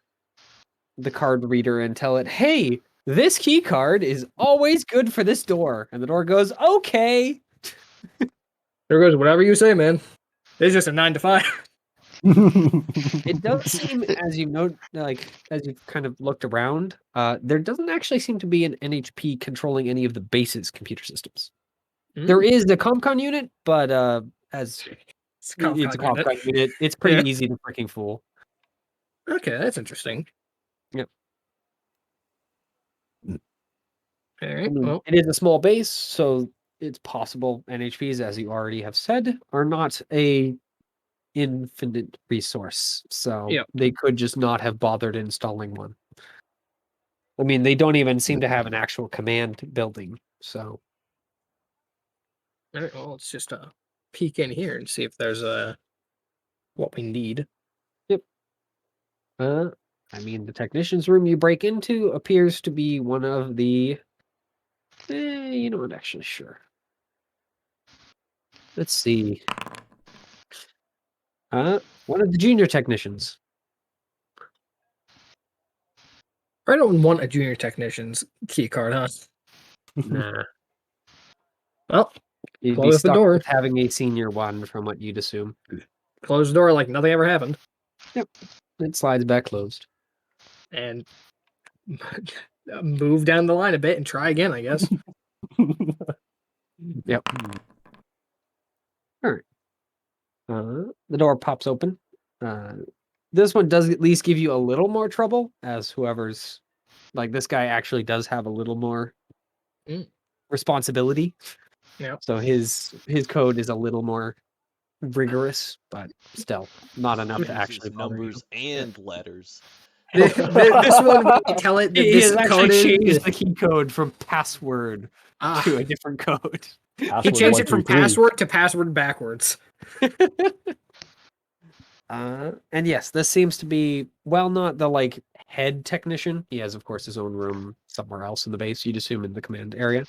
card reader and tell it, "Hey, this key card is always good for this door," and the door goes, "Okay." There goes whatever you say, man. It's just a 9 to 5. It does seem, as you note, like as you've kind of looked around, there doesn't actually seem to be an NHP controlling any of the base's computer systems. There is the ComCon unit, but as It's it's a ComCon unit, it's pretty easy to freaking fool. Okay, that's interesting. Yep. All I right. mean, Well, it is a small base, so it's possible NHPs, as you already have said, are not a infinite resource. So Yep. they could just not have bothered installing one. I mean, they don't even seem to have an actual command building. So all right, well, let's just peek in here and see if there's what we need. I mean, the technician's room you break into appears to be one of the. You know what? Actually, sure. Let's see. One of the junior technicians. I don't want a junior technician's key card, huh? Nah. Well, You'd be close the stuck door. with having a senior one, from what you'd assume. Close the door like nothing ever happened. It slides back closed. And move down the line a bit and try again, I guess. Yep. All right. The door pops open. This one does at least give you a little more trouble, as whoever's like this guy actually does have a little more responsibility. Yeah. So his code is a little more rigorous, but still not enough to actually bother you. numbers and letters. This one, when you tell it that He this has actually code changed the key code from password to a different code. He changed it from password to password backwards. And yes, this seems to be, well, not the like head technician. He has, of course, his own room somewhere else in the base. You'd assume in the command area.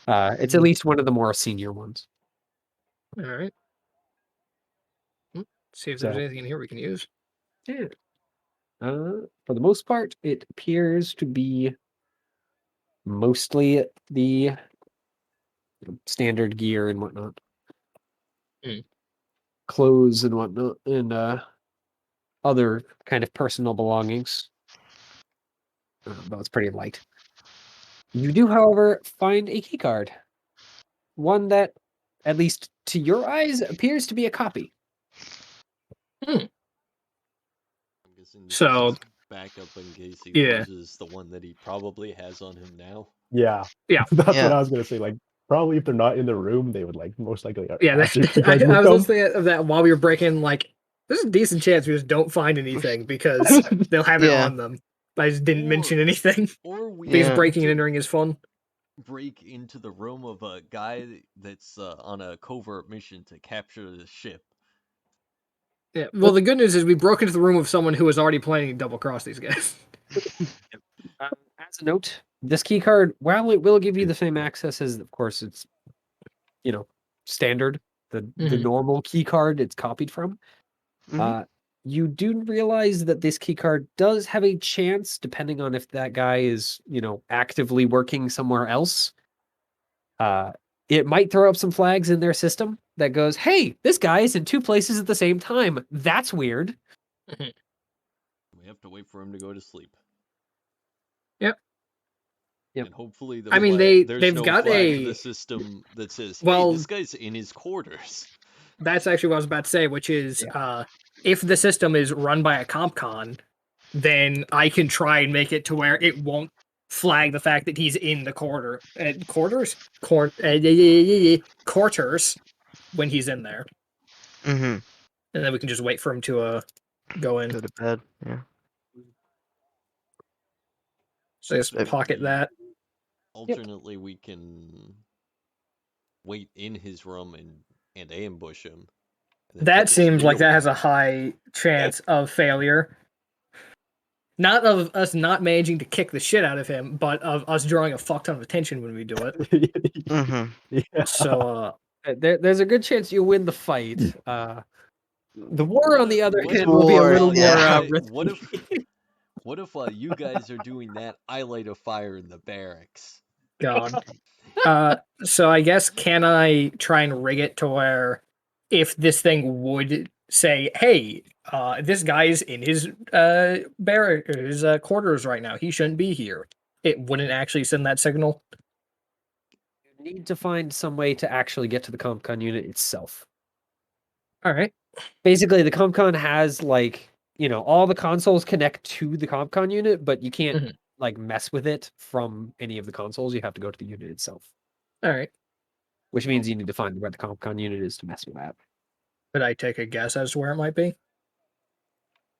It's at least one of the more senior ones. All right. See if there's anything in here we can use. Yeah. For the most part, it appears to be mostly the standard gear and whatnot. Clothes and whatnot, and other kind of personal belongings. But it's pretty light. You do, however, find a key card. One that, at least to your eyes, appears to be a copy. So backup in case he Yeah. loses the one that he probably has on him now. Yeah. Yeah. That's what Yeah. I was gonna say. Like, probably if they're not in the room, they would like most likely. Yeah, ask if you guys I moved was them. listening of that while we were breaking. Like, there's a decent chance we just don't find anything because they'll have it Yeah. on them. I just didn't Or- mention anything Or we because Yeah. breaking and entering is fun. break into the room of a guy that's on a covert mission to capture the ship. Yeah. Well, the good news is we broke into the room of someone who was already planning to double cross these guys. As a note, this key card, while it will give you the same access as, of course, it's, standard, the Mhm. normal key card it's copied from, Mhm. you do realize that this keycard does have a chance, depending on if that guy is, actively working somewhere else. It might throw up some flags in their system that goes, "Hey, this guy is in 2 places at the same time. That's weird." We have to wait for him to go to sleep. Yep. Yep. And hopefully I mean, there's they've no got flag in a- the system that says, "Hey, Well- this guy's in his quarters." That's actually what I was about to say, which is if the system is run by a CompCon, then I can try and make it to where it won't flag the fact that he's in the quarters when he's in there, Mm-hmm. and then we can just wait for him to go in. Go to bed. Yeah. So just pocket that. Alternately, we can wait in his room and ambush him. and then That take his seems like freedom that has a back. high chance of failure. Not of us not managing to kick the shit out of him, but of us drawing a fuck ton of attention when we do it. Mm-hmm. Yeah. So, There's a good chance you'll win the fight. The war, on the other What hand, if- will be a War, little yeah. more risky. What if you guys are doing that? I light a fire in the barracks. God. So I guess can I try and rig it to where if this thing would say, "Hey, this guy's in his his quarters right now. He shouldn't be here." It wouldn't actually send that signal. You need to find some way to actually get to the CompCon unit itself. All right. Basically, the CompCon has all the consoles connect to the CompCon unit, but you can't mess with it from any of the consoles. You have to go to the unit itself, All right. which means you need to find where the CompCon unit is to mess with that. Could I take a guess as to where it might be?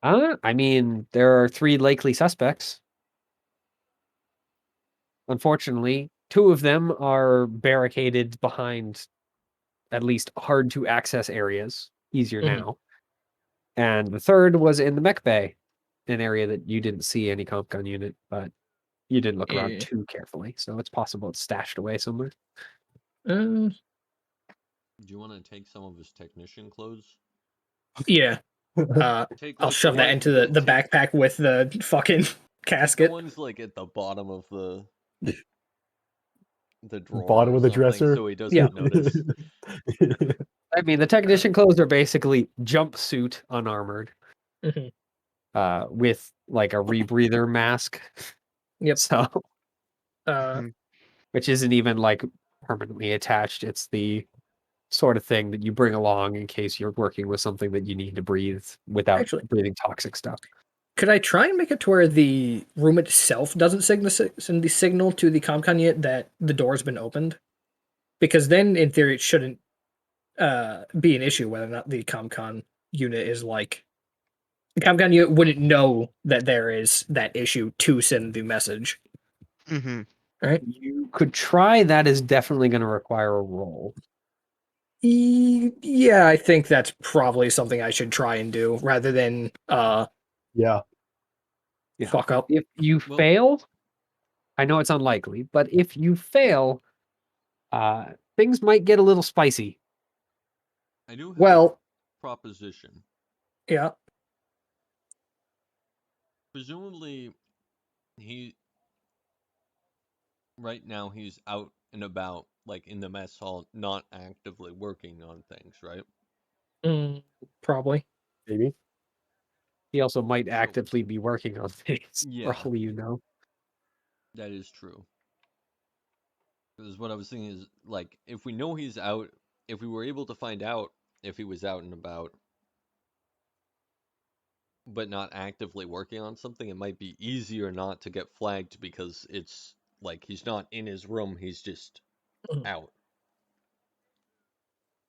I mean, there are 3 likely suspects. Unfortunately, 2 of them are barricaded behind at least hard to access areas, easier now. And the 3rd was in the mech bay, an area that you didn't see any CompCon unit, but you didn't look around too carefully, so it's possible it's stashed away somewhere. Do you want to take some of his technician clothes? Yeah. Take, I'll like, shove that one- into the take backpack with the fucking The casket. one's like at the bottom of the drawer. Bottom or of the something, dresser? so he doesn't Yeah. notice. I mean, the technician clothes are basically jumpsuit unarmored, Mhm. with like a rebreather mask. Yep. So, Uh, which isn't even like permanently attached. It's the sort of thing that you bring along in case you're working with something that you need to breathe without Actually- breathing toxic stuff. could I try and make it to where the room itself doesn't send the signal to the CompCon unit that the door's been opened? Because then, in theory, it shouldn't be an issue whether or not the CompCon unit is like... The CompCon unit wouldn't know that there is that issue to send the message. Mm-hmm. You could try. That is definitely going to require a roll. Yeah, I think that's probably something I should try and do rather than Yeah. fuck up. If you Well- fail, I know it's unlikely, but if you fail, things might get a little spicy. I do have Well, a proposition. yeah. Presumably, right now he's out and about, like in the mess hall, not actively working on things, right? Probably. Maybe. He also might actively be working on things, Yeah. for all you know. That is true. Because what I was thinking is, like, if we know he's out, if we were able to find out if he was out and about, but not actively working on something, it might be easier not to get flagged because it's like he's not in his room, he's just out.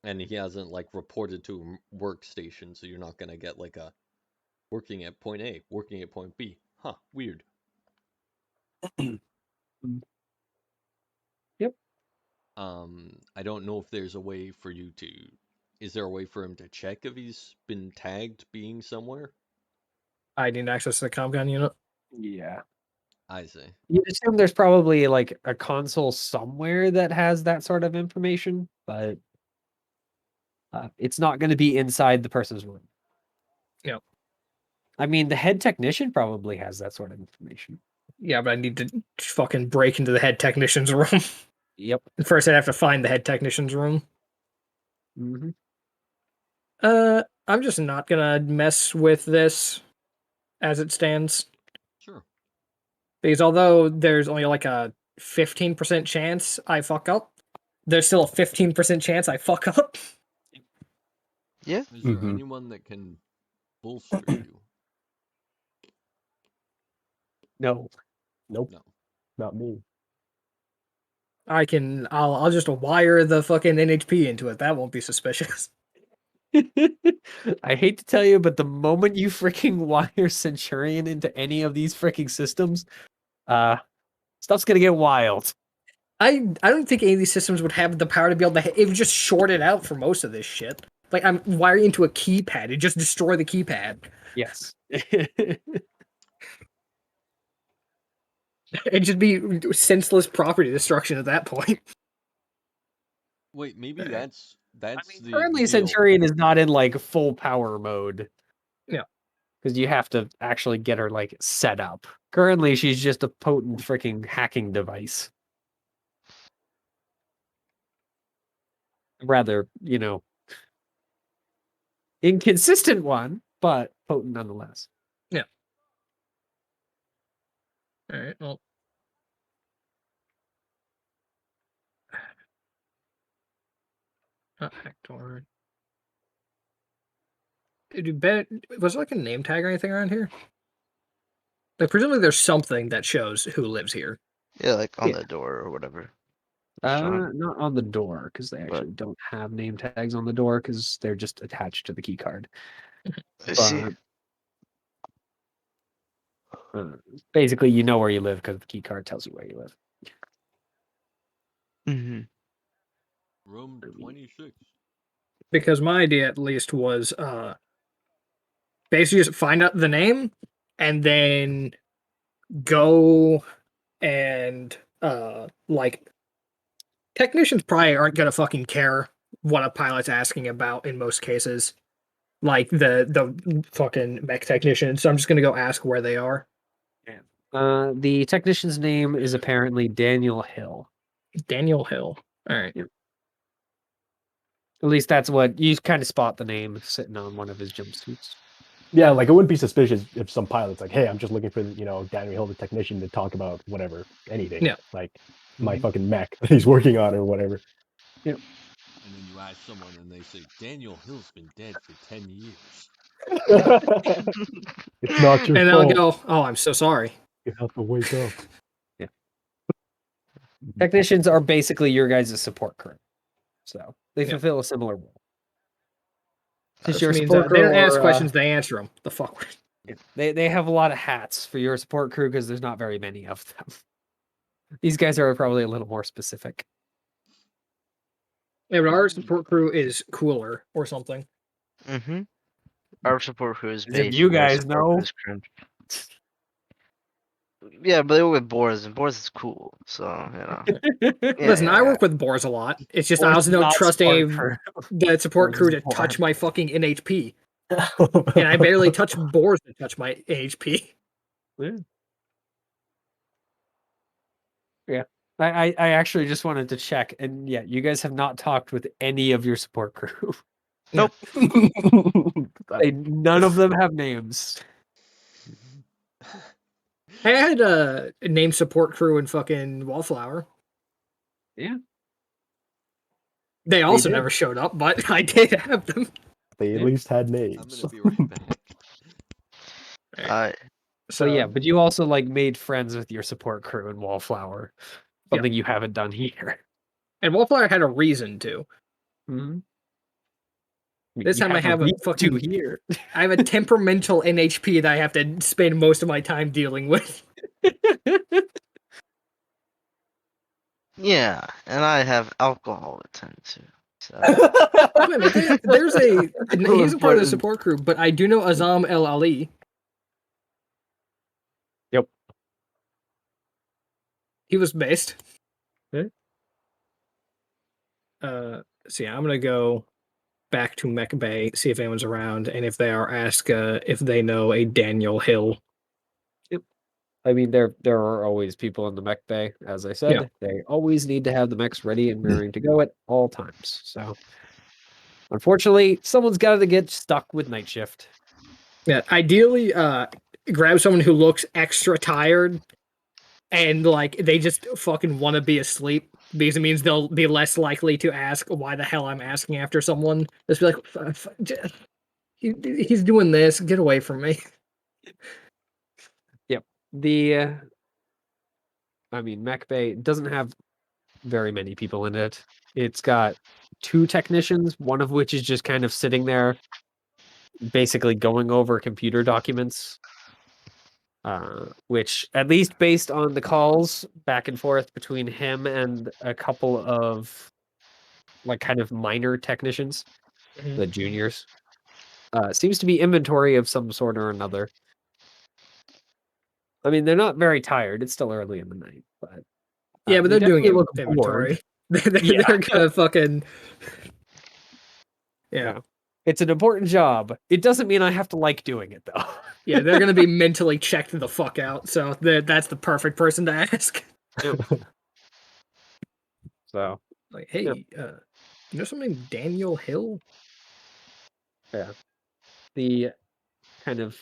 And he hasn't like reported to a workstation, so you're not gonna get like a working at point A, working at point B. Huh, weird. Yep. I don't know if there's a way for you to... Is there a way for him to check if he's been tagged being somewhere? I need access to the CompCon unit. Yeah. I see. You'd assume there's probably like a console somewhere that has that sort of information, but it's not going to be inside the person's room. Yep. I mean, the head technician probably has that sort of information. Yeah, but I need to fucking break into the head technician's room. Yep. First, I'd have to find the head technician's room. Mm-hmm. I'm just not gonna mess with this as it stands. Sure. Because although there's only like a 15% chance I fuck up, there's still a 15% chance I fuck up. Yeah. Is there Mhm. anyone that can bolster you? No. Nope, No. not me. I'll just wire the fucking NHP into it. That won't be suspicious. I hate to tell you, but the moment you freaking wire Centurion into any of these freaking systems, stuff's gonna get wild. I don't think any of these systems would have the power to be able to. It would just short it out for most of this shit. Like I'm wiring into a keypad. It just destroy the keypad. Yes. It'd just be senseless property destruction at that point. Wait, maybe that's I mean, the currently real... Centurion is not in like full power mode. Yeah. Because you have to actually get her like set up. Currently, she's just a potent freaking hacking device. Rather, inconsistent one, but potent nonetheless. All right. Well. Hector. Was there like a name tag or anything around here? Like, presumably there's something that shows who lives here. Yeah, like on Yeah. the door or whatever. Not on the door, because they actually But- don't have name tags on the door, because they're just attached to the key card. I see. Basically, you know where you live because the key card tells you where you live. Mm-hmm. Room 26. Because my idea at least was basically just find out the name and then go and like technicians probably aren't gonna fucking care what a pilot's asking about in most cases. Like the fucking mech technician, so I'm just gonna go ask where they are. The technician's name is apparently Daniel Hill. Daniel Hill. All right. At least that's what you kind of spot the name sitting on one of his jumpsuits. Yeah, like it wouldn't be suspicious if some pilot's like, "Hey, I'm just looking for Daniel Hill, the technician, to talk about whatever, anything." Yeah. Like my Mhm. fucking mech that he's working on or whatever. And then you ask someone and they say, Daniel Hill's been dead for 10 years. It's not your And they'll fault. go, "Oh, I'm so sorry." You have to wake up. Technicians are basically your guys' support crew, so they Yeah. fulfill a similar role. This Since you're a means support they don't crew ask or, questions, they answer them. The fuck. They have a lot of hats for your support crew because there's not very many of them. These guys are probably a little more specific. Yeah, but our support crew is cooler or something. Mm-hmm. Our support crew is As if based. you on their guys support know. crew's crew. Yeah, but they were with Boris, and Boris is cool, so Listen, I yeah. work with Boars a lot. It's just I Boars also is don't not trust support any crew. the support Boars crew is to Boar. touch my fucking NHP. And I barely touch Boars to touch my NHP. Yeah. I actually just wanted to check, and yeah, you guys have not talked with any of your support crew. Nope. None of them have names. I had a named support crew in fucking Wallflower. Yeah. They also did. never showed up, but I did have them. They at Yeah. least had I'm names. gonna be right back. So yeah, but you also like made friends with your support crew in Wallflower. Yeah. Something you haven't done here. And Wallflower had a reason to. Mhm. This You time I have a reason fucking- to here. I have a temperamental NHP that I have to spend most of my time dealing with. Yeah, and I have alcohol to tend to. So Wait a minute, there's a he's a part of the support crew, but I do know Azam El Ali. Yep. He was based. Okay. So yeah, I'm gonna go back to Mech Bay, see if anyone's around, and if they are, ask if they know a Daniel Hill. I mean, there are always people in the mech bay, as I said. Yeah. They always need to have the mechs ready and raring to go at all times. So, unfortunately, someone's got to get stuck with night shift. Yeah, ideally, grab someone who looks extra tired, and like they just fucking want to be asleep because it means they'll be less likely to ask why the hell I'm asking after someone. Just be like, he's doing this. Get away from me. The, I mean, mech bay doesn't have very many people in it. It's got 2 technicians, one of which is just kind of sitting there, basically going over computer documents. Which, at least based on the calls back and forth between him and a couple of like kind of minor technicians, the juniors, seems to be inventory of some sort or another. I mean, they're not very tired. It's still early in the night, but Yeah, but they they're doing definitely look inventory. bored. They're gonna fucking. Yeah. It's an important job. It doesn't mean I have to like doing it though. Yeah, they're gonna be mentally checked the fuck out. So that's the perfect person to ask. So Like, hey, you know something named Daniel Hill? the kind of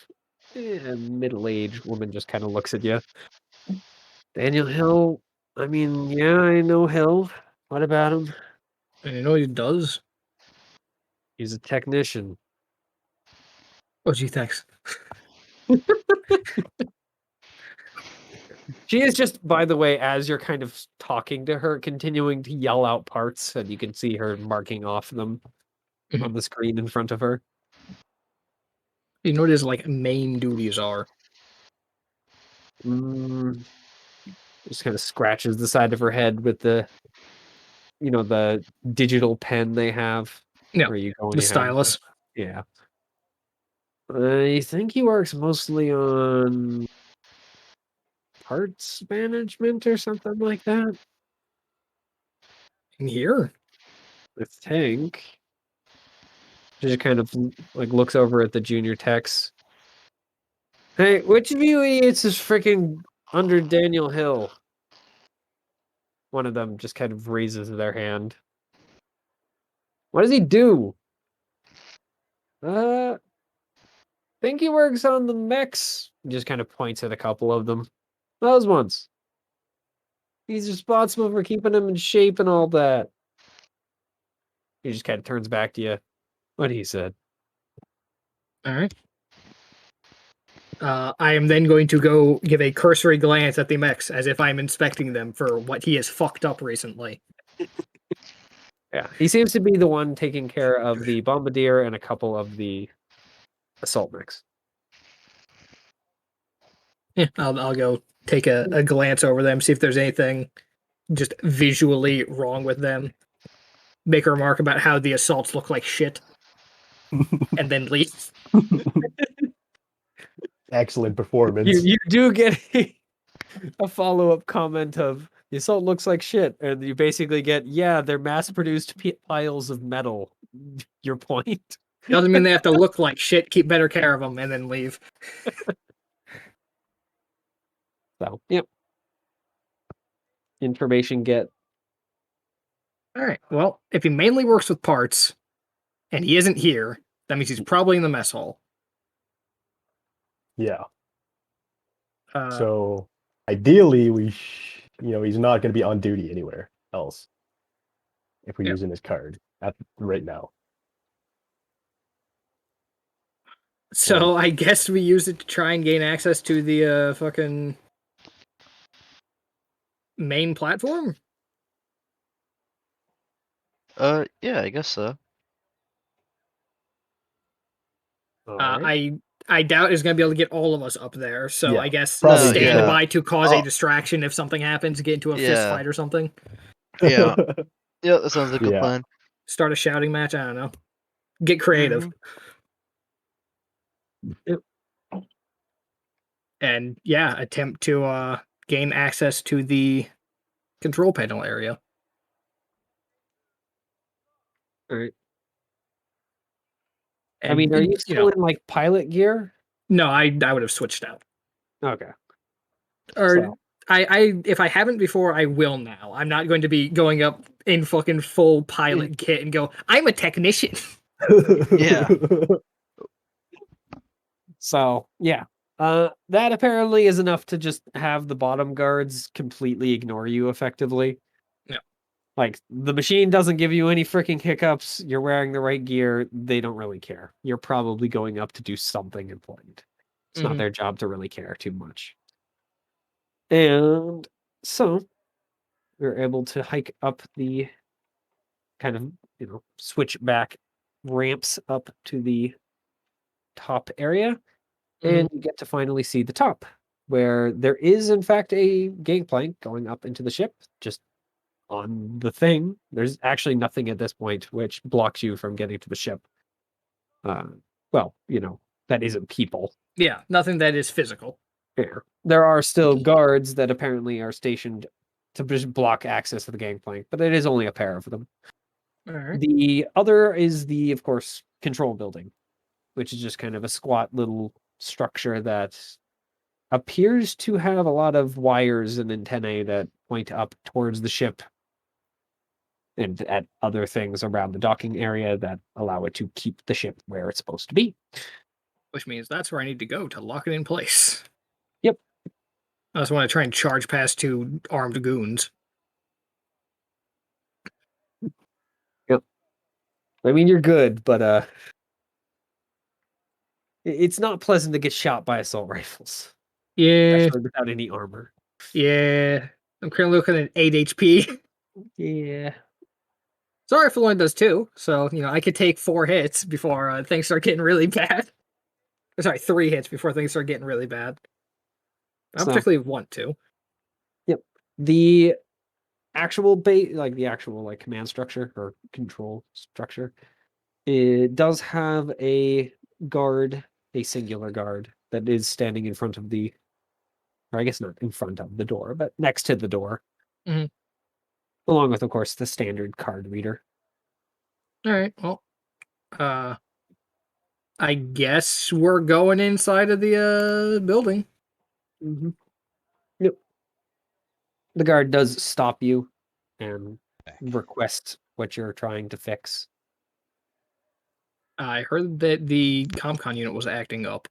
middle-aged woman just kind of looks at you. Daniel Hill. I mean, yeah, I know Hill. What about him? And you know what he does? He's a technician. Oh, gee, thanks. She is just, by the way, as you're kind of talking to her, continuing to yell out parts, and you can see her marking off them on the screen in front of her. You know what his like main duties are? Just kind of scratches the side of her head with the, the digital pen they have. Yeah, where you go and the you have stylus. Yeah. I think he works mostly on parts management or something like that. In here? I think. She just kind of like looks over at the junior techs. Hey, which of you idiots is freaking under Daniel Hill? One of them just kind of raises their hand. What does he do? Think he works on the mechs. He just kind of points at a couple of them. Those ones. He's responsible for keeping them in shape and all that. He just kind of turns back to you. What he said. All right. I am then going to go give a cursory glance at the mechs as if I'm inspecting them for what he has fucked up recently. Yeah, he seems to be the one taking care of the bombardier and a couple of the assault mechs. Yeah, I'll go take a glance over them, see if there's anything just visually wrong with them. Make a remark about how the assaults look like shit, and then leave. Excellent performance. You do get a follow-up comment of the assault looks like shit, and you basically get, yeah, they're mass-produced piles of metal. Your point? Doesn't mean they have to look like shit. Keep better care of them, and then leave. So, yep. Information get. All right. Well, if he mainly works with parts, and he isn't here, that means he's probably in the mess hall. Yeah. Uh, So ideally, he's not going to be on duty anywhere else if we're using his card right now. So I guess we use it to try and gain access to the fucking main platform. Yeah, I guess so. Alright. I doubt is going to be able to get all of us up there. So Yeah, I guess probably stand yeah. by to cause a Oh. distraction if something happens, get into a fist Yeah. fight or something. Yeah. Yeah, that sounds like a Yeah. plan. Start a shouting match. I don't know. Get creative. And yeah, attempt to gain access to the control panel area. All right. I mean, are and, you still in like pilot gear? No, I would have switched out. Okay. Or So- I if I haven't before, I will now. I'm not going to be going up in fucking full pilot kit and go, I'm a technician. Yeah. So yeah. That apparently is enough to just have the bottom guards completely ignore you effectively. Yeah. Like the machine doesn't give you any freaking hiccups. You're wearing the right gear. They don't really care. You're probably going up to do something important. It's not Mhm. their job to really care too much. And so we're able to hike up the kind of, switch back ramps up to the top area. And you get to finally see the top, where there is, in fact, a gangplank going up into the ship, just on the thing. There's actually nothing at this point which blocks you from getting to the ship. Well, that isn't people. Yeah, nothing that is physical. There are still guards that apparently are stationed to just block access to the gangplank, but it is only a pair of them. All right. The other is the, of course, control building, which is just kind of a squat little structure that appears to have a lot of wires and antennae that point up towards the ship and at other things around the docking area that allow it to keep the ship where it's supposed to be. Which means that's where I need to go to lock it in place. Yep. I just want to try and charge past 2 armed goons. Yep. I mean, you're good, but it's not pleasant to get shot by assault rifles, Yeah, especially without any armor. yeah. I'm currently looking at 8 HP. Yeah. Sorry if one does too. So, I could take 4 hits before things start getting really bad. Sorry, 3 hits before things start getting really bad. I don't So- particularly want to. The actual base, like the actual command structure or control structure, it does have a guard, a singular guard that is standing in front of the, or I guess not in front of the door, but next to the door. Mhm. Along with, of course, the standard card reader. All right. Well, I guess we're going inside of the building. Mm-hmm. Yep. The guard does stop you and request what you're trying to fix. I heard that the ComCon unit was acting up.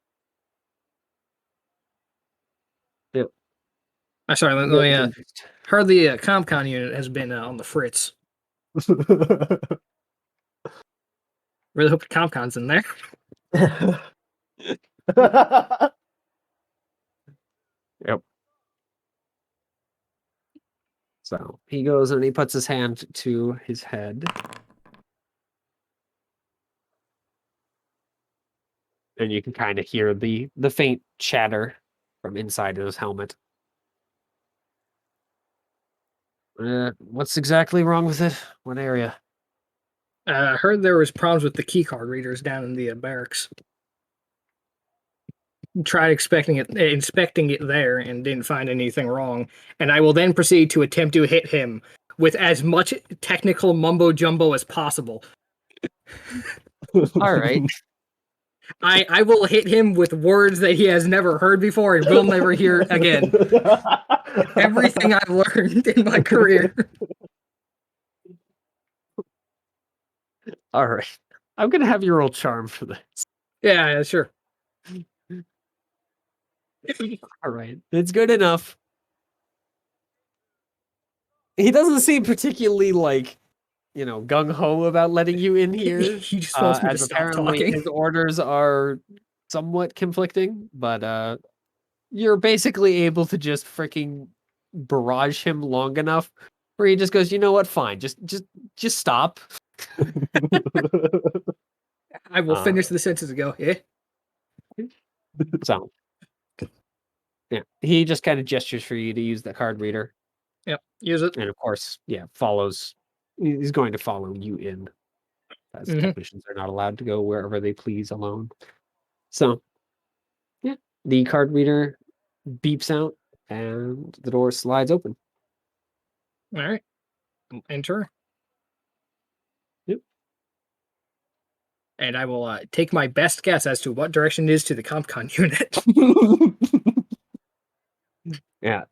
Yep. Sorry, let me. Heard the ComCon unit has been on the fritz. Really hope the ComCon's in there. Yep. So he goes and he puts his hand to his head. And you can kind of hear the faint chatter from inside of his helmet. What's exactly wrong with it? What area? I heard there was problems with the keycard readers down in the barracks. Tried inspecting it there and didn't find anything wrong. And I will then proceed to attempt to hit him with as much technical mumbo jumbo as possible. All right. I will hit him with words that he has never heard before and will never hear again. Everything I've learned in my career. All right. I'm going to have you roll charm for this. Yeah, sure. All right. It's good enough. He doesn't seem particularly gung-ho about letting you in here. He just wants me to as stop apparently talking. his orders are somewhat conflicting, but you're basically able to just freaking barrage him long enough where he just goes, you know what, fine, just stop. I will finish the sentence and go, eh? So yeah, he just kind of gestures for you to use the card reader. Yep, use it. And of course, he's going to follow you in, as technicians are not allowed to go wherever they please alone. So yeah, the card reader beeps out and the door slides open. All right. Enter. Yep. and I will take my best guess as to what direction it is to the CompCon unit. Yeah.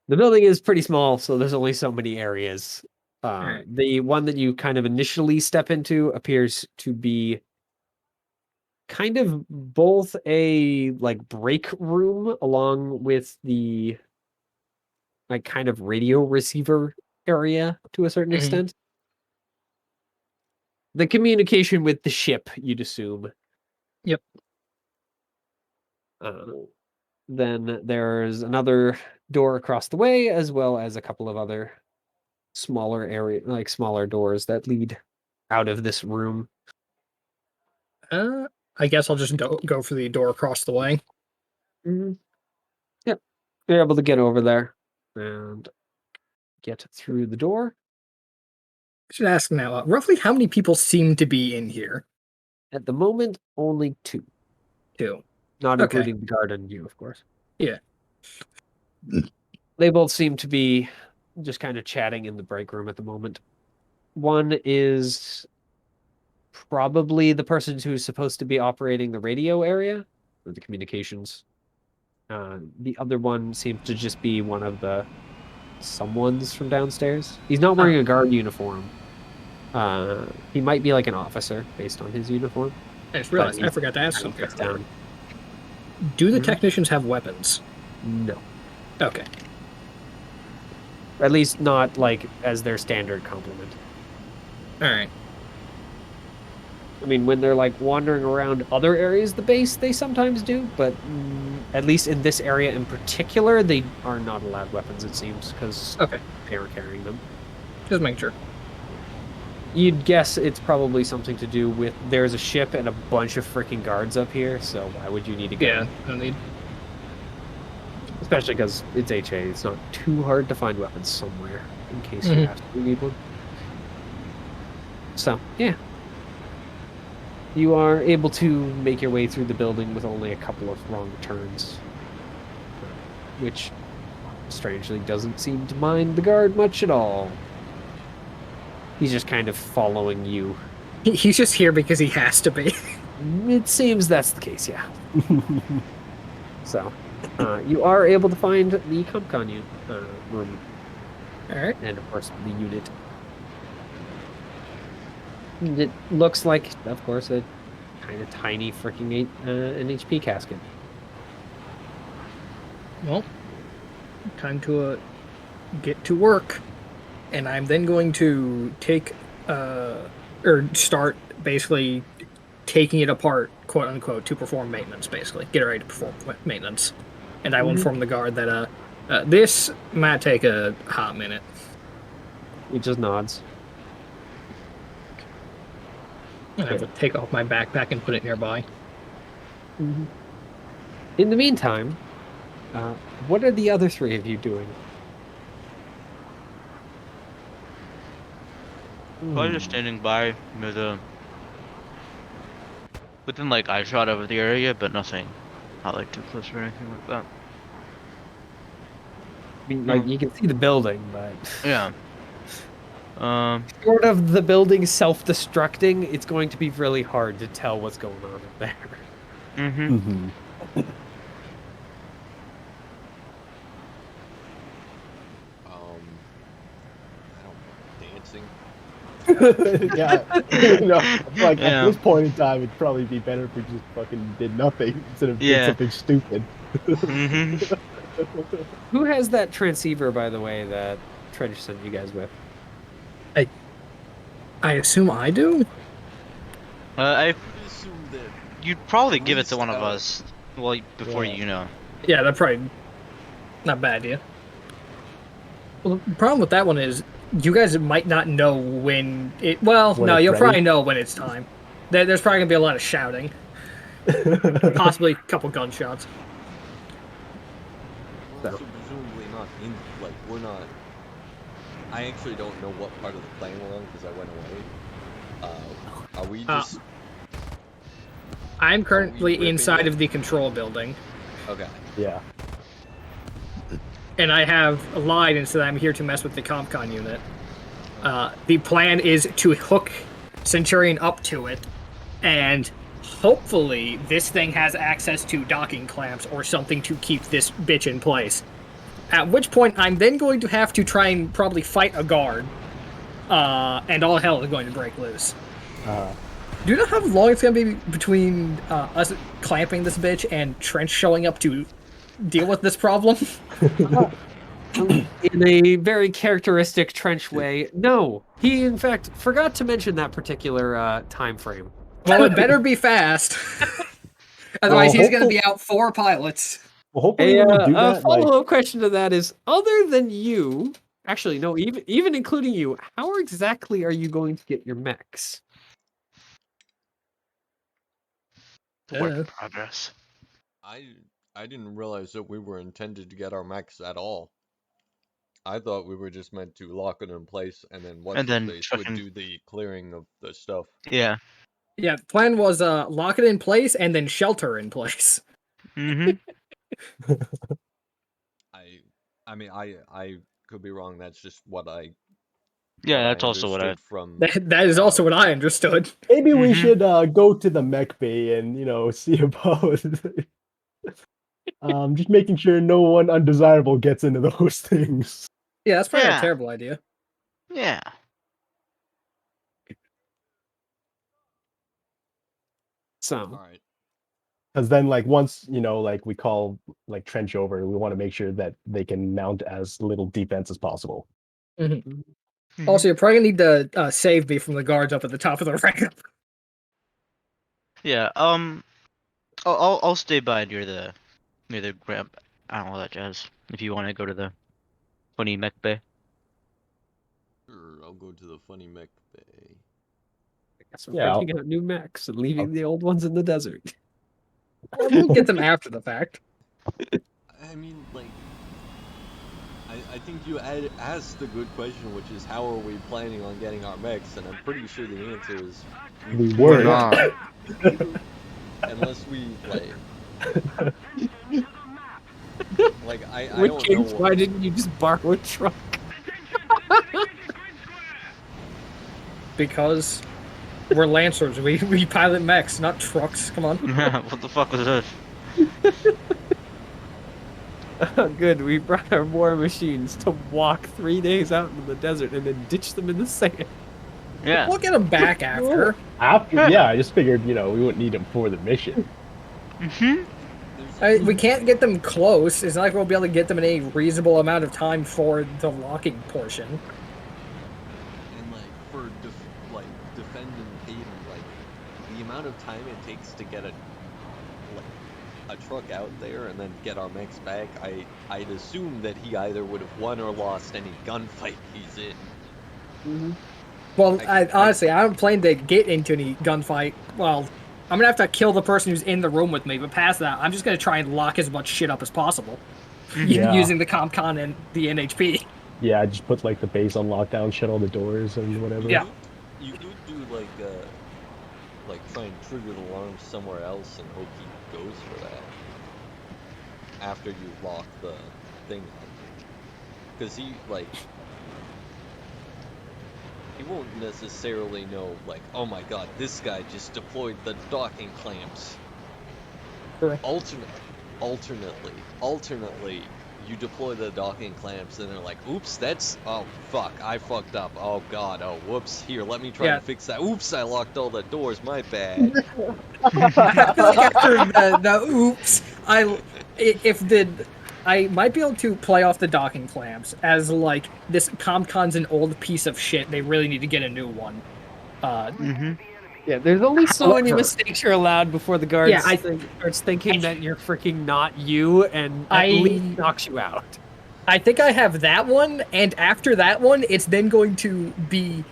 The building is pretty small, so there's only so many areas. Alright. The one that you kind of initially step into appears to be kind of both a like break room along with the like kind of radio receiver area to a certain Mhm. extent. The communication with the ship, you'd assume. Yep. Then there's another door across the way, as well as a couple of other smaller smaller doors that lead out of this room. I guess I'll just go for the door across the way. Yep. You're able to get over there and get through the door. I should ask now, roughly how many people seem to be in here? At the moment, only 2. 2. Not Okay. including the guard and you, of course. Yeah. They both seem to be just kind of chatting in the break room at the moment. One is probably the person who's supposed to be operating the radio area, or the communications. The other one seems to just be one of the someone's from downstairs. He's not wearing a guard uniform. He might be like an officer based on his uniform. I just realized I he's forgot to ask kind of something. dressed down. Do the Mhm. technicians have weapons? No. Okay. At least not like as their standard complement. Alright. I mean, when they're like wandering around other areas of the base, they sometimes do, but at least in this area in particular, they are not allowed weapons, it seems, because Okay. they are carrying them. Just making sure. You'd guess it's probably something to do with there's a ship and a bunch of freaking guards up here, so why would you need a gun? Yeah, no need. Especially because it's HA, it's not too hard to find weapons somewhere in case Mhm. you absolutely need one. So, yeah. You are able to make your way through the building with only a couple of wrong turns, which strangely doesn't seem to mind the guard much at all. He's just kind of following you. He's just here because he has to be. It seems that's the case, yeah. So, you are able to find the CompCon room, Alright. and of course the unit. It looks like, of course, a kind of tiny freaking an HP casket. Well, time to get to work. And I'm then going to take, or start basically taking it apart, quote unquote, to perform maintenance, basically. Get it ready to perform maintenance. And I will inform the guard that this might take a hot minute. He just nods. And I will take off my backpack and put it nearby. In the meantime, what are the other 3 of you doing? Probably just standing by with within like eye shot of the area, but nothing not like too close or anything like that. I mean, like, you can see the building, but Yeah. short of the building self-destructing, it's going to be really hard to tell what's going on up there. Mm-hmm. I don't know, dancing. Yeah. Like Yeah. at this point in time, it'd probably be better if we just fucking did nothing instead of Yeah. did something stupid. Mm-hmm. Who has that transceiver, by the way, that Treasure sent you guys with? I assume I do? I would assume that you'd probably give it to one of Least, us. Well, before Yeah. you know. Yeah, that's probably not a bad idea. Well, the problem with that one is you guys might not know when it. Well, When no, it's you'll ready? probably know when it's time. There's probably gonna be a lot of shouting, possibly a couple gunshots. we're also presumably not in, like, we're not. I actually don't know what part of the plan we're on because I went away. Are we just. I'm currently ripping inside it? of the control building, Okay. Yeah. and I have lied and said I'm here to mess with the CompCon unit. The plan is to hook Centurion up to it, and hopefully this thing has access to docking clamps or something to keep this bitch in place. At which point, I'm then going to have to try and probably fight a guard, and all hell is going to break loose. Do you know how long it's going to be between us clamping this bitch and Trench showing up to deal with this problem? In a very characteristic Trench way, no. He, in fact, forgot to mention that particular time frame. Well, it better be fast. Otherwise, he's going to be out 4 pilots. Well, hopefully when we do A that, follow-up question to that is, other than you, actually, no, even including you, how exactly are you going to get your mechs? Work in progress. I didn't realize that we were intended to get our mechs at all. I thought we were just meant to lock it in place and then once they would do the clearing of the stuff. Yeah. Yeah, the plan was lock it in place and then shelter in place. Mm-hmm. I mean, I could be wrong. That's just what I. Yeah, that's also what I. From. That is also what I understood. maybe we should go to the mech bay and see about just making sure no one undesirable gets into those things. Yeah, that's probably a terrible idea. Yeah. So. All right. Because then, once we call Trench over, we want to make sure that they can mount as little defense as possible. Mm-hmm. Mm-hmm. Also, you're probably gonna need to save me from the guards up at the top of the ramp. Yeah. I'll stay by near the ramp. I don't know that jazz. If you want to go to the funny mech bay. Sure, I'll go to the funny mech bay. I guess we're printing out new mechs and leaving the old ones in the desert. We'll get them after the fact. I mean, I think you asked a good question, which is how are we planning on getting our mechs, and I'm pretty sure the answer is we were not. Unless we I don't Kings, know. why didn't you just borrow a truck? Because we're Lancers. We pilot mechs, not trucks. Come on. What the fuck was this? Oh, good. We brought our war machines to walk 3 days out into the desert and then ditch them in the sand. Yeah. We'll get them back after. Yeah, I just figured, we wouldn't need them for the mission. Mm-hmm. We can't get them close. It's not like we'll be able to get them in a reasonable amount of time for the locking portion. And for defending Hayden, the amount of time it takes to get a truck out there and then get our mechs back, I'd assume that he either would have won or lost any gunfight he's in. Mm-hmm. Well, honestly, I don't plan to get into any gunfight. Well, I'm gonna have to kill the person who's in the room with me, but past that, I'm just gonna try and lock as much shit up as possible. Using the CompCon and the NHP. Yeah, just put the base on lockdown, shut all the doors and whatever. Yeah. You could do try and trigger the alarm somewhere else and hope he goes for that after you lock the thing up. Because he won't necessarily know oh my god, this guy just deployed the docking clamps. Correct. Alternately, you deploy the docking clamps and they're like, oops, oh fuck, I fucked up. Oh god, oh whoops, here, let me try and fix that. Oops, I locked all the doors, my bad. I feel like after the oops, I might be able to play off the docking clamps as this CompCon's an old piece of shit. They really need to get a new one. Yeah, there's only so many mistakes you're allowed before the guard starts thinking that you're freaking not you and at least knocks you out. I think I have that one, and after that one, it's then going to be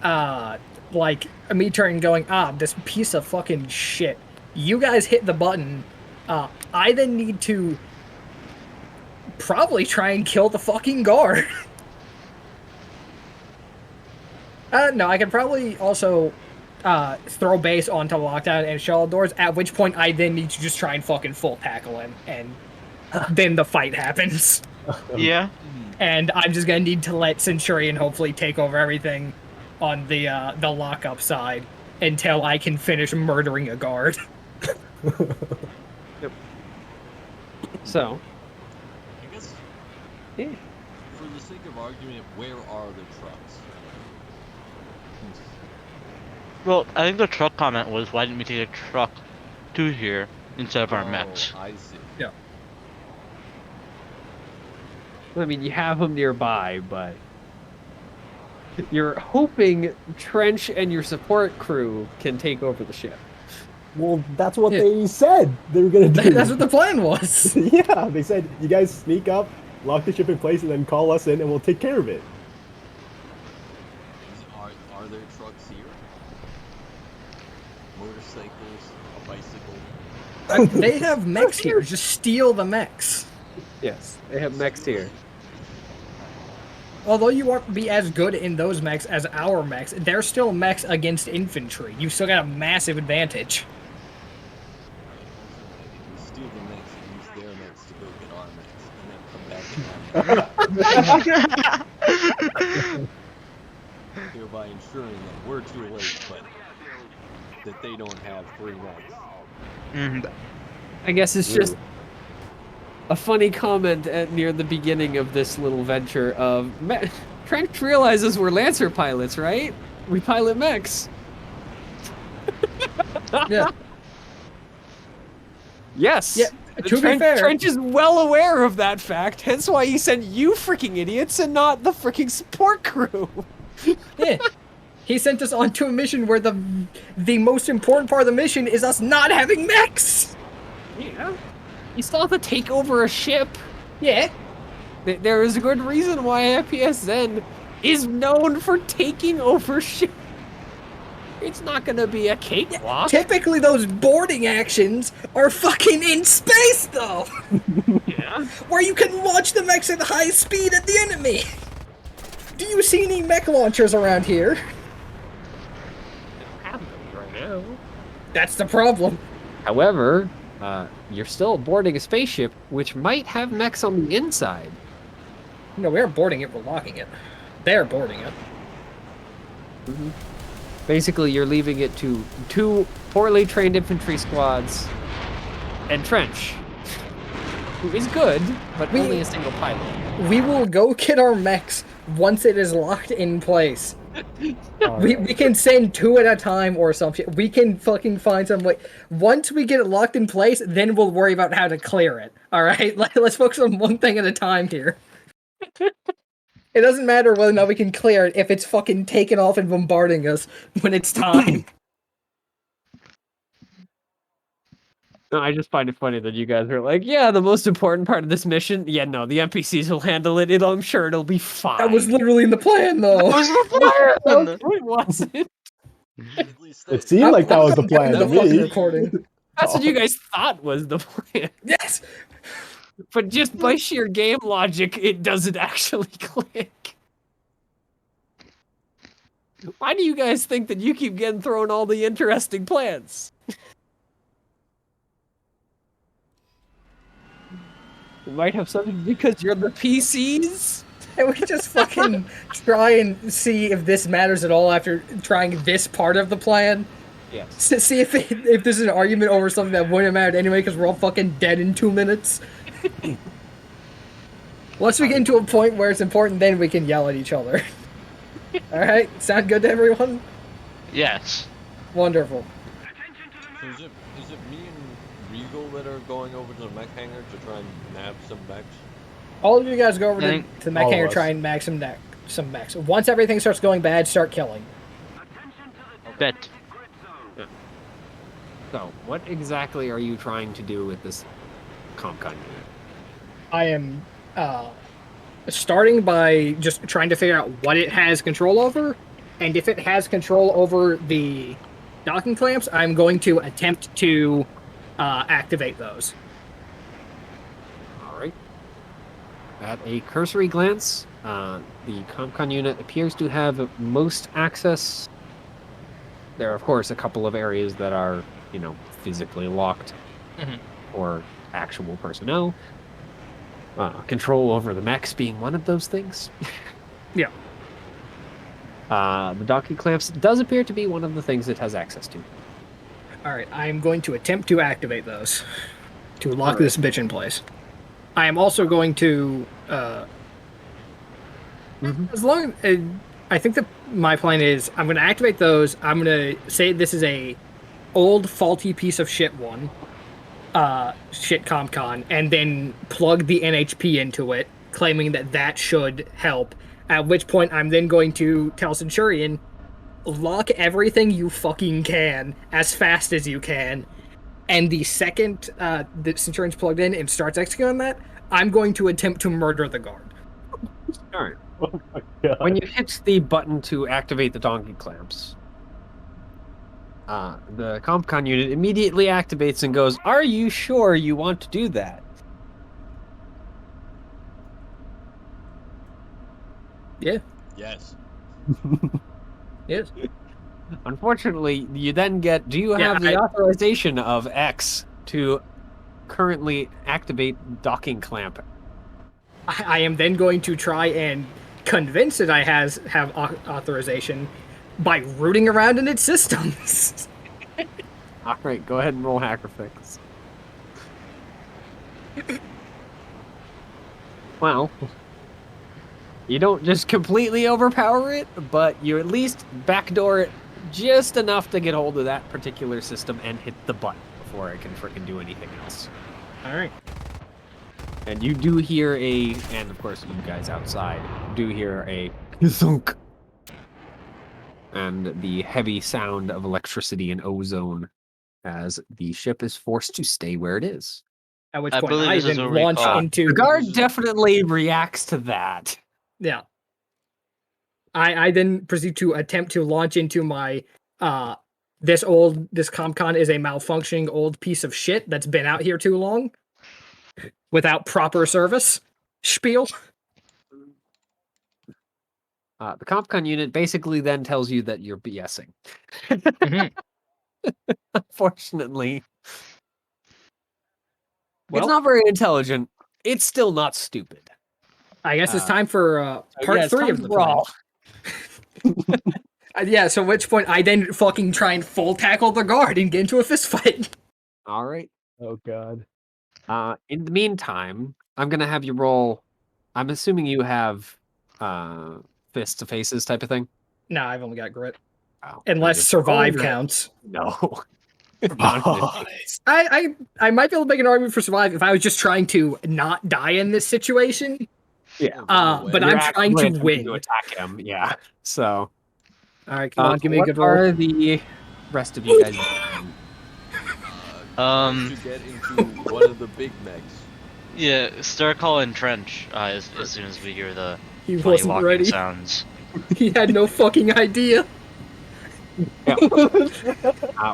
me turning going, this piece of fucking shit. You guys hit the button. I then need to probably try and kill the fucking guard. No, I can probably also throw base onto lockdown and shut all doors, at which point I then need to just try and fucking full tackle him, and then the fight happens. Yeah. And I'm just gonna need to let Centurion hopefully take over everything on the lockup side. until I can finish murdering a guard. So, I guess, yeah. for the sake of argument, where are the trucks? Well, I think the truck comment was, why didn't we take a truck to here instead of our mechs? I see. I mean, you have them nearby, but you're hoping Trench and your support crew can take over the ship. Well, that's what Yeah. they said they were gonna do. That's what the plan was. Yeah, they said you guys sneak up, lock the ship in place, and then call us in, and we'll take care of it. Are there trucks here? Motorcycles, a bicycle. They have mechs here. Just steal the mechs. Yes, they have mechs here. Although you won't be as good in those mechs as our mechs, they're still mechs against infantry. You still got a massive advantage. We steal the mechs and use their mechs to go get our mechs, and then come back and thereby ensuring that we're too late, but that they don't have 3 mechs. I guess it's just a funny comment near the beginning of this little venture of Trench realizes we're Lancer pilots, right? We pilot mechs. Yeah. Yes. Yeah, to be fair- Trench is well aware of that fact, hence why he sent you freaking idiots and not the freaking support crew. Yeah. He sent us onto a mission where the most important part of the mission is us not having mechs. Yeah. You still have to take over a ship. Yeah. There is a good reason why FPSN is known for taking over ships. It's not gonna be a cakewalk. Typically, those boarding actions are fucking in space, though. Yeah. Where you can launch the mechs at high speed at the enemy. Do you see any mech launchers around here? Have them right now. That's the problem. However, you're still boarding a spaceship, which might have mechs on the inside. No, we aren't boarding it, we're locking it. They're boarding it. Basically, you're leaving it to 2 poorly trained infantry squads and Trench, who is good, but only a single pilot. We will go get our mechs once it is locked in place. We can send 2 at a time or something. We can fucking find some way. Once we get it locked in place, then we'll worry about how to clear it. All right, let's focus on one thing at a time here. It doesn't matter whether or not we can clear it if it's fucking taking off and bombarding us when it's time. No, I just find it funny that you guys are like, yeah, the most important part of this mission. Yeah, no, the NPCs will handle it. I'm sure it'll be fine. That was literally in the plan, though. No, it wasn't. At least It seemed like that was the plan to fucking me. recording. That's what you guys thought was the plan. Yes. But just by sheer game logic, it doesn't actually click. Why do you guys think that you keep getting thrown all the interesting plans? It might have something because you're the PCs? And we just fucking try and see if this matters at all after trying this part of the plan. Yes. To see if there's an argument over something that wouldn't matter anyway because we're all fucking dead in 2 minutes. Once we get into a point where it's important, then we can yell at each other. Alright, sound good to everyone? Yes. Wonderful. So is it me and Regal that are going over to the mech hangar to try and nab some mechs? All of you guys go over to Thank- the mech all of hangar, us. try and mag some mechs. Once everything starts going bad, start killing. Bet. So, what exactly are you trying to do with this CompCon unit? I am starting by just trying to figure out what it has control over, and if it has control over the docking clamps, I'm going to attempt to activate those. Alright. At a cursory glance, the CompCon unit appears to have most access. There are, of course, a couple of areas that are, physically locked or actual personnel. Control over the mechs being one of those things. Yeah. The docking clamps does appear to be one of the things it has access to. All right, I am going to attempt to activate those to lock this bitch in place. I am also going to, as long I think that my plan is I'm going to activate those. I'm going to say this is a old faulty piece of shit one, shit CompCon, and then plug the NHP into it, claiming that that should help. At which point I'm then going to tell Centurion, lock everything you fucking can as fast as you can. And the second the Centurion's plugged in and starts executing that, I'm going to attempt to murder the guard. All right. Oh my god. When you hit the button to activate the donkey clamps, the CompCon unit immediately activates and goes, "Are you sure you want to do that?" Yeah. Yes. Yes. Unfortunately, you then get, do you Yeah, have the authorization of X to currently activate docking clamp? I am then going to try and convince it I have authorization by rooting around in its systems. All right, go ahead and roll hacker fix. Well, you don't just completely overpower it, but you at least backdoor it just enough to get hold of that particular system and hit the button before it can frickin' do anything else. All right. And you do hear and of course you guys outside do hear a thunk, and the heavy sound of electricity and ozone as the ship is forced to stay where it is. At which I point believe I this is then what we launch call- into The guard definitely reacts to that. Yeah. I then proceed to attempt to launch into my this CompCon is a malfunctioning old piece of shit that's been out here too long without proper service spiel. The CompCon unit basically then tells you that you're BSing. Mhm. Unfortunately, Well, it's not very intelligent. It's still not stupid. I guess it's time for part Yeah, it's 3 time of to the plan. brawl. Yeah, so at which point I then fucking try and full tackle the guard and get into a fist fight. All right. Oh god. In the meantime, I'm gonna have you roll. I'm assuming you have fists to faces type of thing. No, I've only got grit. Oh, Unless just survive roll that. counts. No. I might be able to make an argument for survive if I was just trying to not die in this situation. Yeah. But You're I'm trying actively to attempting win. to attack him. Yeah. So. All right, come on, give me a what good roll. are the rest of you guys To get into one of the big mechs. Yeah, start calling Trench as soon as we hear the He funny wasn't walking ready. sounds. He had no fucking idea.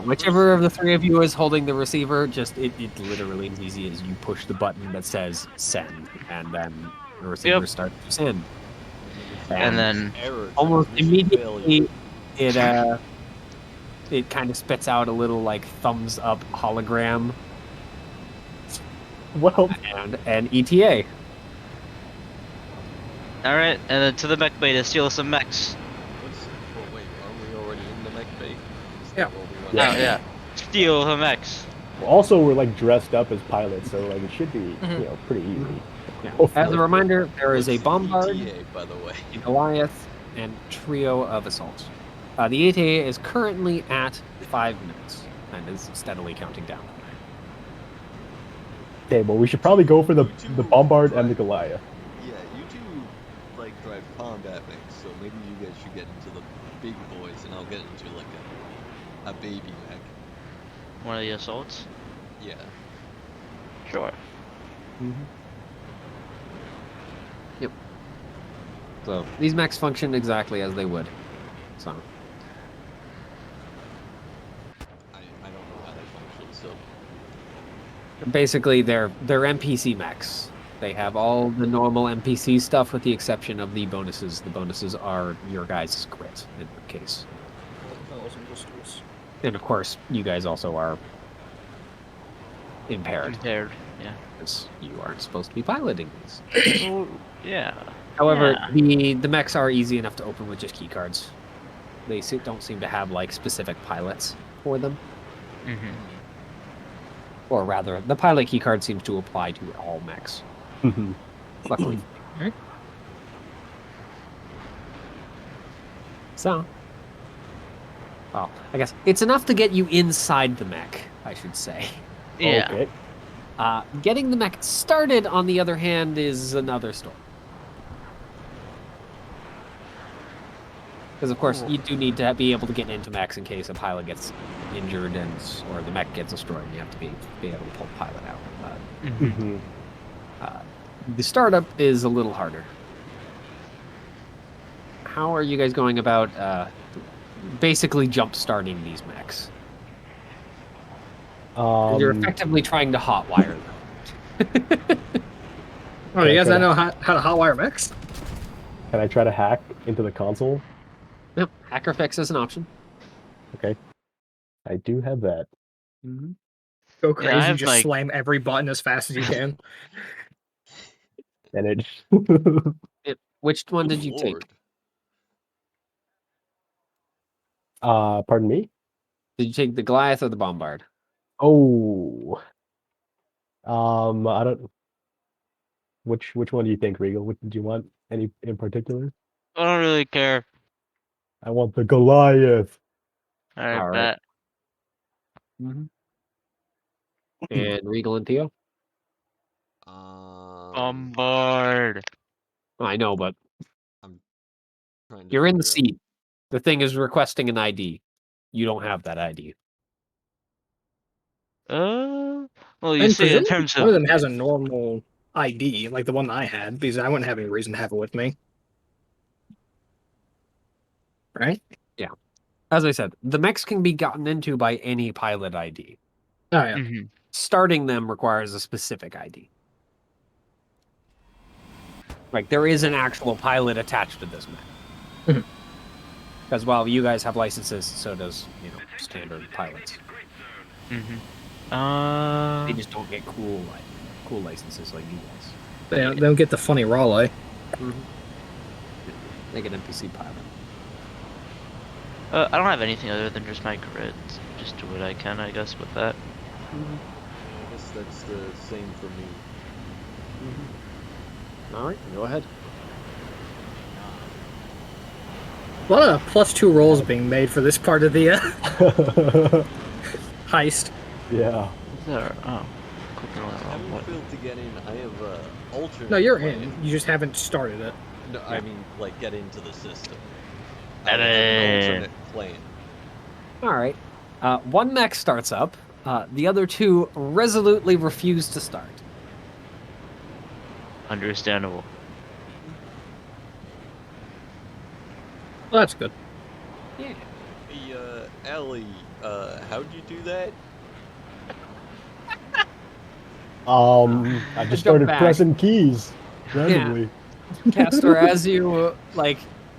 Whichever of the three of you is holding the receiver, just it literally as easy as you push the button that says send, and then the receiver starts to send. And then Error. almost transmission immediately failure. it kind of spits out a little like thumbs up hologram Well, and an ETA. alright, and then to the mech bay to steal some mechs. Wait, aren't we already in the mech bay? Is Yeah. that what we want Oh to do? yeah. Steal the mechs. also we're like dressed up as pilots, so like it should be Mhm. pretty easy. Yeah. Hopefully. As a reminder, there is a What's the bombard, ETA, by the way. a Goliath, and trio of assaults. The ETA is currently at 5 minutes and is steadily counting down. Okay, well we should probably go for the bombard and the Goliath. Yeah, you two like drive combat mechs, so maybe you guys should get into the big boys, and I'll get into like a baby mech. One of the assaults? Yeah. Sure. Yep. So these mechs function exactly as they would. So I don't know how they function, so basically, they're NPC mechs. They have all the normal NPC stuff with the exception of the bonuses. The bonuses are your guys' grit in the case. And of course, you guys also are impaired Impaired. Yeah. because you aren't supposed to be piloting these. Oh, yeah. However, Yeah. the mechs are easy enough to open with just key cards. They don't seem to have like specific pilots for them. Mm-hmm. Or rather, the pilot keycard seems to apply to all mechs. Luckily. Alright. So, well, I guess it's enough to get you inside the mech, I should say. Yeah. Okay. Getting the mech started, on the other hand, is another story. Because, of course, you do need to be able to get into mechs in case a pilot gets injured or the mech gets destroyed. You have to be able to pull the pilot out. Mm-hmm. The startup is a little harder. How are you guys going about basically jump-starting these mechs? You're effectively trying to hotwire them. Oh, you guys know how to hotwire mechs? Can I try to hack into the console? Yep, hacker fix is an option. Okay. I do have that. Mm-hmm. Go Yeah, I crazy, have, just like- slam every button as fast as you can. And it. Which one did you Good take? lord. Pardon me? Did you take the Goliath or the Bombard? Oh. I don't. Which one do you think, Regal? What do you want? Any in particular? I don't really care. I want the Goliath. I All right. bet. Mm-hmm. And Regal and Theo? Bombard. I know, but Trying to you're in the figure out- seat. The thing is requesting an ID. You don't have that ID. Well, you And see, in presumably terms one of of them has a normal ID, like the one I had, because I wouldn't have any reason to have it with me. Right? As I said, the mechs can be gotten into by any pilot ID. Oh, yeah. Mhm. Starting them requires a specific ID. Like, there is an actual pilot attached to this mech. Mhm. Because while you guys have licenses, so does, standard pilots. Mm-hmm. They just don't get cool licenses like you guys. They don't get the funny Raleigh. They get NPC pilot. I don't have anything other than just my grids. Just do what I can, I guess, with that. I guess that's the same for me. All right, go ahead. A lot of +2 rolls being made for this part of the heist. Yeah. There. Oh. Clicking on the I wrong haven't button. failed to get in. I have alternate. No, you're plan. in. You just haven't started it. No, I mean like get into the system. I Get have an in. alternate plan. All right. One mech starts up. The other two resolutely refuse to start. Understandable. Well, that's good. Yeah. Hey, Ellie, how'd you do that? I just started back. pressing keys randomly. Castor, as you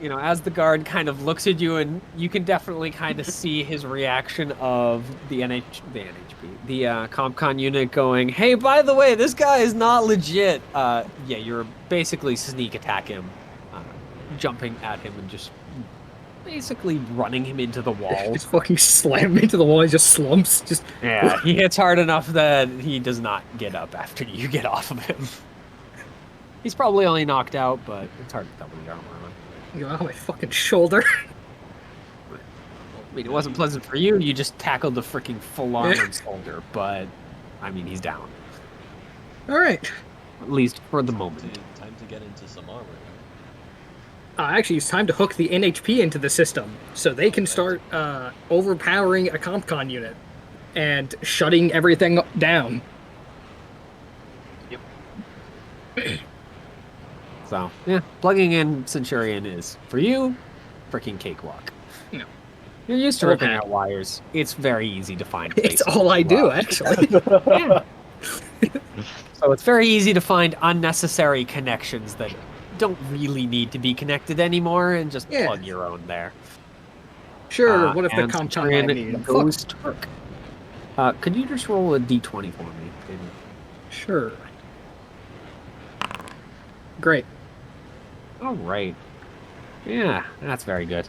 as the guard kind of looks at you, and you can definitely kind of see his reaction of the CompCon unit going, "Hey, by the way, this guy is not legit." You're basically sneak attack him, jumping at him and just basically running him into the wall. Just fucking slam him into the wall. He just slumps. Just Yeah, he hits hard enough that he does not get up after you get off of him. He's probably only knocked out, but it's hard to tell with the armor on. you go, oh, my fucking shoulder. I mean, it wasn't pleasant for you. You just tackled the freaking full armored soldier, but I mean, he's down. All right. At least for the moment. Time to get into some armor. Actually, it's time to hook the NHP into the system so they can start overpowering a CompCon unit and shutting everything down. So, yeah, plugging in Centurion is, for you, freaking cakewalk. No. You're used to Well, ripping Pat. out wires. It's very easy to find It's places all I to, do, actually. Yeah. So it's very easy to find unnecessary connections that don't really need to be connected anymore, and just Yeah. plug your own there. Sure, what if the and CompCon Centurion had needed? goes Turk. Could you just roll a d20 for me? Maybe? Sure. Great. All right. Yeah, that's very good.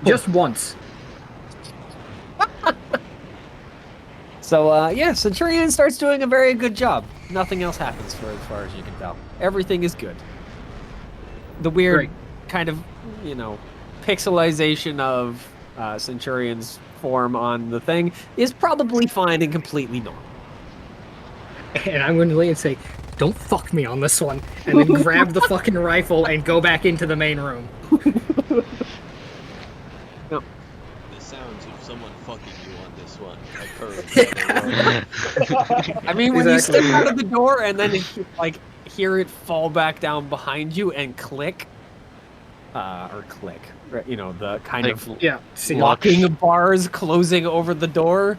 Just once. So yeah, Centurion starts doing a very good job. Nothing else happens for as far as you can tell. Everything is good. The weird Great. kind of, pixelization of Centurion's form on the thing is probably fine and completely normal. And I'm going to lean and say, "Don't fuck me on this one," and then grab the fucking rifle and go back into the main room. The sounds of someone fucking you on this one occurred. I mean, when you Exactly. step out of the door and then hear it fall back down behind you and click, right, the kind of Yeah. See, locking bars closing over the door,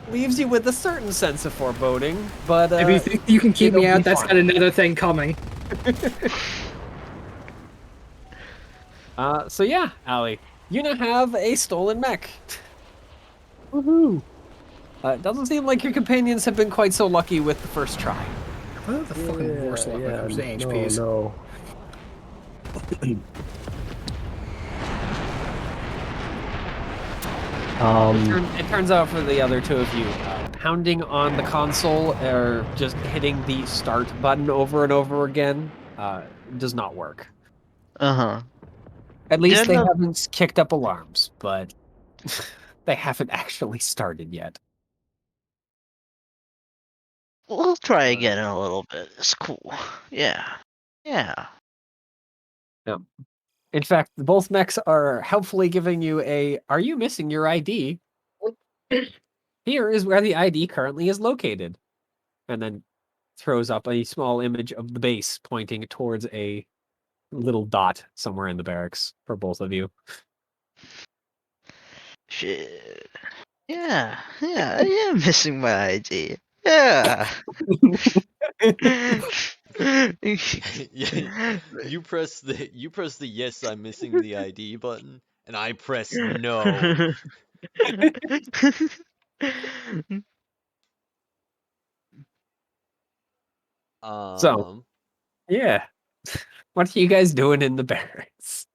leaves you with a certain sense of foreboding. But if you think you can keep it'll me be out, that's fine. got another thing coming. So yeah, Allie, you now have a stolen mech. Woohoo! It doesn't seem like your companions have been quite so lucky with the first try. What the fucking worst luck when it comes to HPs? No. It turns out for the other two of you, pounding on the console or just hitting the start button over and over again does not work. Uh-huh. At least Yeah, they no. haven't kicked up alarms, but they haven't actually started yet. We'll try again in a little bit. It's cool. Yeah. Yeah. In fact, both mechs are helpfully giving you a, "Are you missing your ID? Here is where the ID currently is located." And then throws up a small image of the base pointing towards a little dot somewhere in the barracks for both of you. Shit. Yeah. Yeah. I am missing my ID. Yeah. Yeah, you press the yes, I'm missing the ID button, and I press no. So, yeah. What are you guys doing in the barracks?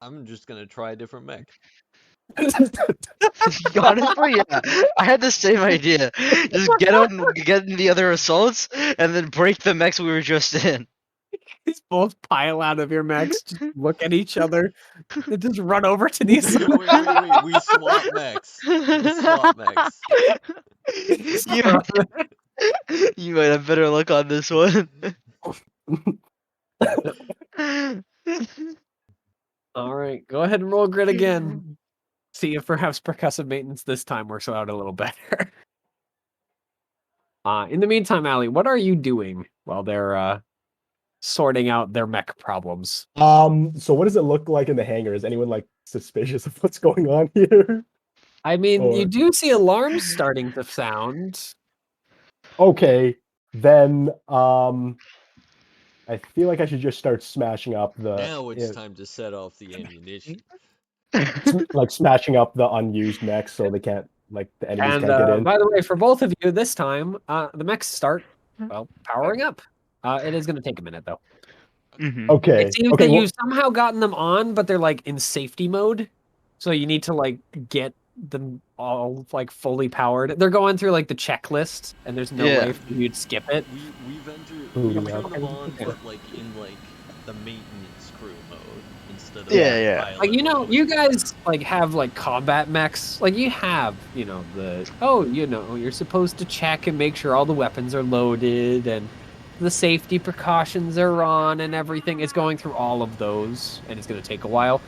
I'm just gonna try a different mech. Honestly, yeah. I had the same idea. Just get in the other assaults, and then break the mechs we were just in. Just both pile out of your mechs, just look at each other, and just run over to the assault. Wait, we swap mechs. We swap mechs. You might have better luck on this one. All right, go ahead and roll grid again. See if perhaps percussive maintenance this time works out a little better. In the meantime, Allie, what are you doing while they're sorting out their mech problems? So what does it look like in the hangar? Is anyone like suspicious of what's going on here? I mean, you Or- do see alarms starting to sound. Okay, then I feel like I should just start smashing up the Now it's time to set off the ammunition. like smashing up the unused mechs so they can't the enemies And can't get in. by the way, for both of you this time, the mechs start powering up. It is going to take a minute though. Okay. It seems okay, that well- you've somehow gotten them on, but they're like in safety mode. So you need to get them all fully powered. They're going through the checklist, and there's no way for you to skip it. We've entered Ooh, we've yeah. turned them on, but in the maintenance crew mode instead of Yeah. pilot mode. You guys have combat mechs. You have you're supposed to check and make sure all the weapons are loaded and the safety precautions are on and everything. It's going through all of those, and it's going to take a while.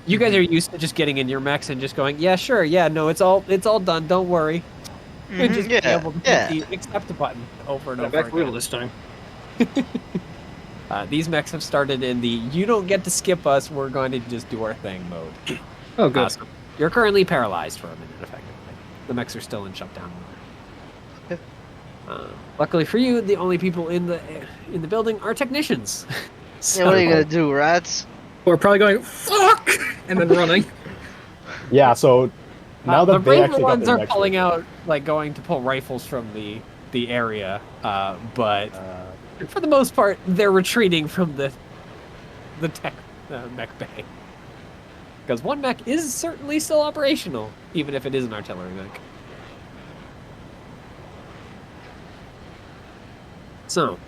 You guys are used to just getting in your mechs and just going, yeah, sure, yeah, no, it's all done. Don't worry. And just being able to hit the accept button over and over Back wheel again. this time. These mechs have started in the "you don't get to skip us, we're going to just do our thing" mode. Oh, good. So you're currently paralyzed for a minute, effectively. The mechs are still in shutdown mode. Luckily for you, the only people in the building are technicians. Yeah, what are you gonna do, rats? We're probably going fuck and then running. Yeah, so now the that they braver actually got ones their are mechs pulling working. out, going to pull rifles from the the area, but for the most part, they're retreating from the tech mech bay. Because one mech is certainly still operational, even if it is an artillery mech. So,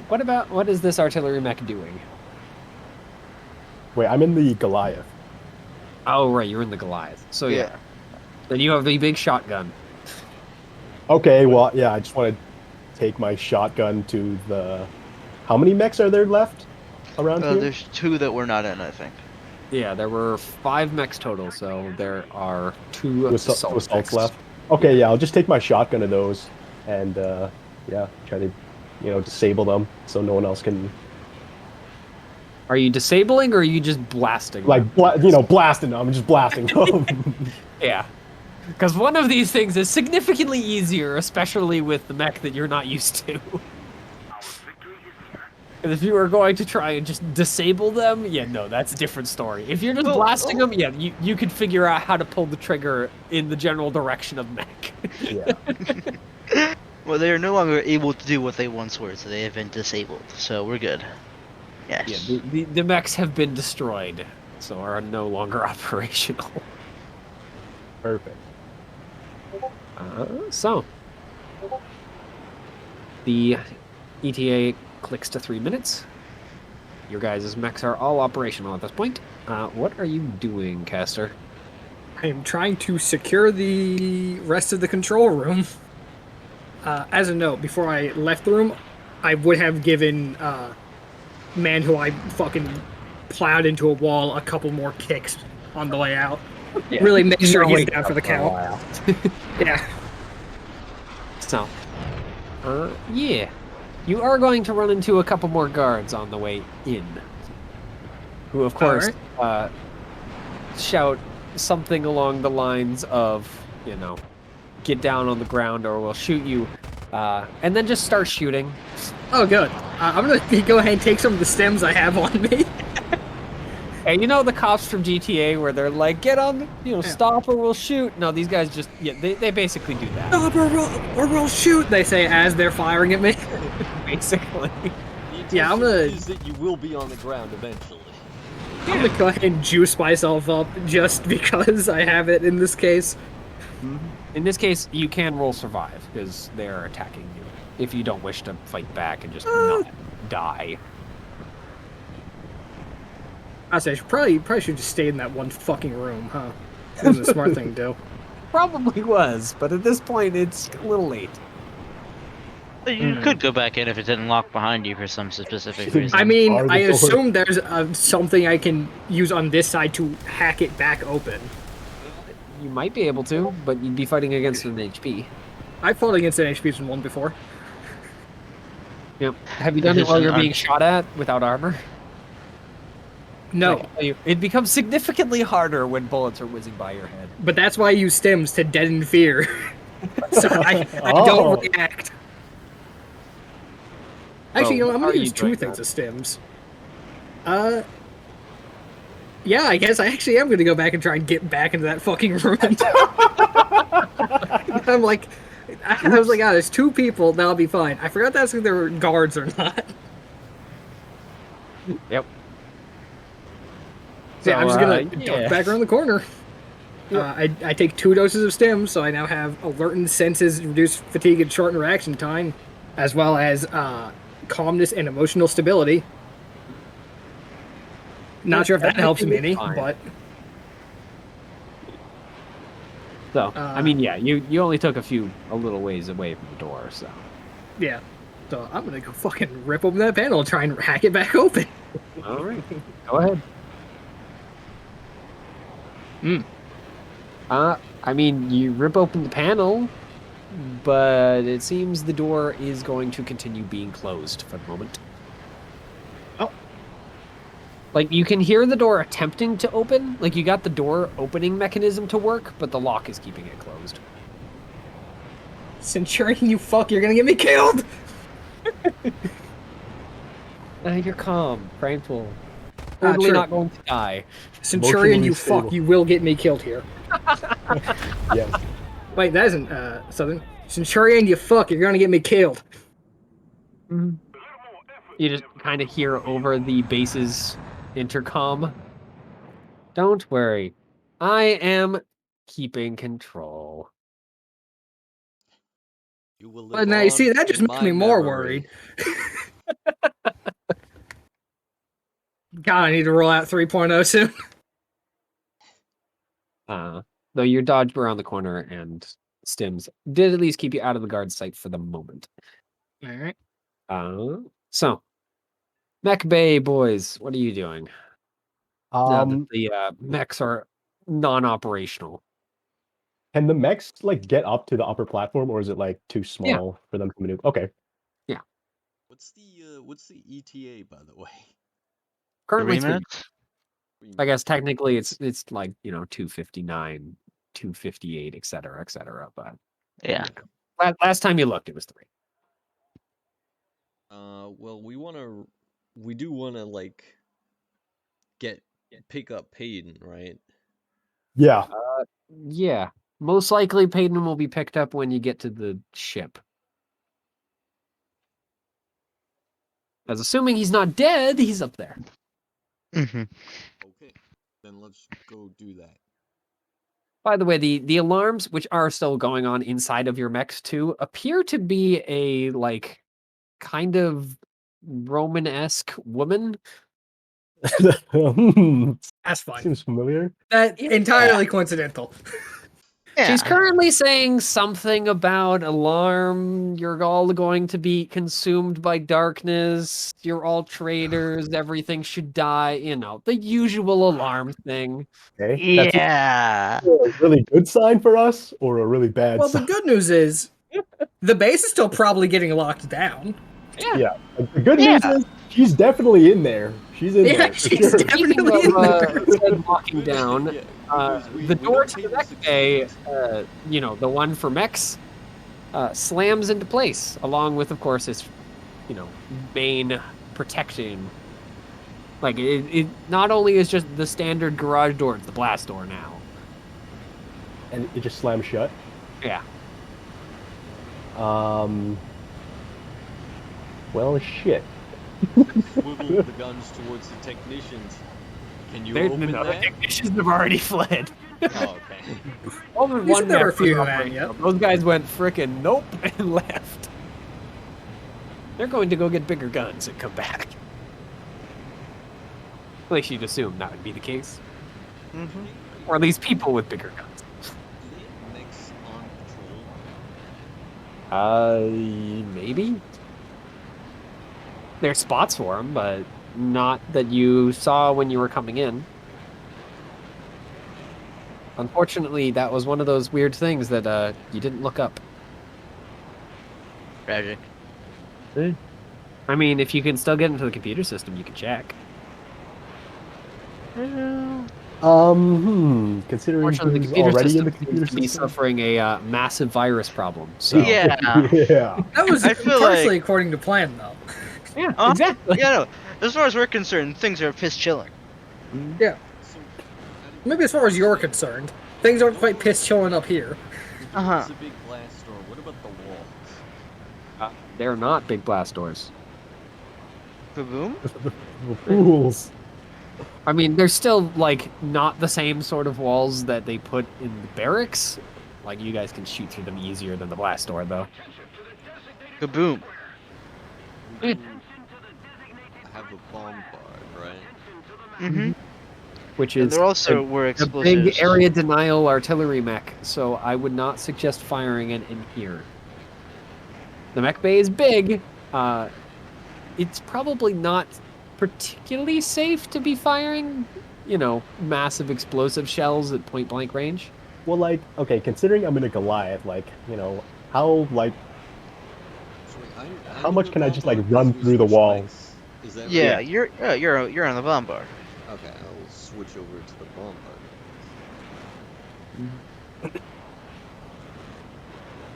what is this artillery mech doing? Wait, I'm in the Goliath. Oh, right, you're in the Goliath. So yeah. Then you have a big shotgun. Okay, well, yeah, I just want to take my shotgun to the... How many mechs are there left around here? There's 2 that we're not in, I think. Yeah, there were 5 mechs total, so there are 2 assaults left. Okay, yeah, I'll just take my shotgun to those and, yeah, try to, disable them so no one else can... Are you disabling or are you just blasting? Like, blasting them. I'm just blasting them. Yeah. Because one of these things is significantly easier, especially with the mech that you're not used to. And if you are going to try and just disable them, yeah, no, that's a different story. If you're just blasting them, yeah, you can figure out how to pull the trigger in the general direction of mech. Yeah. Well, they are no longer able to do what they once were, so they have been disabled. So we're good. Yes. Yeah, the mechs have been destroyed, so are no longer operational. Perfect. So, the ETA clicks to 3 minutes. Your guys' mechs are all operational at this point. What are you doing, Caster? I am trying to secure the rest of the control room. As a note, before I left the room, I would have given man who I fucking plowed into a wall a couple more kicks on the way out. Yeah. Really make sure You're he's waking down up for the a count. while. Yeah. So, yeah. You are going to run into a couple more guards on the way in. Who, of course, shout something along the lines of, get down on the ground or we'll shoot you. And then just start shooting. Oh, good. I'm gonna go ahead and take some of the stems I have on me. Hey, the cops from GTA where they're like, get on, stop or we'll shoot. No, these guys just, they basically do that. Stop or we'll shoot, they say as they're firing at me. Basically. Yeah, I'm gonna... is that you will be on the ground eventually. I'm gonna go ahead and juice myself up just because I have it in this case. In this case, you can roll survive because they're attacking you. If you don't wish to fight back and just not die. I say, probably should just stay in that one fucking room, huh? That was a smart thing to do. Probably was, but at this point, it's a little late. You could go back in if it didn't lock behind you for some specific reason. I mean, I assume there's something I can use on this side to hack it back open. You might be able to, but you'd be fighting against an HP. I fought against an HP from one before. Yep. Have you done it while you're being shot at without armor? No. It becomes significantly harder when bullets are whizzing by your head. But that's why I use stems to deaden fear. So I don't react. Actually, I'm gonna use 2 things of stems. Yeah, I guess I actually am gonna go back and try and get back into that fucking room. I'm like, I was like, there's 2 people, that'll be fine. I forgot to ask if there were guards or not. Yep. So yeah, I'm just gonna duck back around the corner. Yep. I take 2 doses of stems, so I now have alertness, senses, reduced fatigue, and shortened reaction time, as well as calmness and emotional stability. Not sure if that helps me any, but... So, I mean, yeah, you only took a little ways away from the door, so... Yeah. So I'm gonna go fucking rip open that panel and try and hack it back open. Alright, go ahead. I mean, you rip open the panel, but it seems the door is going to continue being closed for the moment. Oh. Like, you can hear the door attempting to open. Like, you got the door opening mechanism to work, but the lock is keeping it closed. Centurion, you fuck, you're gonna get me killed! You're calm, tranquil. Totally not going to die. Centurion, you fuck, you will get me killed here. Yes. Wait, that isn't Southern. Centurion, you fuck, you're gonna get me killed. You just kind of hear over the base's intercom. Don't worry. I am keeping control. You will But live now you on see, that just in makes my me more memory. worried. God, I need to roll out 3.0 soon. Though your dodge around the corner and stims did at least keep you out of the guard sight for the moment. Alright. So, Mech Bay boys, what are you doing? Now that the mechs are non-operational. Can the mechs like get up to the upper platform, or is it like too small for them to maneuver? Okay. What's the ETA, by the way? Currently, 3 minutes. I guess technically it's like 259, 258, etc. But Yeah. last time you looked, it was 3. Well, we do wanna like pick up Payton, right? Yeah. Yeah, most likely Payton will be picked up when you get to the ship. As assuming he's not dead, he's up there. Mm-hmm. Okay, then let's go do that. By the way, the alarms, which are still going on inside of your mechs too, appear to be a like kind of Roman-esque woman. That's fine. Seems familiar. That entirely coincidental. Yeah. She's currently saying something about alarm. You're all going to be consumed by darkness. You're all traitors. Everything should die. You know, the usual alarm thing. Okay. That's Yeah. either a really good sign for us or a really bad Well, the sign. good news is the base is still probably getting locked down. Yeah. Like, the good news is she's definitely in there. She's in there. For she's sure. definitely in there. Said walking down. Yeah, The door to the mech bay, the one for mechs, slams into place, along with, of course, its, main protecting. Like, it not only is just the standard garage door, it's the blast door now. And it just slams shut. Yeah. Well, shit. Swivel the guns towards the technicians. Can you open The that? technicians have already fled. Oh, okay. Only You one said there were mech a few was of that, operating, yep. though. Those guys went frickin' nope and left. They're going to go get bigger guns and come back. At least you'd assume that would be the case. Mm-hmm. Or at least people with bigger guns. Do they have mechs on patrol? Maybe. There's spots for them, but not that you saw when you were coming in. Unfortunately, that was one of those weird things that you didn't look up. Tragic. I mean, if you can still get into the computer system, you can check. Considering Unfortunately, the who's computer already in system the seems computer to be system. suffering a massive virus problem. So Yeah. Yeah. That was I feel partially like- according to plan, though. yeah, Huh? exactly. Yeah, no. As far as we're concerned, things are piss chilling. Yeah. So, Maybe as far as you're concerned, things aren't quite piss chilling up here. Uh-huh. It's a big blast door. What about the walls? They're not big blast doors. Kaboom? Fools. I mean, they're still, like, not the same sort of walls that they put in the barracks. Like, you guys can shoot through them easier than the blast door, though. Kaboom. We do have a bombard, right? Mm-hmm. Which And is there also a, were a explosives. big area denial artillery mech, so I would not suggest firing it in here. The mech bay is big. It's probably not particularly safe to be firing, massive explosive shells at point blank range. Well, like, okay, considering I'm in a Goliath, like, how, like, So wait, I'm How in much the can I just, bombard like, run because we through the switched wall? mechs. Is that Yeah, right? you're on the bombard. Okay, I'll switch over to the bombard.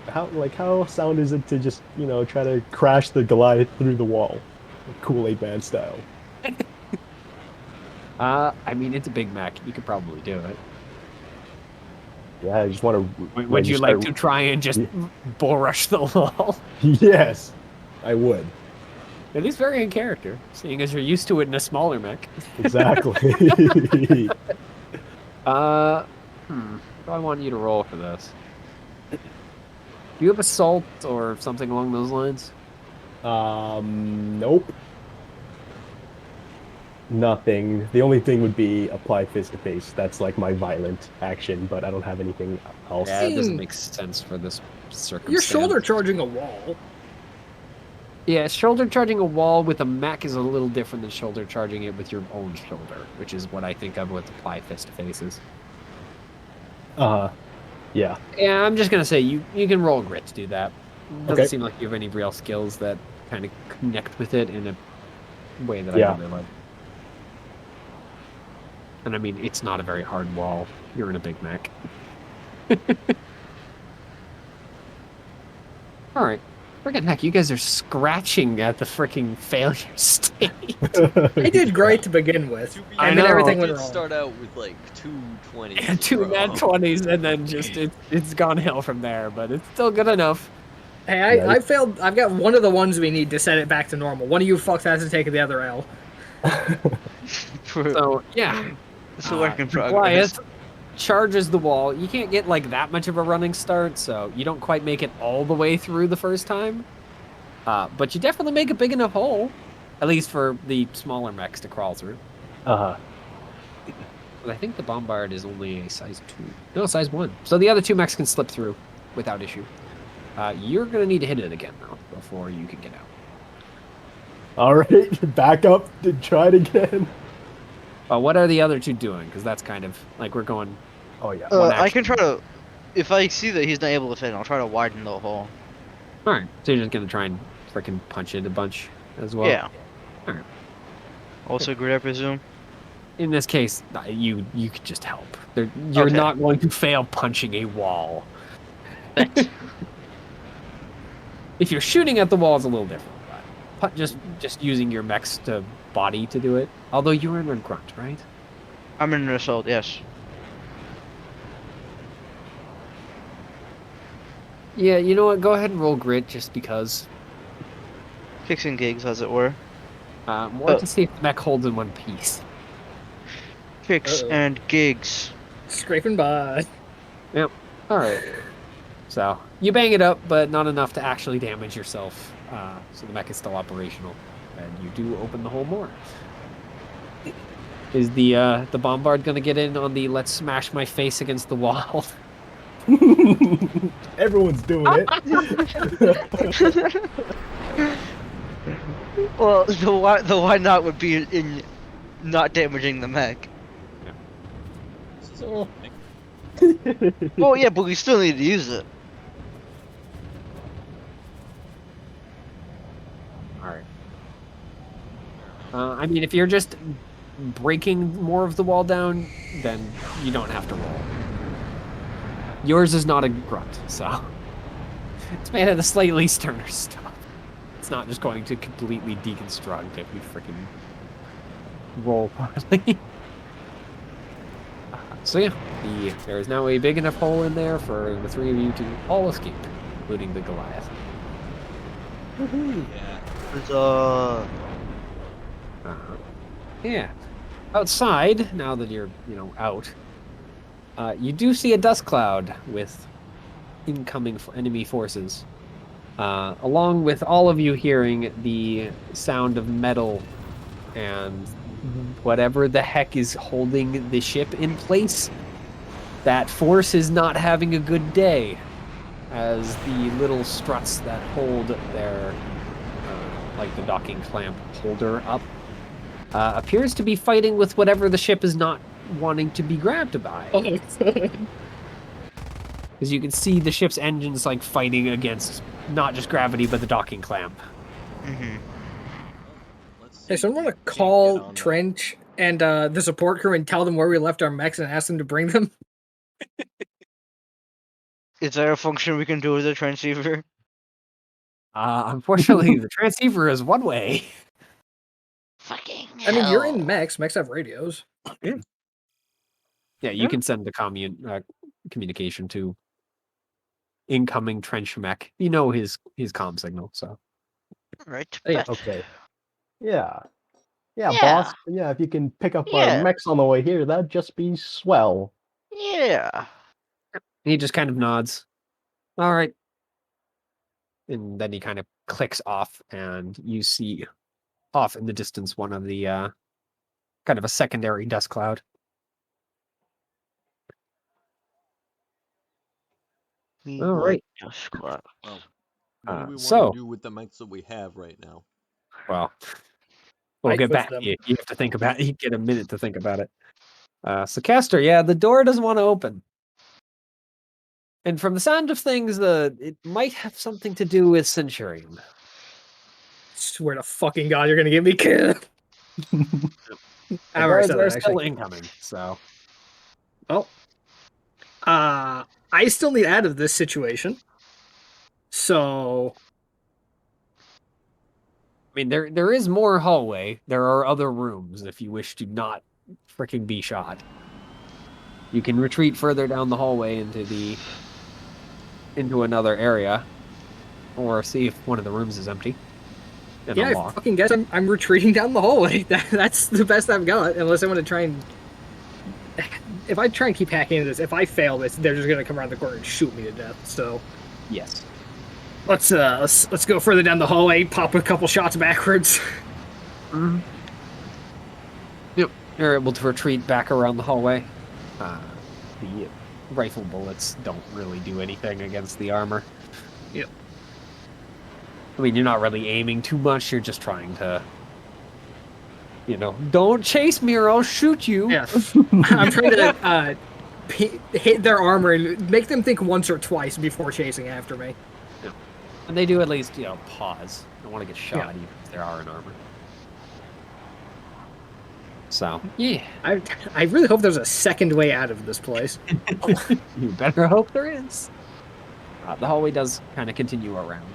how sound is it to just, try to crash the Goliath through the wall? Kool-Aid Man style. I mean, it's a big mech. You could probably do it. Yeah, I just want to. Would you like to try and just bull rush the wall? Yes, I would. It is very in character, seeing as you're used to it in a smaller mech. Exactly. What do I want you to roll for this? Do you have assault or something along those lines? Nope. Nothing. The only thing would be apply fist to face. That's like my violent action, but I don't have anything else. Yeah, it doesn't make sense for this circumstance. You're shoulder charging a wall. Yeah, shoulder charging a wall with a mech is a little different than shoulder charging it with your own shoulder, which is what I think of with apply fist to faces. Yeah. Yeah, I'm just gonna say you can roll grit to do that. Doesn't Okay. seem like you have any real skills that kind of connect with it in a way that Yeah. I really like. And I mean, it's not a very hard wall. You're in a big mech. All right. Freaking heck, you guys are scratching at the freaking failure state. I did great to begin with, To be I and then know. everything I went did wrong. start out with like 220. And 2 nat 20s, and then just it's gone hell from there, but it's still good enough. Hey, Nice. I failed. I've got one of the ones we need to set it back to normal. One of you fucks has to take the other L. So yeah, It's a work in progress. Goliath charges the wall. You can't get like that much of a running start, so you don't quite make it all the way through the first time. But you definitely make a big enough hole, at least for the smaller mechs to crawl through. Uh-huh. But I think the Bombard is only a size 2. No, size 1. So the other 2 mechs can slip through without issue. You're going to need to hit it again, though, before you can get out. All right, back up to try it again. What are the other 2 doing? Because that's kind of like we're going... Oh yeah. One I action. can try to. If I see that he's not able to fit, I'll try to widen the hole. All right, so you're just going to try and freaking punch it a bunch as well? Yeah. Alright. Also, grid, I presume. In this case, you could just help. You're Okay. not going to fail punching a wall. If you're shooting at the wall, it's a little different. But just using your mech's to body to do it. Although you were in a grunt, right? I'm in an assault. Yes. Yeah, you know what? Go ahead and roll grit just because. Kicks and gigs, as it were. More to see if the mech holds in one piece. Kicks Uh-oh. and gigs. Scraping by. Yep. All right. So you bang it up, but not enough to actually damage yourself. So the mech is still operational, and you do open the hole more. Is the Bombard gonna get in on the let's smash my face against the wall? Everyone's doing it. Well, the why not would be in not damaging the mech. So, Well, yeah, but we still need to use it. All right. I mean, if you're just breaking more of the wall down, then you don't have to roll. Yours is not a grunt, so it's made out of slightly sterner stuff. It's not just going to completely deconstruct if you freaking roll poorly. So yeah, there is now a big enough hole in there for the 3 of you to all escape, including the Goliath. yeah. Yeah. Outside, now that you're, out, you do see a dust cloud with incoming enemy forces. Along with all of you hearing the sound of metal and whatever the heck is holding the ship in place. That force is not having a good day, as the little struts that hold their, like the docking clamp holder up, appears to be fighting with whatever the ship is not wanting to be grabbed by. Oh, good. Because you can see the ship's engines like fighting against not just gravity but the docking clamp. Mm-hmm. Let's Hey, see someone if want to we can get call on that. Trench and the support crew and tell them where we left our mechs and ask them to bring them? Is there a function we can do with the transceiver? Unfortunately, the transceiver is one way. Fucking I mean, you're in mechs. Mechs have radios. Yeah, you Yeah. can send the communication to incoming trench mech. You know his comm signal, so. Right. Yeah, bet. Okay. Yeah. Yeah, Yeah. boss. Yeah, if you can pick up our Yeah. mechs on the way here, that'd just be swell. Yeah. He just kind of nods. All right. And then he kind of clicks off, and you see off in the distance one of the kind of a secondary dust cloud. We All would right. just clap. Well, what do we want So- to do with the mechs that we have right now? Well, we'll Fight get with back them. to you. You have to think about it. You get a minute to think about it. So Castor, yeah, the door doesn't want to open. And from the sound of things, it might have something to do with Centurion. Swear to fucking God, you're gonna get me killed. The I already guards said are that, still actually. incoming, so Well, I still need out of this situation. So, I mean there is more hallway. There are other rooms if you wish to not freaking be shot. You can retreat further down the hallway into another area, or see if one of the rooms is empty. And yeah, I unlocked. fucking guess I'm retreating down the hallway. That's the best I've got, unless I want to try and... If I try and keep hacking into this, if I fail this, they're just gonna come around the corner and shoot me to death, so... Yes. Let's go further down the hallway, pop a couple shots backwards. Mm-hmm. Yep. You're able to retreat back around the hallway. The rifle bullets don't really do anything against the armor. Yep. I mean, you're not really aiming too much. You're just trying to, don't chase me or I'll shoot you. Yeah. I'm trying to hit their armor and make them think once or twice before chasing after me. And they do at least, pause. They don't want to get shot Yeah. even if they are in armor. So, yeah. I really hope there's a second way out of this place. You better hope there is. The hallway does kind of continue around.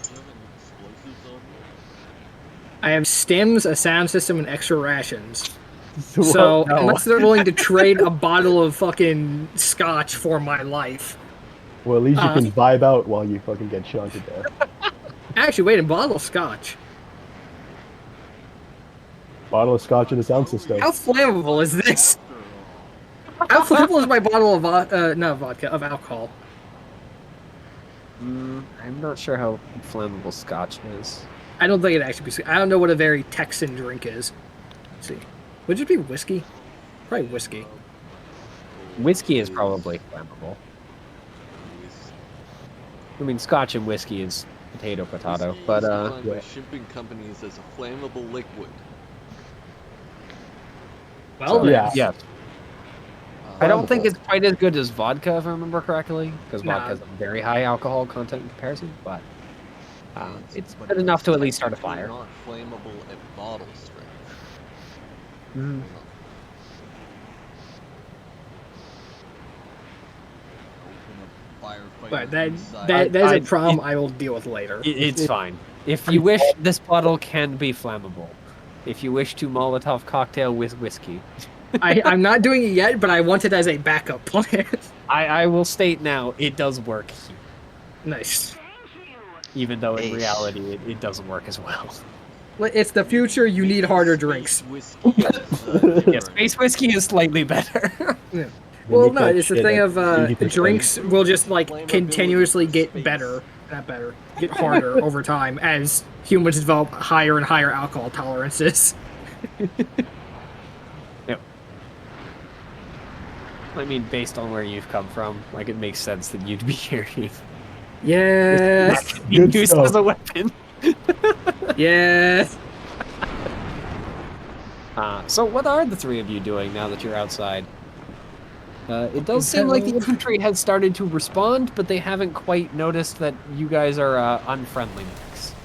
Do you have any explosives on you? I have stims, a sound system, and extra rations. Well, So, no. unless they're willing to trade a bottle of fucking scotch for my life. Well, at least you can vibe out while you fucking get shot to death. Actually, wait, a bottle of scotch. Bottle of scotch in the sound system. How flammable is this? How flammable is my bottle of of alcohol? I'm not sure how flammable scotch is. I don't think it actually be. I don't know what a very Texan drink is. Let's see. Would it be whiskey? Probably whiskey. Whiskey is probably flammable. I mean, scotch and whiskey is potato, Whiskey but is defined by yeah. shipping companies as a flammable liquid. Well, so, then. yeah. yeah. I don't Flammable. think it's quite as good as vodka, if I remember correctly, because Nah. vodka has a very high alcohol content in comparison. But it's But good enough to at least start a technically fire. Not flammable at bottle strength. Mhm. Open a firefighter But that inside. that is I- a problem I will deal with later. It's fine. If you wish, this bottle can be flammable. If you wish to Molotov cocktail with whiskey, I'm not doing it yet, but I want it as a backup plan. I will state now, it does work here, Nice. even though in Ace. reality it doesn't work as well. It's the future. You need harder drinks. Whiskey is, Yes, different. space whiskey is slightly better. They Well, make no, that it's the shit thing that's of easy to drinks will just like Flammability continuously in get space. better, not better, get harder over time as humans develop higher and higher alcohol tolerances. I mean, based on where you've come from, like it makes sense that you'd be carrying Yeah, Good used stuff. as a weapon. yeah. So what are the three of you doing now that you're outside? It does seem like the infantry has started to respond, but they haven't quite noticed that you guys are unfriendly mechs.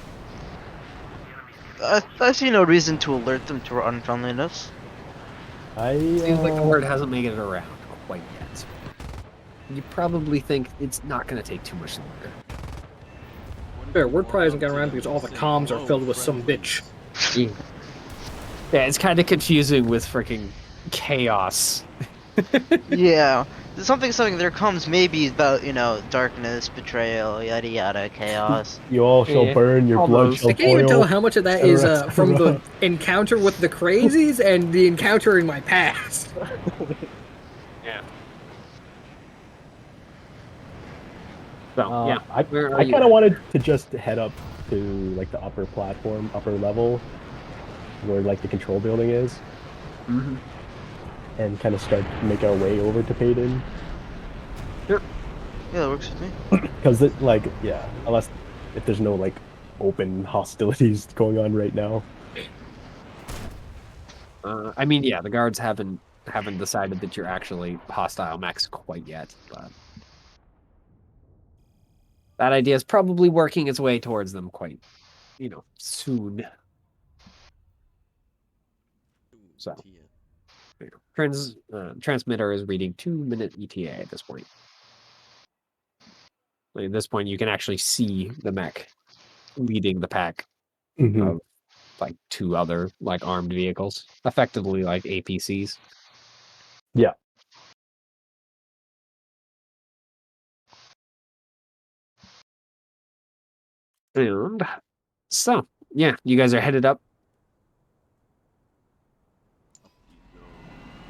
I see no reason to alert them to our unfriendliness. Seems like the word hasn't made it around quite yet. You probably think it's not going to take too much longer. Fair, word probably hasn't gotten around because all the comms are filled with some bitch. Yeah, it's kind of confusing with freaking chaos. Yeah, something. There comes maybe about darkness, betrayal, yada yada, chaos. You all shall Yeah, burn, your blood almost. shall I can't even boil. tell how much of that is from the encounter with the crazies and the encounter in my past. Yeah. So, yeah. Where are I you kind of at? wanted to just head up to like the upper platform, upper level, where like the control building is, Mhm. and kind of start to make our way over to Payton. Yeah, that works with me. Because it unless if there's no like open hostilities going on right now. I mean, yeah, the guards haven't decided that you're actually hostile mechs quite yet, but that idea is probably working its way towards them quite, soon. So, transmitter is reading 2-minute ETA at this point. At this point, you can actually see the mech leading the pack of like 2 other like armed vehicles, effectively like APCs. Yeah. And so, yeah, you guys are headed up.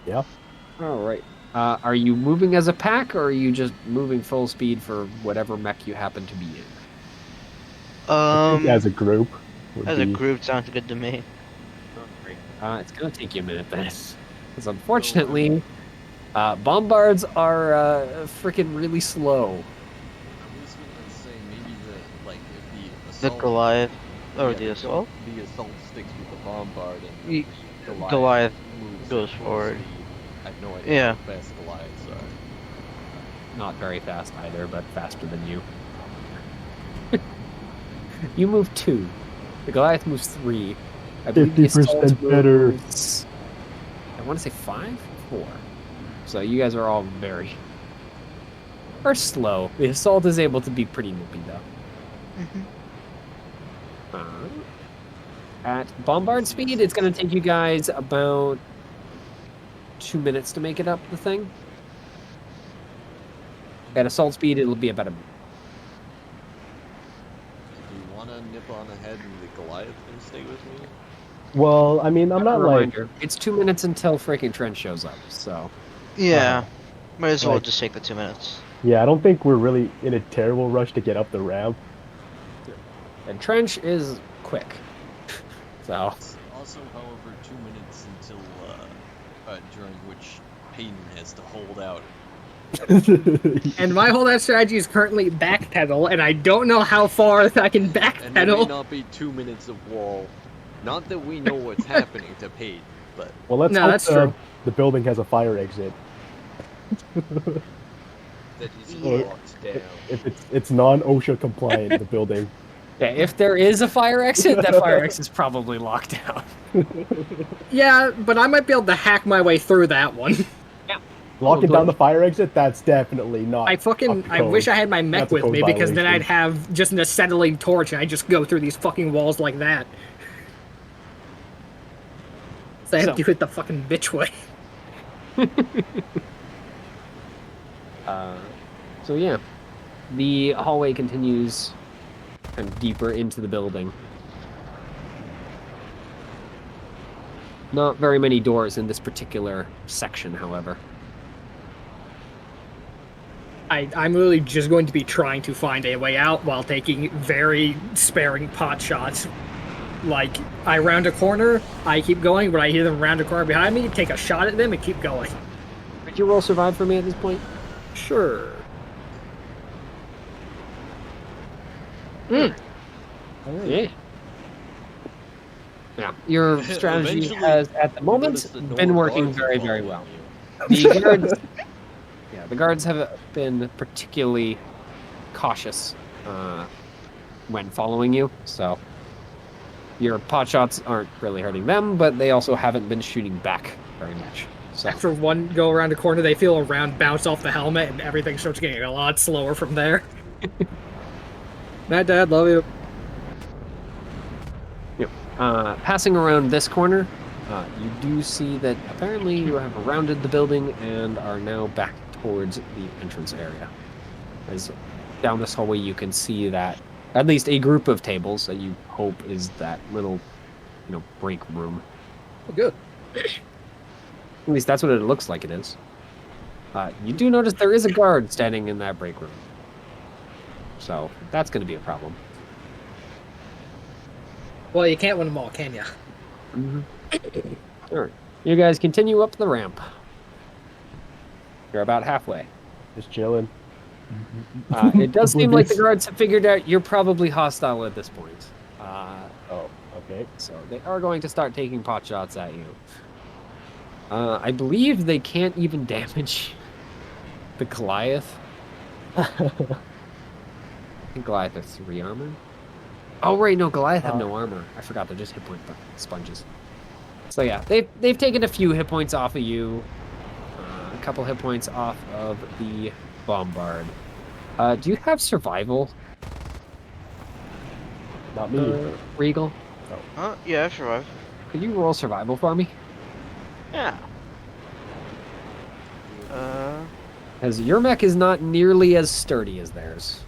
Yeah. All right. Are you moving as a pack, or are you just moving full speed for whatever mech you happen to be in? I think as a group. As a group, sounds good to me. It's gonna take you a minute then, because unfortunately, bombards are freaking really slow. I was gonna say maybe if the The assault, Goliath, or yeah, the assault. The assault sticks with the bombard, and Ye- the Goliath moves goes at full forward. speed. I have no idea Yeah. how fast Goliaths are. Not very fast either, but faster than you. You move 2. The Goliath moves 3. I believe the 50% assault better. moves, I want to say 5, 4. So you guys are all very slow. The assault is able to be pretty nippy though. At bombard speed, it's going to take you guys about 2 minutes to make it up the thing. At assault speed, it'll be about a minute. Do you want to nip on ahead and the Goliath can stay with me? Well, I mean, I'm not like Reminder, it's 2 minutes until freaking Trench shows up, so. Yeah, might as well like- just take the 2 minutes. yeah, I don't think we're really in a terrible rush to get up the ramp. And Trench is quick. So. It's also, however, 2 minutes until during which Payton has to hold out. And my holdout strategy is currently backpedal, and I don't know how far I can And there may backpedal. not be 2 minutes of wall. Not that we know what's happening to Payton, but Well, let's No, hope that's true. the building has a fire exit. that is Yeah. locked down. If it's non-OSHA compliant, the building. Yeah, if there is a fire exit, that fire exit is probably locked down. Yeah, but I might be able to hack my way through that one. Locking good. down the fire exit, that's definitely not. I wish I had my mech That's a with code me, because then violation. I'd have just an acetylene torch and I just go through these fucking walls like that. So I have So- to do it the fucking bitch way. So yeah, the hallway continues kind of deeper into the building. Not very many doors in this particular section, however. I'm really just going to be trying to find a way out while taking very sparing pot shots. Like, I round a corner, I keep going, but I hear them round a corner behind me, take a shot at them, and keep going. Could you roll survive for me at this point? Sure. Yeah. Yeah, your strategy Eventually, has, at the you moment, notice the door been working guards very, are very following well. you. The guards, yeah, the guards have been particularly cautious when following you, so your pot shots aren't really hurting them, but they also haven't been shooting back very much. So After one go around a corner, they feel a round bounce off the helmet, and everything starts getting a lot slower from there. Mad Dad, love you. passing around this corner, you do see that apparently you have rounded the building and are now back towards the entrance area. As down this hallway, you can see that at least a group of tables that you hope is that little, break room. Oh, good. At least that's what it looks like it is. You do notice there is a guard standing in that break room. So that's going to be a problem. Well, you can't win them all, can you? All right. You guys continue up the ramp. You're about halfway. Just chilling. It does seem like the guards have figured out you're probably hostile at this point. Oh, okay. So they are going to start taking pot shots at you. I believe they can't even damage the Goliath. I think Goliath has 3 armor. Oh, right, no, Goliath have no armor. I forgot, they're just hit point sponges. So yeah, they've taken a few hit points off of you. A couple hit points off of the bombard. Do you have survival, Not me. Regal? Yeah, I survived. Could you roll survival for me? Yeah. Because your mech is not nearly as sturdy as theirs.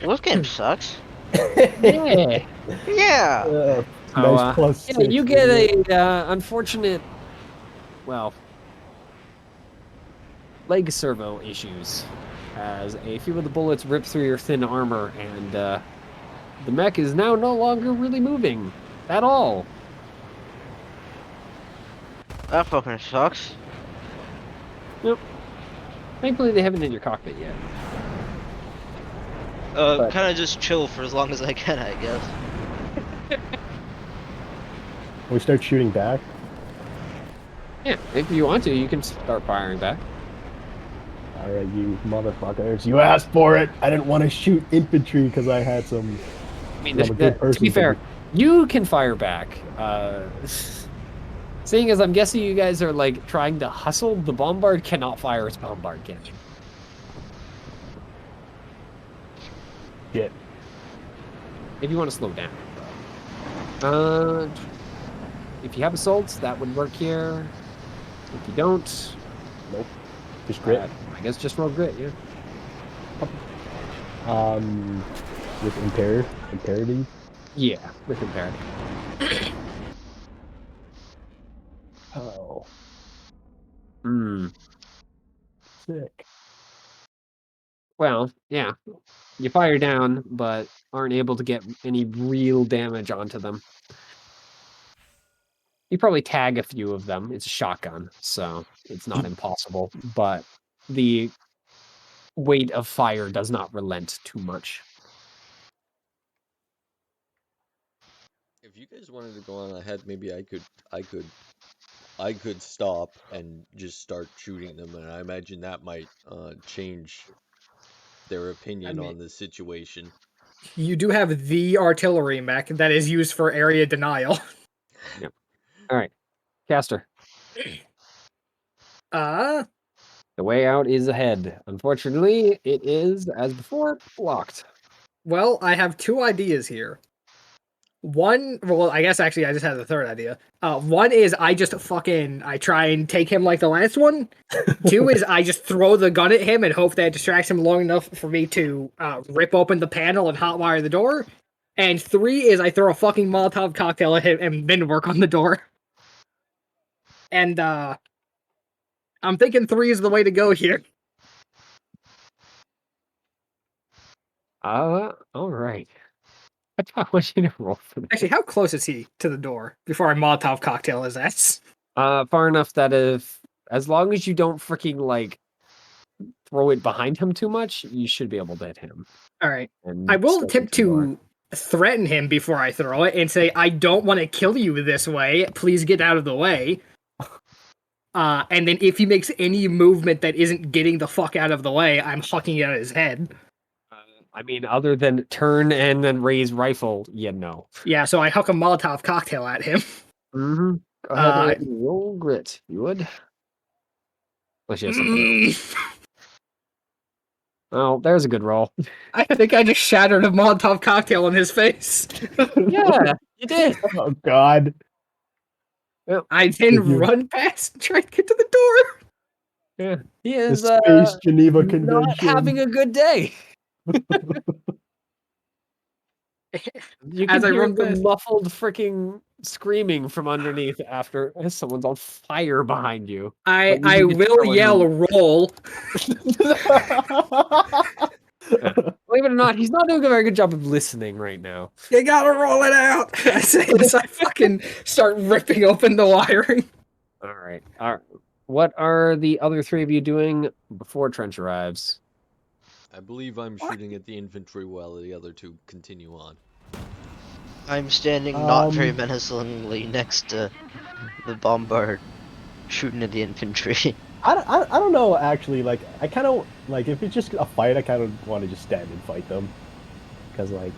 Well, this game sucks. Yeah. Yeah. Nice plus Yeah, 6. you get a unfortunate, leg servo issues, as a few of the bullets rip through your thin armor, and the mech is now no longer really moving at all. That fucking sucks. Yep. Thankfully, they haven't hit your cockpit yet. But- Kind of just chill for as long as I can, I guess. We start shooting back. Yeah, if you want to, you can start firing back. All right, you motherfuckers. You asked for it. I didn't want to shoot infantry because I had some. I mean, I'm a good to person be to fair, be- you can fire back. Seeing as I'm guessing you guys are like trying to hustle, the bombard cannot fire its bombard cannon. Shit. If you want to slow down. If you have assaults, that would work here. If you don't, Nope. Just grit. I guess just roll grit, yeah. With imperative. Yeah, with imperative. Oh, Hmm. sick. Well, yeah. You fire down, but aren't able to get any real damage onto them. You probably tag a few of them. It's a shotgun, so it's not impossible. But the weight of fire does not relent too much. If you guys wanted to go on ahead, maybe I could stop and just start shooting them, and I imagine that might change their opinion on the situation. You do have the artillery mech that is used for area denial. All right, Caster. Uh, The way out is ahead. Unfortunately, it is, as before, blocked. well, I have 2 ideas here. One, well, I guess actually I just had the third idea. One is I try and take him like the last one. 2 is I just throw the gun at him and hope that distracts him long enough for me to rip open the panel and hotwire the door. And 3 is I throw a fucking Molotov cocktail at him and then work on the door. And I'm thinking 3 is the way to go here. All right. I want you to roll for that. Actually, how close is he to the door before I Molotov cocktail his ass? Far enough that as long as you don't freaking like throw it behind him too much, you should be able to hit him. All right. And I will still attempt get the door. to threaten him before I throw it and say, I don't want to kill you this way. Please get out of the way. And then if he makes any movement that isn't getting the fuck out of the way, I'm hucking it at his head. I mean, other than turn and then raise rifle, no. Yeah, so I huck a Molotov cocktail at him. Mm-hmm. Go ahead and roll grit, you would. Unless you have something. Oh, there's a good roll. I think I just shattered a Molotov cocktail in his face. Yeah, you did. Oh God. I then Mhm. run past and try to get to the door. Yeah, he The is Space Geneva not Convention. having a good day. You As can I hear wrote the this, muffled freaking screaming from underneath after someone's on fire behind you. I But you can will tell yell him- roll. Believe it or not, he's not doing a very good job of listening right now. You gotta roll it out. I say as I fucking start ripping open the wiring. All right. What are the other three of you doing before Trench arrives? I believe I'm shooting at the infantry while the other two continue on. I'm standing not very Um, menacingly next to the bombard, shooting at the infantry. I don't know actually. Like I kind of like if it's just a fight, I kind of want to just stand and fight them, because like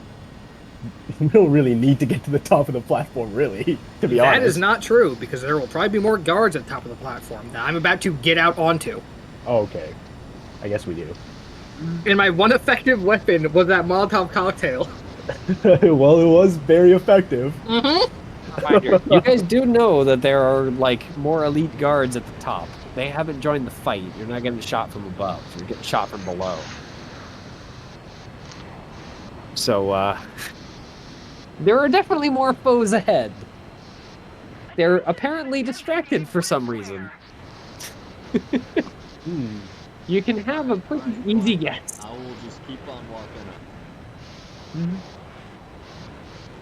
you don't really need to get to the top of the platform, really. To be honest, That is not true, because there will probably be more guards at the top of the platform that I'm about to get out onto. Oh, okay, I guess we do. And my one effective weapon was that Molotov cocktail. Well, it was very effective. Mm-hmm. You guys do know that there are like more elite guards at the top. They haven't joined the fight. You're not getting shot from above. You're getting shot from below. So, there are definitely more foes ahead. They're apparently distracted for some reason. You can have a pretty easy guess. I will just keep on walking up.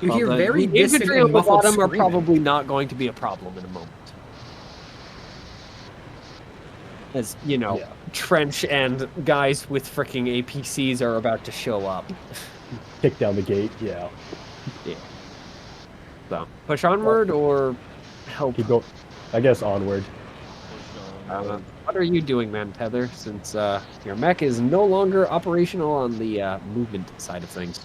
You hear the very distant infantry and on the muffled bottom are screaming. probably not going to be a problem in a moment. As, you know, Yeah. Trench and guys with freaking APCs are about to show up. Kick down the gate. Yeah. So, push onward or help? Keep going. I guess onward. Push on. What are you doing, man, Tether, since your mech is no longer operational on the movement side of things?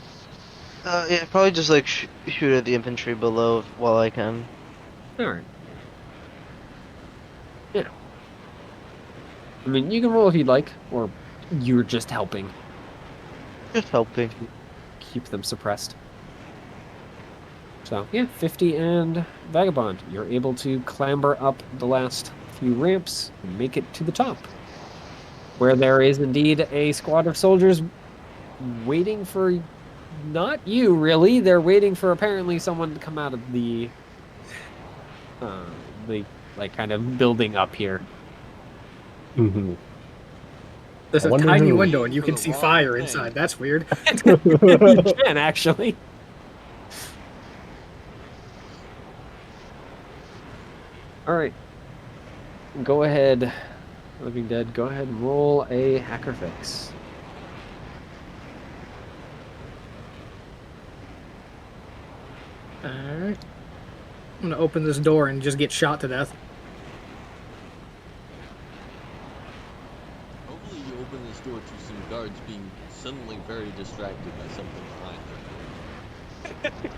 Yeah, probably just like shoot at the infantry below while I can. Alright. Yeah. I mean, you can roll if you'd like, or you're just helping Just helping. keep them suppressed. So, yeah, 50 and Vagabond. You're able to clamber up the last few ramps and make it to the top, where there is indeed a squad of soldiers waiting for not you, really. They're waiting for apparently someone to come out of the like kind of building up here. Mm-hmm. There's I a wonder tiny who. window and you For can the see wrong fire thing. inside. That's weird. You can actually. All right. Go ahead, Living Dead. Go ahead and roll a hacker fix. Alright. I'm gonna open this door and just get shot to death. Hopefully you open this door to some guards being suddenly very distracted by something behind them.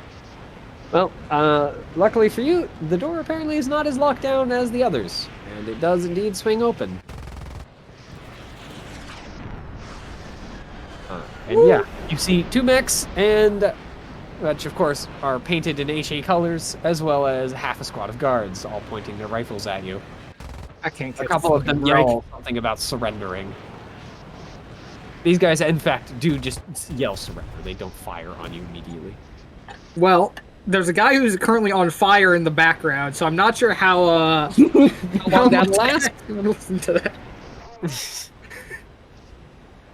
Well, luckily for you, the door apparently is not as locked down as the others, and it does indeed swing open. And yeah, you see two mechs, and which of course are painted in HA colors, as well as half a squad of guards, all pointing their rifles at you. I can't A catch couple of them fucking break. yell something about surrendering. These guys, in fact, do just yell surrender. They don't fire on you immediately. Well, there's a guy who's currently on fire in the background, so I'm not sure how How how long that much lasts? I'm gonna listen to that.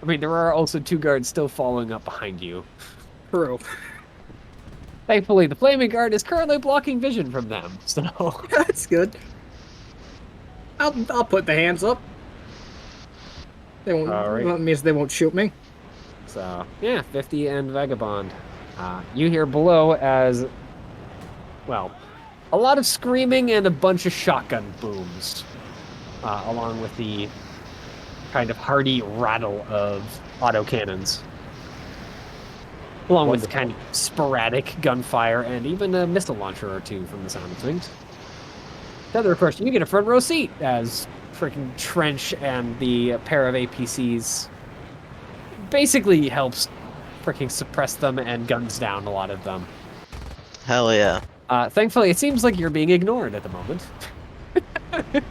I mean, there are also two guards still following up behind you. True. Thankfully, the flaming guard is currently blocking vision from them, so... That's good. I'll put the hands up. They won't. Alright. That means they won't shoot me. So, yeah, 50 and Vagabond. You hear below as, well, a lot of screaming and a bunch of shotgun booms, along with the kind of hearty rattle of autocannons. Along with Wonderful. kind of sporadic gunfire and even a missile launcher or two from the sound of things. Tether, of course, you get a front row seat as freaking Trench and the pair of APCs basically helps freaking suppress them and guns down a lot of them. Hell yeah. Thankfully, it seems like you're being ignored at the moment.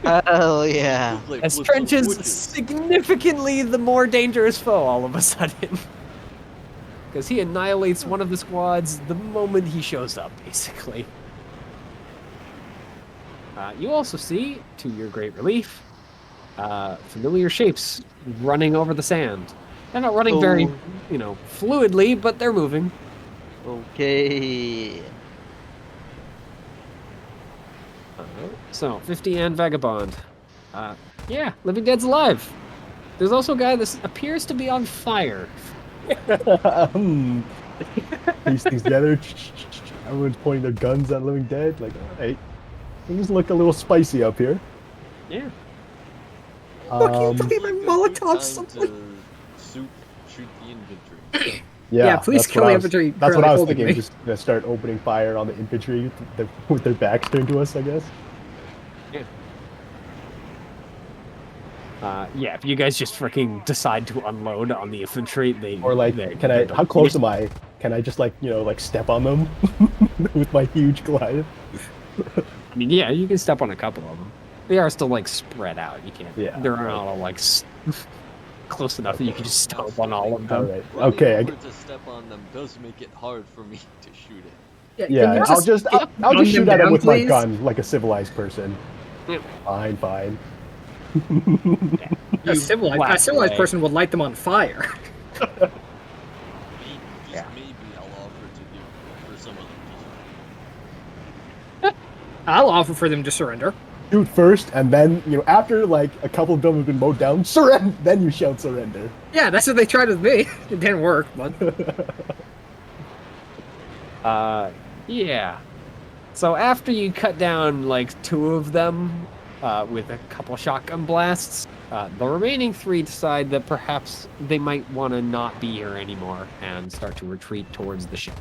Oh yeah. Just, like, As flip some Trench is switches. significantly the more dangerous foe all of a sudden. Because he annihilates one of the squads the moment he shows up, basically. You also see, to your great relief, familiar shapes running over the sand. They're not running very, fluidly, but they're moving. Okay. So, 50 and Vagabond. Yeah, Living Dead's alive. There's also a guy that appears to be on fire. These things together. Everyone's pointing their guns at Living Dead. Like, hey, things look a little spicy up here. Yeah. Um, Seems like my a good Molotov time to shoot the infantry. Yeah, please that's kill what the I was- infantry That's what currently I was holding thinking. me. Just start opening fire on the infantry with their backs turned to us, I guess. Yeah, if you guys just freaking decide to unload on the infantry, Or like, how close am I? Can I just step on them with my huge Goliath? I mean, yeah, you can step on a couple of them. They are still like spread out. You can't. Yeah, They're not all like close enough that you can just stomp on all of All them. right. Running Okay. over to step on them does make it hard for me to shoot it. Yeah, can you I'll just gun shoot them at him down, with my please? gun like a civilized person. Yeah. Fine. A civilized blast away. person would light them on fire. Maybe I'll offer to do for some of them. I'll offer for them to surrender. Shoot first, and then after like a couple of them have been mowed down, surrender. Then you shout surrender. Yeah, that's what they tried with me. It didn't work, but Yeah. So after you cut down like 2 of them with a couple shotgun blasts, the remaining 3 decide that perhaps they might want to not be here anymore and start to retreat towards the ship.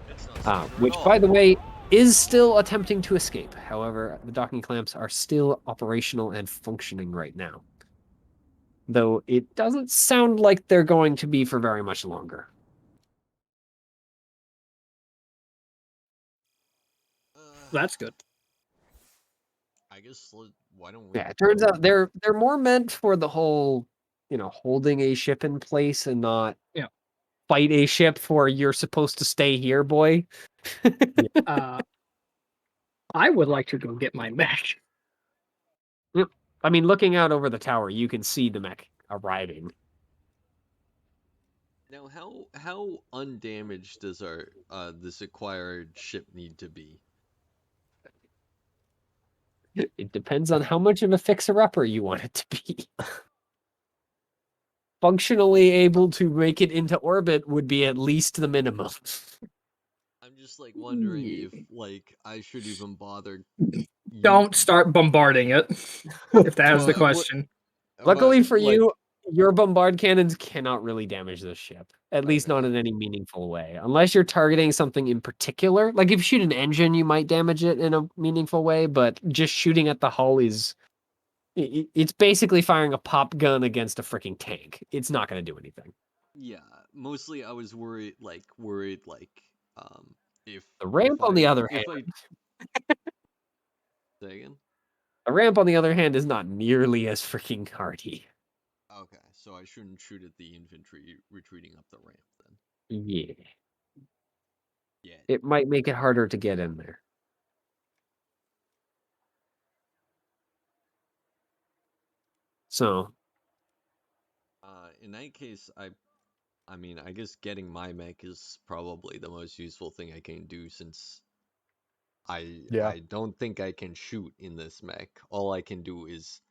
That's not smart at Which, all. by the way, is still attempting to escape. However, the docking clamps are still operational and functioning right now. Though it doesn't sound like they're going to be for very much longer. that's good. I guess why don't we? Yeah, it turns out they're more meant for the whole, holding a ship in place and not fight a ship for you're supposed to stay here, boy. I would like to go get my mech. I mean, looking out over the tower, you can see the mech arriving. Now, how undamaged does our this acquired ship need to be? It depends on how much of a fixer-upper you want it to be. Functionally able to make it into orbit would be at least the minimum. I'm just like wondering if I should even bother. Don't start bombarding it. If that was the What- question. Luckily but, for like, you, your bombard cannons cannot really damage this ship. At least not in any meaningful way. Unless you're targeting something in particular. Like if you shoot an engine, you might damage it in a meaningful way, but just shooting at the hull is... It's basically firing a pop gun against a freaking tank. It's not going to do anything. Yeah, mostly I was worried if The ramp, on the other hand... Say again? The ramp, on the other hand, is not nearly as freaking hardy. Okay, so I shouldn't shoot at the infantry retreating up the ramp then. Yeah. Yeah. It might make it harder to get in there. So, In that case, I mean, I guess getting my mech is probably the most useful thing I can do since I don't think I can shoot in this mech. All I can do is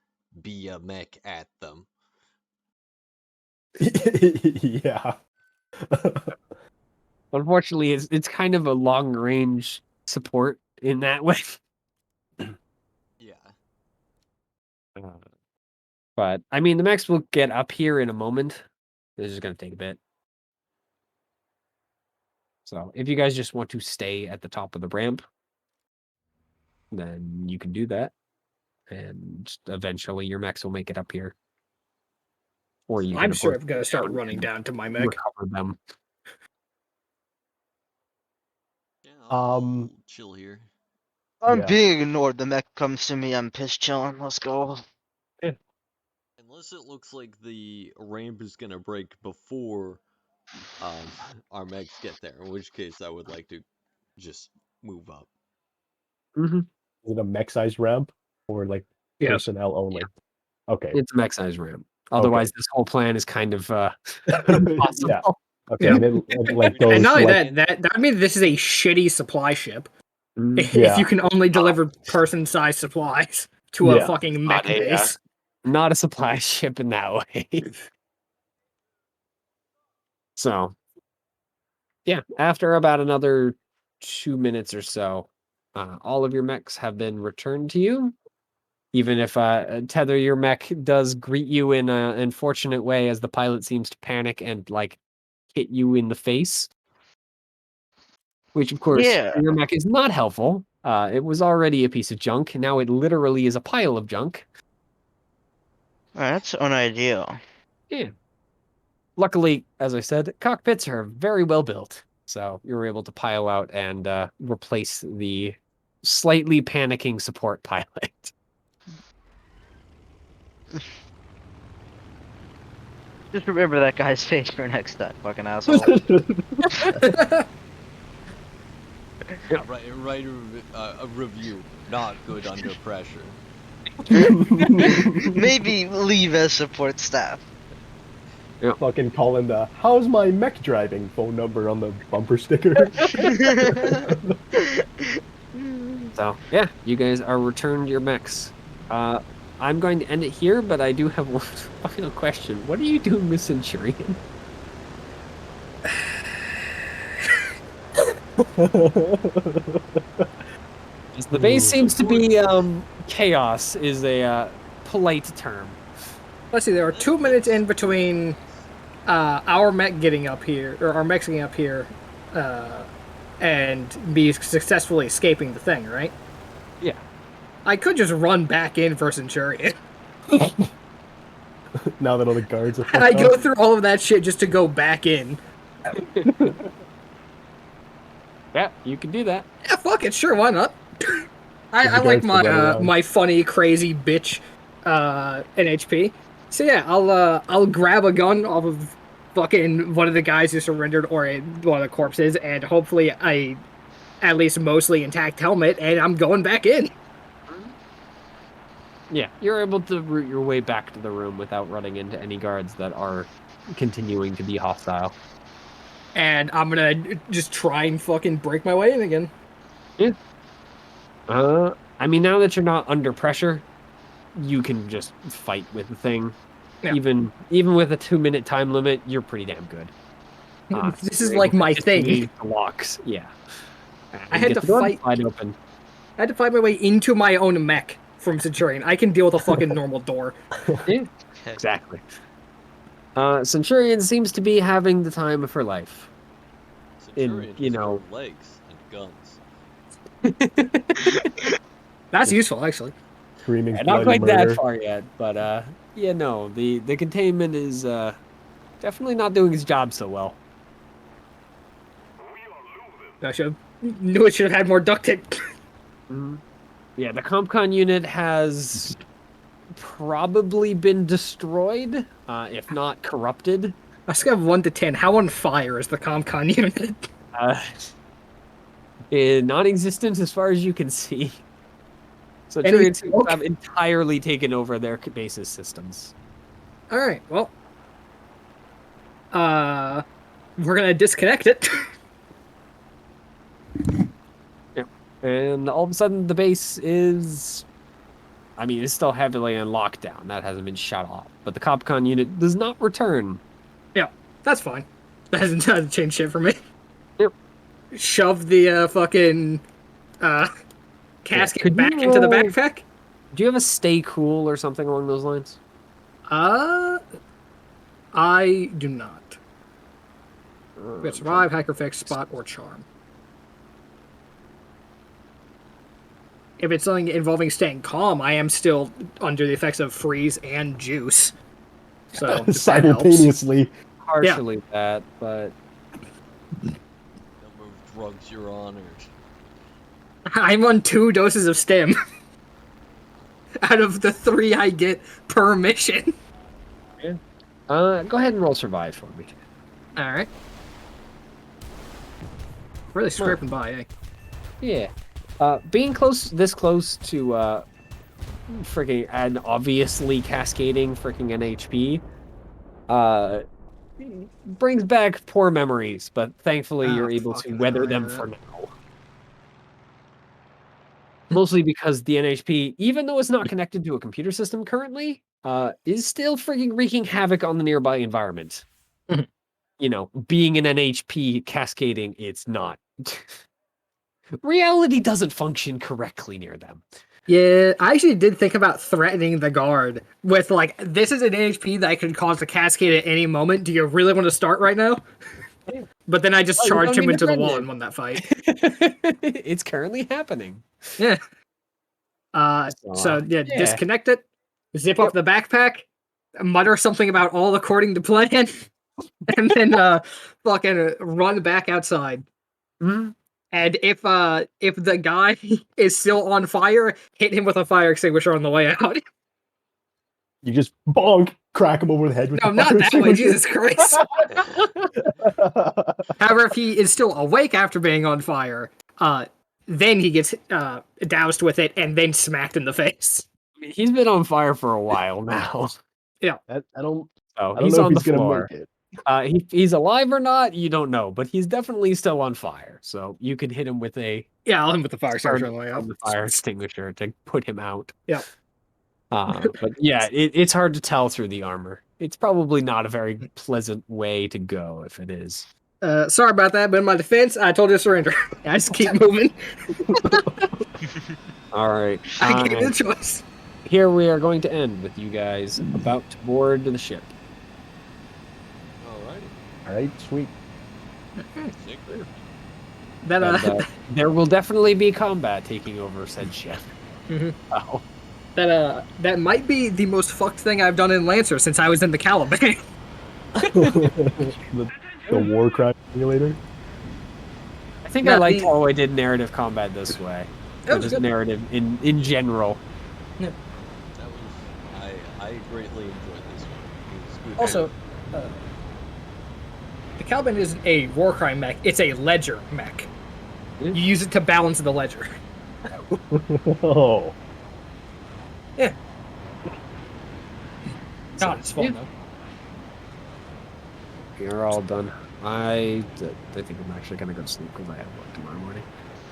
be a mech at them. Yeah. unfortunately, it's kind of a long range support in that way. Yeah. But I mean, the mechs will get up here in a moment. This is going to take a bit. So if you guys just want to stay at the top of the ramp, then you can do that. And eventually your mechs will make it up here. Or you can, I'm of sure course, I'm gonna start down running and down to my mech. recover them. Yeah, I'll Um, chill here. I'm Yeah. being ignored. The mech comes to me. I'm piss chilling. Let's go. Unless it looks like the ramp is gonna break before our mechs get there, in which case I would like to just move up. Mm-hmm. Is it a mech-sized ramp or like Yes. personnel only? Okay. It's a mech size ramp. Otherwise, this whole plan is kind of impossible. Yeah. Okay. Yeah. And it like goes And not only like, that would mean this is a shitty supply ship. Mm, Yeah. If you can only deliver person-sized supplies to a Yeah. fucking mech Not a, base. not a supply ship in that way. So, yeah, after about another 2 minutes or so, all of your mechs have been returned to you. Even if Tether, your mech does greet you in an unfortunate way as the pilot seems to panic and like hit you in the face. Which, of course, Yeah. for your mech is not helpful. It was already a piece of junk. Now it literally is a pile of junk. That's unideal. Yeah. Luckily, as I said, cockpits are very well built. So you were able to pile out and replace the slightly panicking support pilot. Just remember that guy's face for next time, fucking asshole. Write a review. Not good under pressure. Maybe leave as support staff. fucking calling the "How's my mech driving?" phone number on the bumper sticker. So yeah, you guys are returned your mechs. I'm going to end it here, but I do have one final question. What are you doing with Centurion? The base seems to be chaos is a polite term. Let's see, there are 2 minutes in between our mech getting up here, or our mechs getting up here, and me successfully escaping the thing, right? Yeah. I could just run back in for Centurion. Now that all the guards are And I fucked go up. through all of that shit just to go back in. Yeah, you can do that. Yeah, fuck it, sure, why not? I the like guards my can run around. my funny, crazy bitch NHP. So yeah, I'll grab a gun off of fucking one of the guys who surrendered or one of the corpses, and hopefully a at least mostly intact helmet, and I'm going back in. Yeah, you're able to root your way back to the room without running into any guards that are continuing to be hostile. And I'm gonna just try and fucking break my way in again. I mean, now that you're not under pressure, you can just fight with the thing. Yeah. Even with a 2-minute time limit, you're pretty damn good. This is You're like able to my disengage thing. the locks, yeah. I had Get to the door fight- wide open. I had to fight my way into my own mech from Centurion. I can deal with a fucking normal door. Yeah, exactly. Centurion seems to be having the time of her life. Centurion you has know- no legs and guns. That's useful, actually. Screaming Not bloody quite murder. that far yet, but yeah, no, the containment is definitely not doing its job so well. I knew it should have had more duct tape. Yeah, the CompCon unit has probably been destroyed, if not corrupted. I scale of 1 to 10. How on fire is the CompCon unit? Non-existent as far as you can see. So Any Tyrion seems smoke? to have entirely taken over their basis systems. Alright, well. We're gonna disconnect it. And all of a sudden, the base is... I mean, it's still heavily on lockdown. That hasn't been shut off. But the CompCon unit does not return. Yeah, that's fine. That doesn't change shit for me. Yep. Shove the fucking casket Could back you into the roll- backpack. Do you have a stay cool or something along those lines? I do not. We have survive, hacker fix, spot, or charm. If it's something involving staying calm, I am still under the effects of freeze and juice. So if that helps. Simultaneously. Partially that, but Number of drugs you're on, or I'm on 2 doses of stim. Out of the 3 I get per mission. Go ahead and roll survive for me. Alright. Really scraping by, eh? Yeah. Being this close to freaking and obviously cascading freaking NHP brings back poor memories, but thankfully you're able to fucking weather hell, them yeah. for now. Mostly because the NHP, even though it's not connected to a computer system currently, is still freaking wreaking havoc on the nearby environment. Mhm. You know, being an NHP cascading, it's not. Reality doesn't function correctly near them. Yeah, I actually did think about threatening the guard with, like, this is an NHP that could cause a cascade at any moment. Do you really want to start right now? But then I just Oh, you charged don't him need into to the wall threaten and won that fight. It's currently happening. Yeah. So, yeah. Disconnect it, zip up the backpack, mutter something about all according to plan, and then fucking run back outside. Mm-hmm. And if the guy is still on fire, hit him with a fire extinguisher on the way out. You just bonk, crack him over the head with No, the not fire that way, extinguisher. Jesus Christ. However, if he is still awake after being on fire, then he gets doused with it and then smacked in the face. He's been on fire for a while now. I don't So know he's if on the he's gonna floor. make it. He's alive or not, you don't know, but he's definitely still on fire. So you could hit him with a Yeah, I'll hit him with the fire extinguisher on the way out. fire extinguisher to put him out. Yeah. But yeah, it's hard to tell through the armor. It's probably not a very pleasant way to go if it is. Sorry about that, but in my defense, I told you to surrender. I just keep moving. All right. I gave you the choice. Here we are going to end with you guys about to board the ship. Alrighty. All right, sweet. Sick. That And, there will definitely be combat taking over said ship. Mhm. Oh. that might be the most fucked thing I've done in Lancer since I was in the Caliban. the war crime simulator. I think Now, I liked the- how I did narrative combat this way. That Or was just good. narrative in general. That was. I greatly enjoyed this one. It was good. Also, the Caliban isn't a war crime mech; it's a ledger mech. Yeah. You use it to balance the ledger. Oh, Yeah. God, it's fun Yeah. though. You're all done. I think I'm actually gonna go to sleep because I have work tomorrow morning.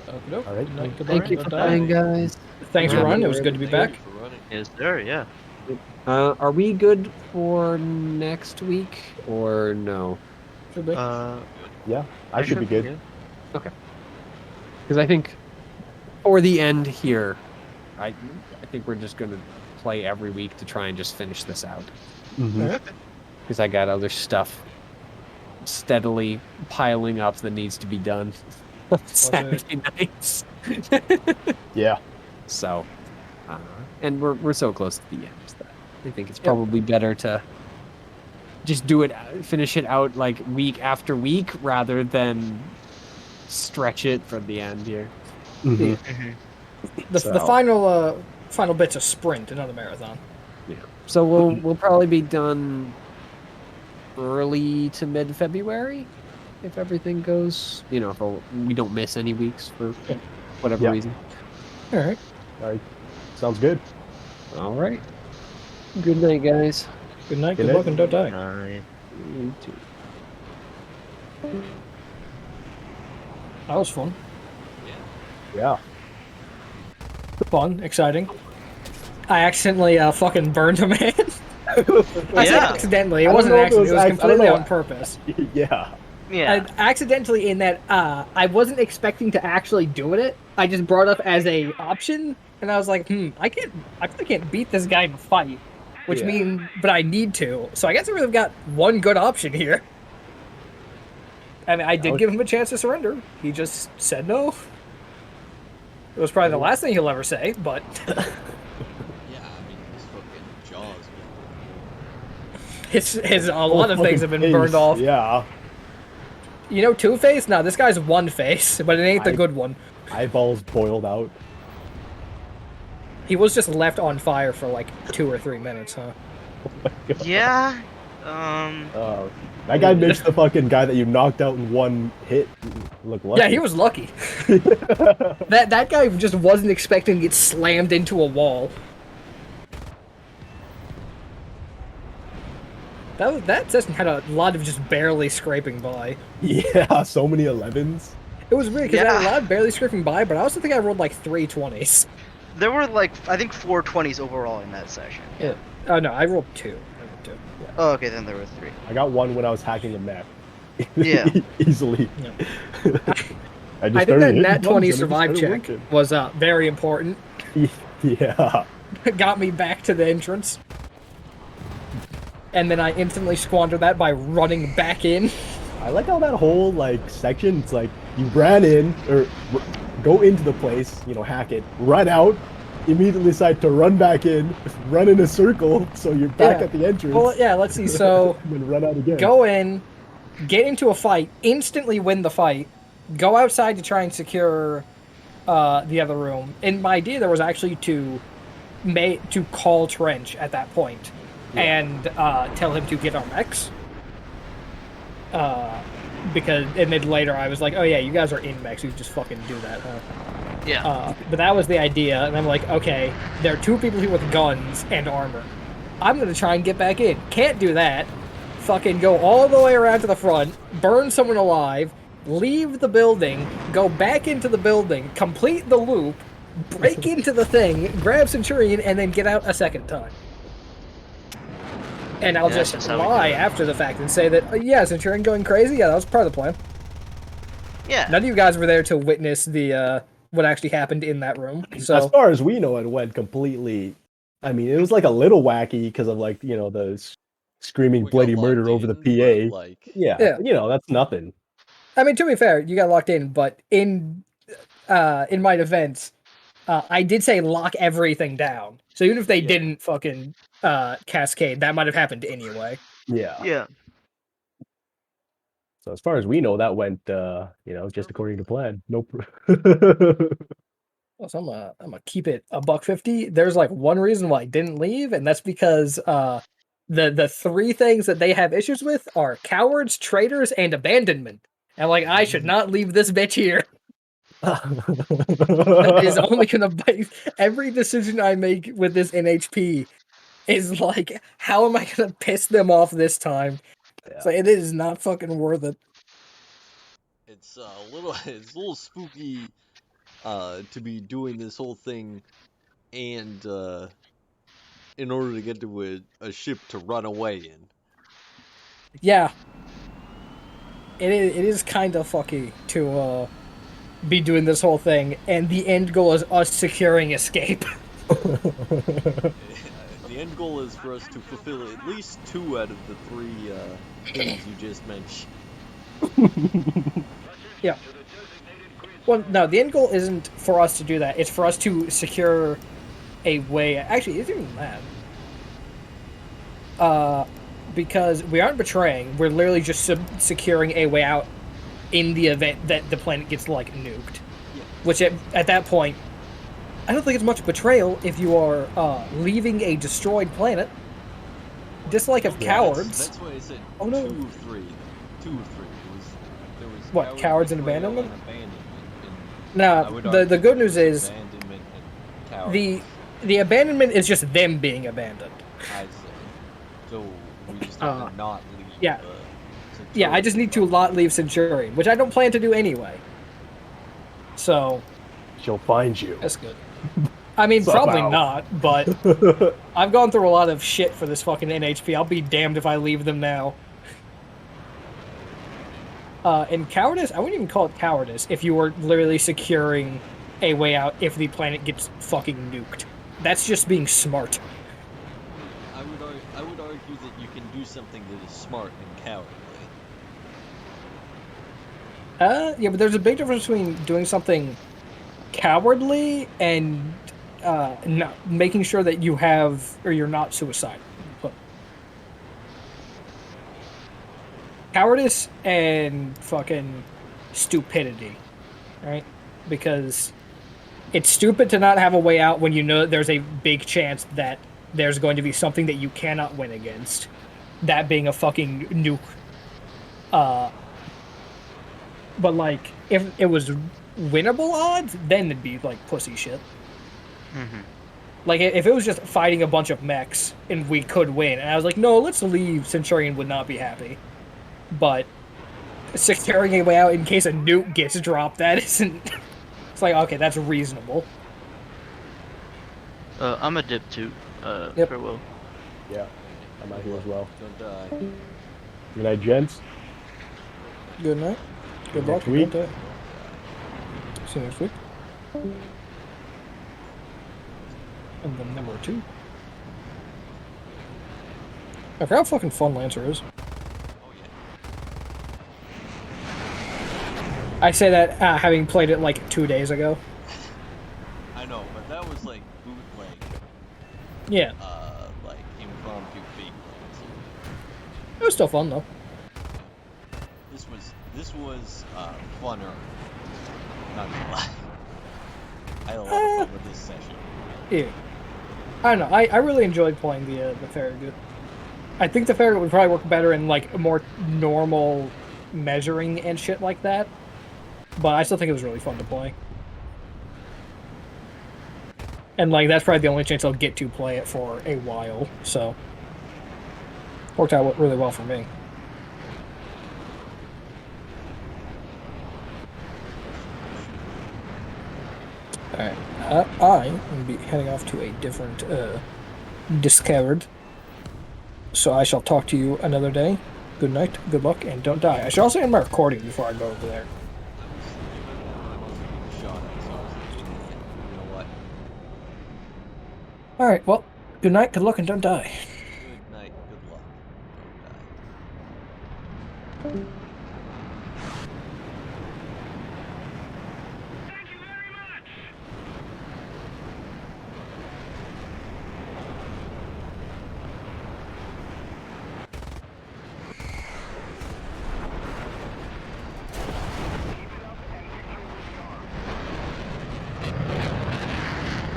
all right. Thank you for playing, guys. Thanks for Yeah. running. It was good to be back. Thank you for running. Yes, sir. Yeah. Are we good for next week or no? Should be. Yeah, I should be good. Because I think for the end here, I think we're just gonna play every week to try and just finish this out. Mhm. Because I got other stuff steadily piling up that needs to be done on Saturday nights. Yeah. So, and we're so close to the end that I think it's probably better to just do it, finish it out like week after week rather than stretch it for the end here. Mhm. The So- final bit's a sprint, another marathon. Yeah. So we'll probably be done early to mid February if everything goes. You know, if we don't miss any weeks for whatever Yeah. reason. All right. All right. Sounds good. All right. Good night, guys. Good night. Good Good night. luck, and don't die. You too. That was fun. Yeah. Fun, exciting. I accidentally fucking burned a man. I said Yeah. accidentally. It I don't wasn't know an if it was accident. It was I don't completely know. on purpose. Yeah. Yeah. Accidentally in that I wasn't expecting to actually do it. I just brought up as a option, and I was like, I can't beat this guy in a fight, which Yeah. means, but I need to. So I guess I really got one good option here. I mean, I did give him a chance to surrender. He just said no. It was probably the last thing he'll ever say, but Yeah, I mean, his fucking jaws. his a lot of things have been burned off. Yeah. You know Two-Face? No, this guy's One-Face, but it ain't the good one. Eyeballs boiled out. He was just left on fire for like 2 or 3 minutes, huh? Yeah. That guy makes the fucking guy that you knocked out in one hit look lucky. Yeah, he was lucky. That guy just wasn't expecting to get slammed into a wall. That session had a lot of just barely scraping by. Yeah, so many 11s. It was weird because I had a Yeah. lot of barely scraping by, but I also think I rolled like 3 20s. There were like I think 4 20s overall in that session. Yeah. Oh no, I rolled 2. Oh, okay, then there were 3. I got one when I was hacking a mech. Yeah. Easily. Yeah. I I think that hitting nat buttons 20 and it just survive started check working. was very important. Yeah. Got me back to the entrance. And then I instantly squandered that by running back in. I like how that whole like section, it's like you ran in or go into the place, you know, hack it, run out, immediately decide to run back in, run in a circle, so you're back Yeah. at the entrance. Well, yeah, let's see. So and then run out again. go in, get into a fight, instantly win the fight, go outside to try and secure the other room. And my idea there was actually to call Trench at that point and tell him to get our mechs. Because and then later I was like, oh yeah, you guys are in mechs, you just fucking do that, huh? Yeah. But that was the idea, and I'm like, okay, there are 2 people here with guns and armor. I'm gonna try and get back in. Can't do that. Fucking go all the way around to the front, burn someone alive, leave the building, go back into the building, complete the loop, break into the thing, grab Centurion, and then get out a second time. And I'll Yeah, just that's how we lie do it. after the fact and say that, yeah, Centurion going crazy? Yeah, that was part of the plan. Yeah. None of you guys were there to witness the what actually happened in that room. So As far as we know, it went completely. I mean, it was like a little wacky because of like you know the screaming We got bloody locked murder over the in, PA. but, like, Yeah. You know that's nothing. I mean, to be fair, you got locked in, but in my defense, I did say lock everything down. So even if they didn't fucking cascade, that might have happened anyway. Yeah. Yeah. So as far as we know, that went you know just according to plan. Nope. So I'm gonna keep it $150. There's like one reason why I didn't leave, and that's because the 3 things that they have issues with are cowards, traitors, and abandonment. And like I should not leave this bitch here. That is only gonna bite. Every decision I make with this NHP is like, how am I gonna piss them off this time? So it is not fucking worth it. it's a little spooky to be doing this whole thing and in order to get to a ship to run away in. Yeah. It is kind of fucky to be doing this whole thing, and the end goal is us securing escape. The end goal is for us to fulfill at least 2 out of the 3 things you just mentioned. Yeah. Well, no, the end goal isn't for us to do that. It's for us to secure a way. Actually, it's even that. Because we aren't betraying. We're literally just securing a way out in the event that the planet gets, like, nuked. Yeah. Which, at that point, I don't think it's much betrayal if you are leaving a destroyed planet. Dislike of cowards. That's why I said Oh, no. 2 of 3. 2 of 3. There was What, cowards and betrayal, abandonment? and I No, would the argue good that news is abandonment and the abandonment is just them being abandoned. I see. So we just have to not leave. yeah. Yeah, I just need to not leave Centurion, which I don't plan to do anyway. So She'll find you. that's good. I mean, probably Somehow. not, but I've gone through a lot of shit for this fucking NHP. I'll be damned if I leave them now. And cowardice, I wouldn't even call it cowardice if you were literally securing a way out if the planet gets fucking nuked. That's just being smart. I would argue that you can do something that is smart and cowardly. Yeah, but there's a big difference between doing something cowardly and not making sure that you have or you're not suicidal. cowardice and fucking stupidity, right? Because it's stupid to not have a way out when you know that there's a big chance that there's going to be something that you cannot win against. That being a fucking nuke. But like, if it was winnable odds, then it'd be like pussy shit. Mm-hmm. Like, if it was just fighting a bunch of mechs and we could win, and I was like, no, let's leave, Centurion would not be happy. But securing a way out in case a nuke gets dropped, that isn't... It's like, okay, that's reasonable. I'm a dip too. Yep. Farewell. Yeah, I'm out here as well. Don't die. Good night, gents. Good night. Good luck. Next week. Good day. See you next week. And then number 2. I forgot how fucking fun Lancer is. Oh yeah. I say that having played it like 2 days ago. I know, but that was like bootleg, Yeah, like impromptu fake Lancer. it was still fun though. This was funner. Not gonna lie. I had a lot of fun with this session. Yeah. I don't know. I really enjoyed playing the Farragut. I think the Farragut would probably work better in like a more normal measuring and shit like that. But I still think it was really fun to play. And like that's probably the only chance I'll get to play it for a while. So worked out really well for me. Alright, I will be heading off to a different Discovered. So I shall talk to you another day. Good night, good luck, and don't die. I should also end my recording before I go over there. Alright, well, good night, good luck, and don't die.